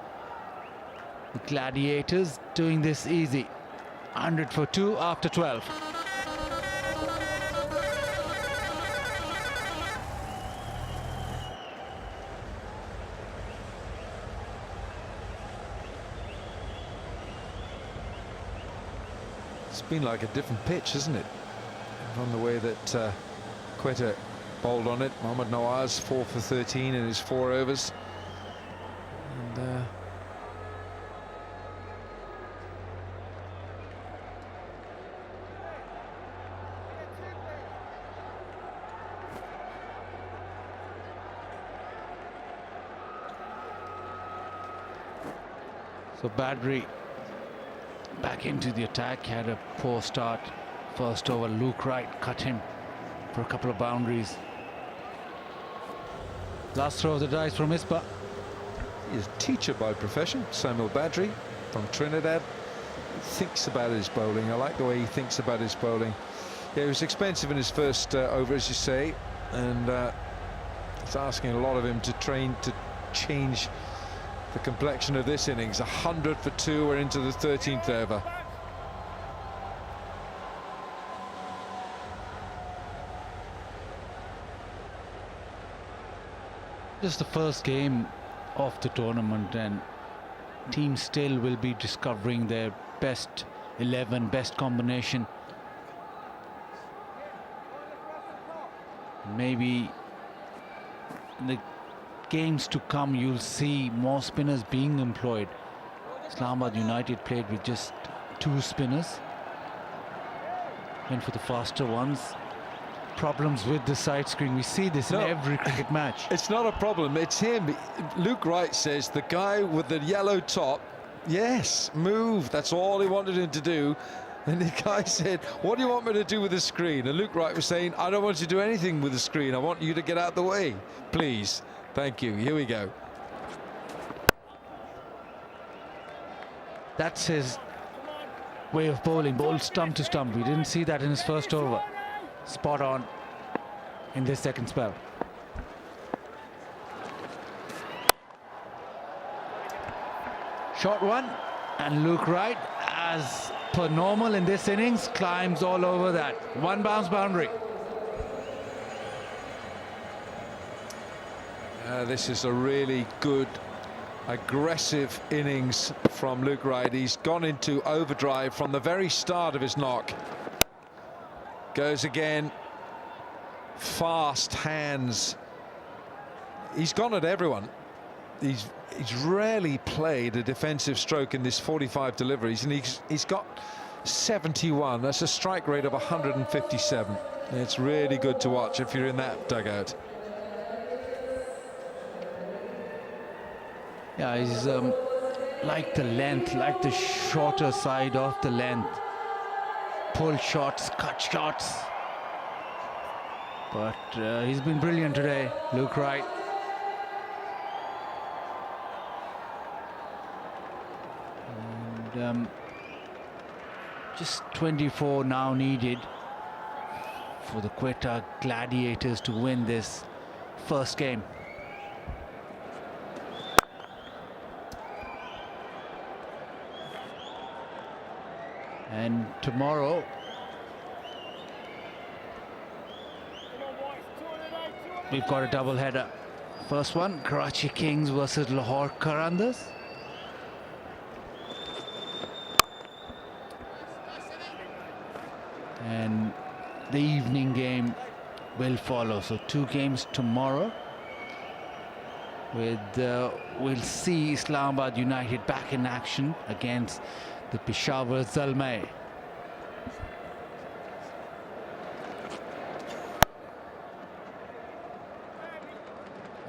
the Gladiators doing this easy. 100 for 2 after 12. It's been like a different pitch, isn't it? From the way that Quetta bowled on it. Mohammad Nawaz 4 for 13 in his 4 overs. And so Badri back into the attack. Had a poor start. First over, Luke Wright cut him for a couple of boundaries. Last throw of the dice from Ispa. He's a teacher by profession, Samuel Badri from Trinidad. He thinks about his bowling. I like the way he thinks about his bowling. Yeah, he was expensive in his first over, as you say, and it's asking a lot of him to train to change the complexion of this innings. 100 for 2. We're into the 13th over. Just the first game of the tournament, and teams still will be discovering their best 11, best combination. Maybe in the games to come you'll see more spinners being employed. Islamabad United played with just 2 spinners. Went for the faster ones. Problems with the side screen. We see this in every cricket match. It's not a problem, it's him. Luke Wright says the guy with the yellow top, yes, move. That's all he wanted him to do. And the guy said, what do you want me to do with the screen? And Luke Wright was saying, I don't want you to do anything with the screen. I want you to get out the way, please. Thank you. Here we go. That's his way of bowling. Bowl stump to stump. We didn't see that in his first over. Spot on in this second spell. Short one, and Luke Wright, as per normal in this innings, climbs all over that. 1 bounce boundary. This is a really good, aggressive innings from Luke Wright. He's gone into overdrive from the very start of his knock. Goes again. Fast hands. He's gone at everyone. He's rarely played a defensive stroke in this 45 deliveries, and he's got 71. That's a strike rate of 157. It's really good to watch if you're in that dugout. Yeah, he's like the length, like the shorter side of the length. Pull shots, cut shots. But he's been brilliant today, Luke Wright. And just 24 now needed for the Quetta Gladiators to win this first game. And tomorrow, we've got a double header. First one, Karachi Kings versus Lahore Qarandas. And the evening game will follow. So 2 games tomorrow. With we'll see Islamabad United back in action against the Peshawar Zalmai.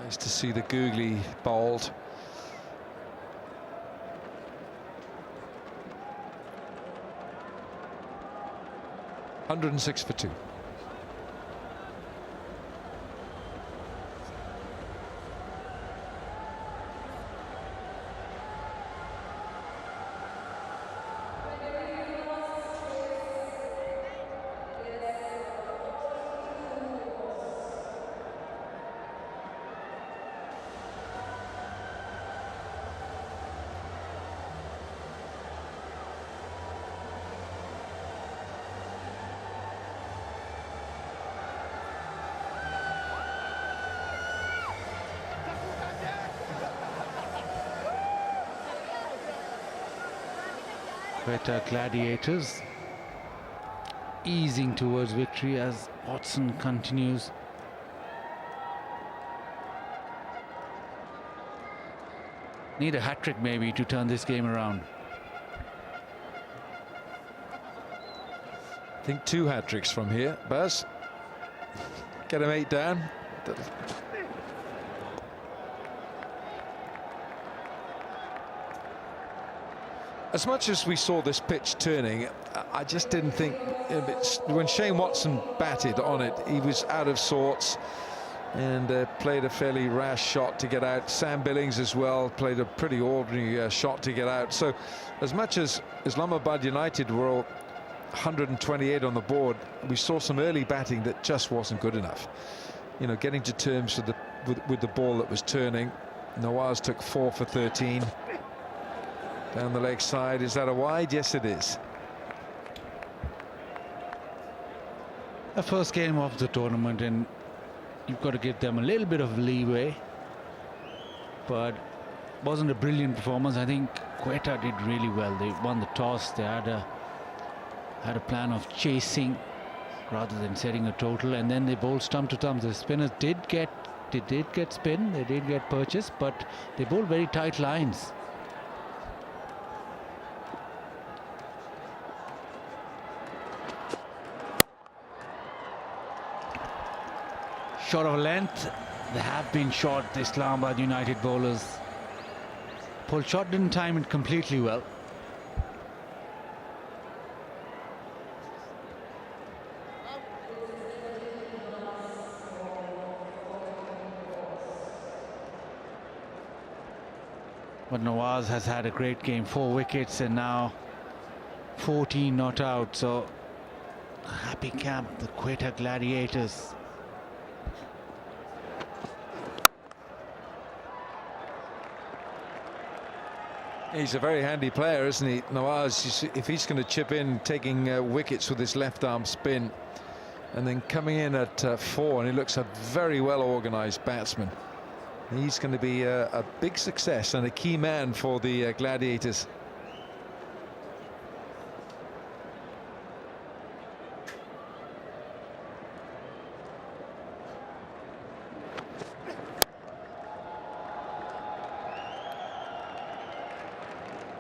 Nice to see the googly bowled. (106 for 2). Quetta Gladiators easing towards victory as Watson continues. Need a hat-trick maybe to turn this game around. I think 2 hat-tricks from here. Baz, get him 8 down. As much as we saw this pitch turning, I just didn't think, when Shane Watson batted on it, he was out of sorts and played a fairly rash shot to get out. Sam Billings as well played a pretty ordinary shot to get out. So as much as Islamabad United were all 128 on the board, we saw some early batting that just wasn't good enough. You know, getting to terms with the ball that was turning. Nawaz took 4 for 13. Down the leg side, is that a wide? Yes, it is. The first game of the tournament, and you've got to give them a little bit of leeway. But wasn't a brilliant performance. I think Quetta did really well. They won the toss. They had a plan of chasing rather than setting a total, and then they bowled stump to thumb. The spinners did get spin, they did get purchase, but they bowled very tight lines. Short of length, they have been short, the Islamabad United bowlers. Pull shot didn't time it completely well. But Nawaz has had a great game, 4 wickets and now 14 not out. So happy camp, the Quetta Gladiators. He's a very handy player, isn't he, Nawaz? If he's going to chip in, taking wickets with his left arm spin, and then coming in at 4, and he looks a very well organised batsman. He's going to be a big success and a key man for the Gladiators.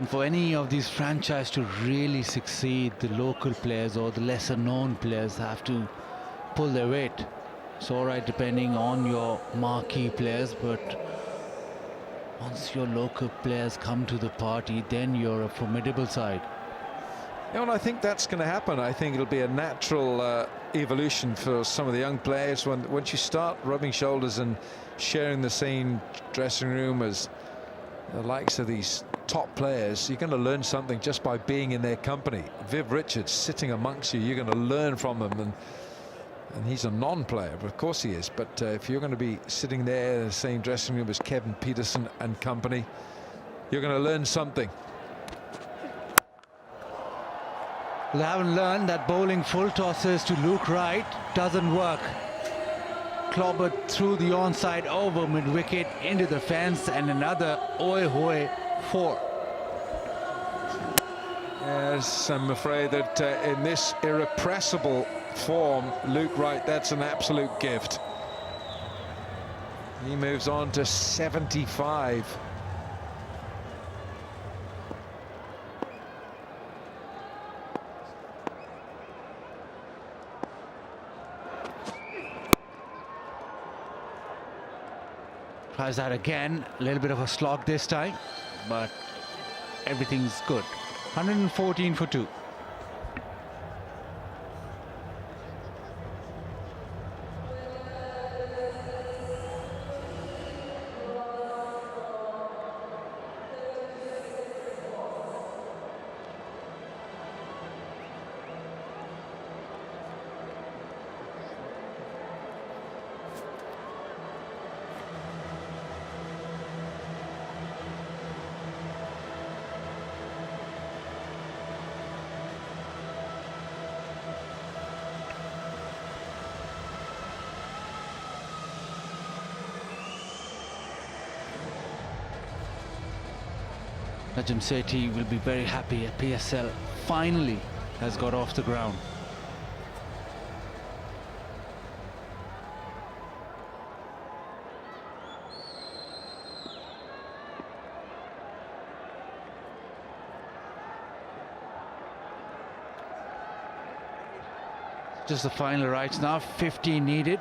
And for any of these franchises to really succeed, the local players or the lesser known players have to pull their weight. It's all right depending on your marquee players, but once your local players come to the party, then you're a formidable side. Yeah, and I think that's going to happen. I think it'll be a natural evolution for some of the young players once you start rubbing shoulders and sharing the same dressing room as the likes of these top players. You're going to learn something just by being in their company. Viv Richards sitting amongst you, you're going to learn from him, and he's a non-player, but of course he is. But if you're going to be sitting there in the same dressing room as Kevin Peterson and company, you're going to learn something. They haven't learned that bowling full tosses to Luke Wright doesn't work. Clobbered through the onside over mid-wicket into the fence, and another oi hoi 4. Yes, I'm afraid that in this irrepressible form, Luke Wright, that's an absolute gift. He moves on to 75. Tries that again, a little bit of a slog this time, but everything's good. 114 for 2. Najam Sethi will be very happy. PSL finally has got off the ground. Just the final rights now, 50 needed.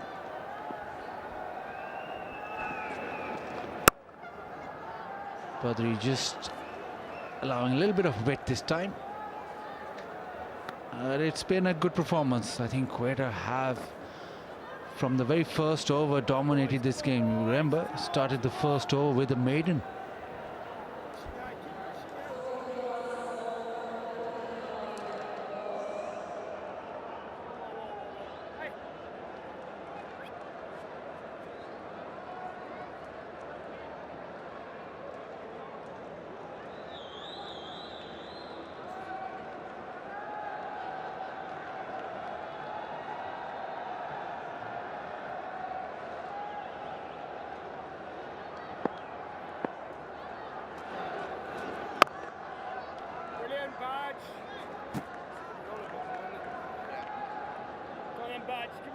Badri just allowing a little bit of wet this time. It's been a good performance. I think Quetta have, from the very first over, dominated this game. You remember, started the first over with a maiden.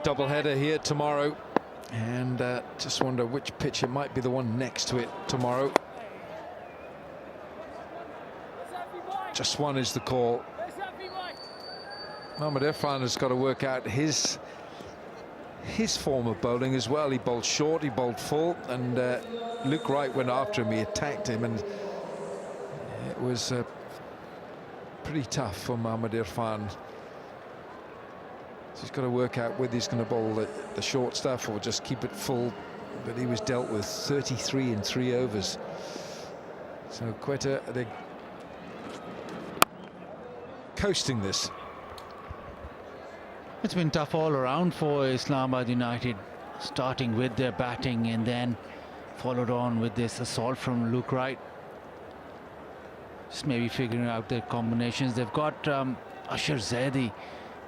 Doubleheader here tomorrow, and just wonder which pitch it might be, the one next to it tomorrow. Just one is the call. Mohammad Irfan has got to work out his form of bowling as well. He bowled short, he bowled full, and Luke Wright went after him. He attacked him, and it was pretty tough for Mohammad Irfan. So he's got to work out whether he's going to bowl the short stuff or just keep it full. But he was dealt with 33 in 3 overs. So Quetta, they're coasting this. It's been tough all around for Islamabad United, starting with their batting and then followed on with this assault from Luke Wright. Just maybe figuring out their combinations. They've got Ashar Zaidi,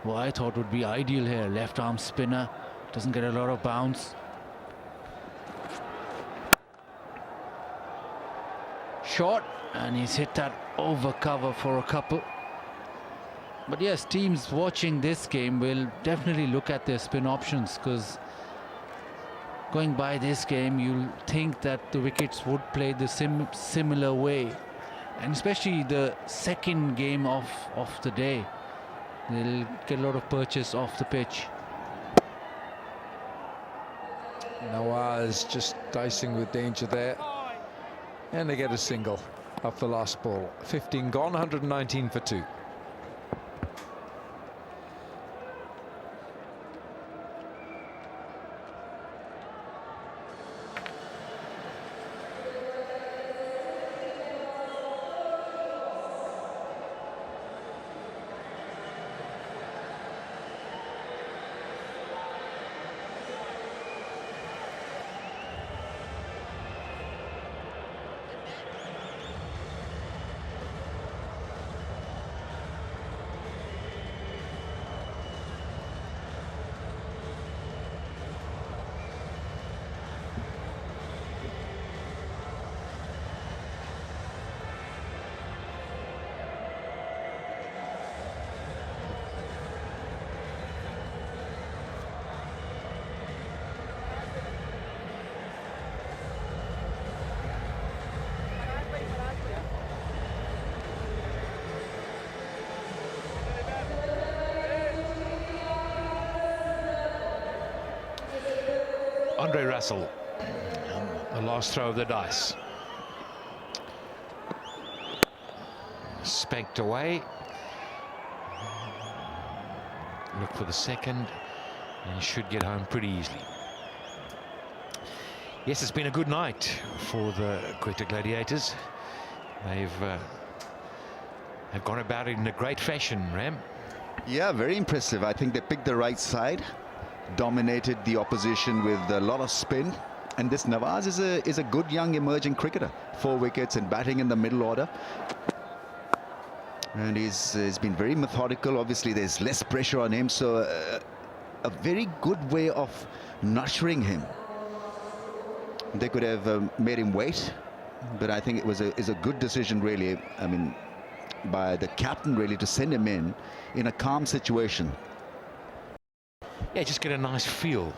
who I thought would be ideal here. Left arm spinner, doesn't get a lot of bounce. Short, and he's hit that over cover for a couple. But yes, teams watching this game will definitely look at their spin options, because going by this game, you'll think that the wickets would play the similar way and especially the second game of the day. They'll get a lot of purchase off the pitch. Nawaz just dicing with danger there. And they get a single off the last ball. 15 gone, 119 for 2. Andre Russell, the last throw of the dice. Spanked away. Look for the second, and should get home pretty easily. Yes, it's been a good night for the Quetta Gladiators. They've gone about it in a great fashion, Ram. Yeah, very impressive. I think they picked the right side, dominated the opposition with a lot of spin, and this Nawaz is a good young emerging cricketer. 4 wickets and batting in the middle order, and he's been very methodical. Obviously there's less pressure on him, so a very good way of nurturing him. They could have made him wait, but I think it was a good decision, really. I mean, by the captain, really, to send him in a calm situation. Yeah, just get a nice feel.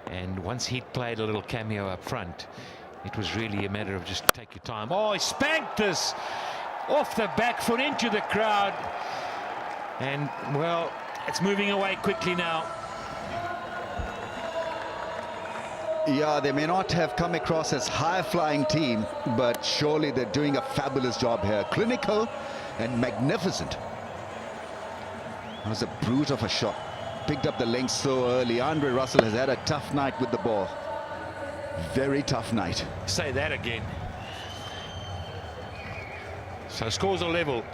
And once he'd played a little cameo up front, it was really a matter of just take your time. Oh, he spanked this off the back foot into the crowd. And, well, it's moving away quickly now. Yeah, they may not have come across as high-flying team, but surely they're doing a fabulous job here. Clinical and magnificent. That was a brute of a shot. Picked up the length so early. Andre Russell has had a tough night with the ball. Very tough night. Say that again. So scores are level.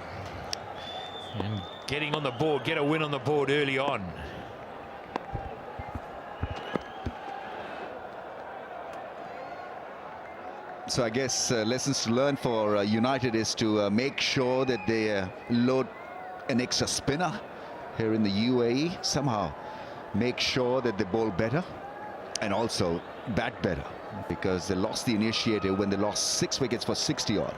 And getting on the board, get a win on the board early on. So I guess lessons to learn for United is to make sure that they load an extra spinner here in the UAE. Somehow make sure that they bowl better and also bat better, because they lost the initiative when they lost 6 wickets for 60 odd.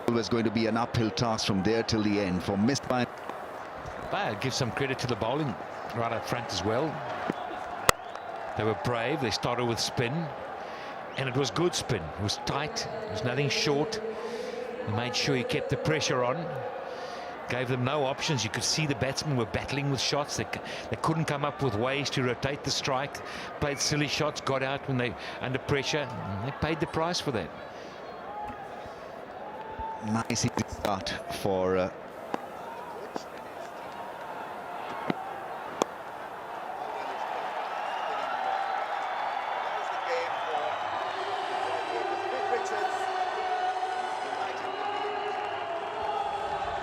It was going to be an uphill task from there till the end for missed by. But give some credit to the bowling right up front as well. They were brave. They started with spin. And it was good spin. It was tight. There was nothing short. He made sure he kept the pressure on. Gave them no options. You could see the batsmen were battling with shots. They couldn't come up with ways to rotate the strike. Played silly shots, got out when they under pressure. And they paid the price for that. Nice start for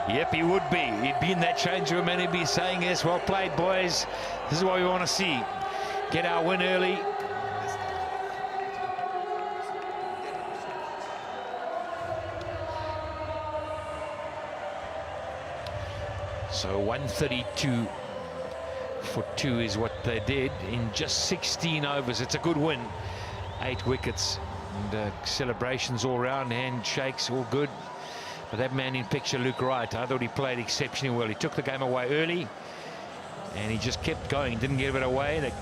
Yep, he would be. He'd be in that change room and he'd be saying, yes, well played, boys. This is what we want to see. Get our win early. So 132 for 2 is what they did in just 16 overs. It's a good win. 8 wickets. And celebrations all round, handshakes, all good. But that man in picture, Luke Wright, I thought he played exceptionally well. He took the game away early, and he just kept going, didn't give it away.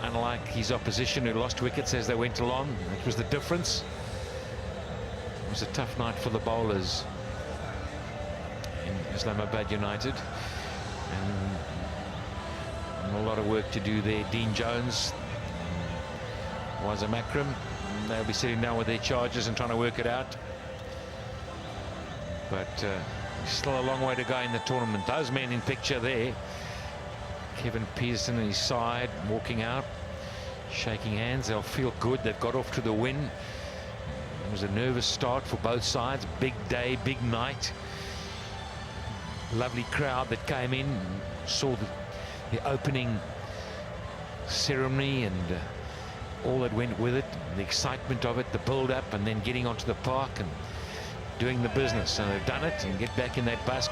Unlike his opposition, who lost wickets as they went along, that was the difference. was a tough night for the bowlers in Islamabad United, and a lot of work to do there. Dean Jones, Wazam Akram, they'll be sitting down with their charges and trying to work it out. But still a long way to go in the tournament. Those men in picture there, Kevin Pearson and his side walking out, shaking hands. They'll feel good. They've got off to the win. It was a nervous start for both sides. Big day, big night. Lovely crowd that came in, saw the opening ceremony and all that went with it, the excitement of it, the build-up, and then getting onto the park and doing the business. And they've done it and get back in that bus.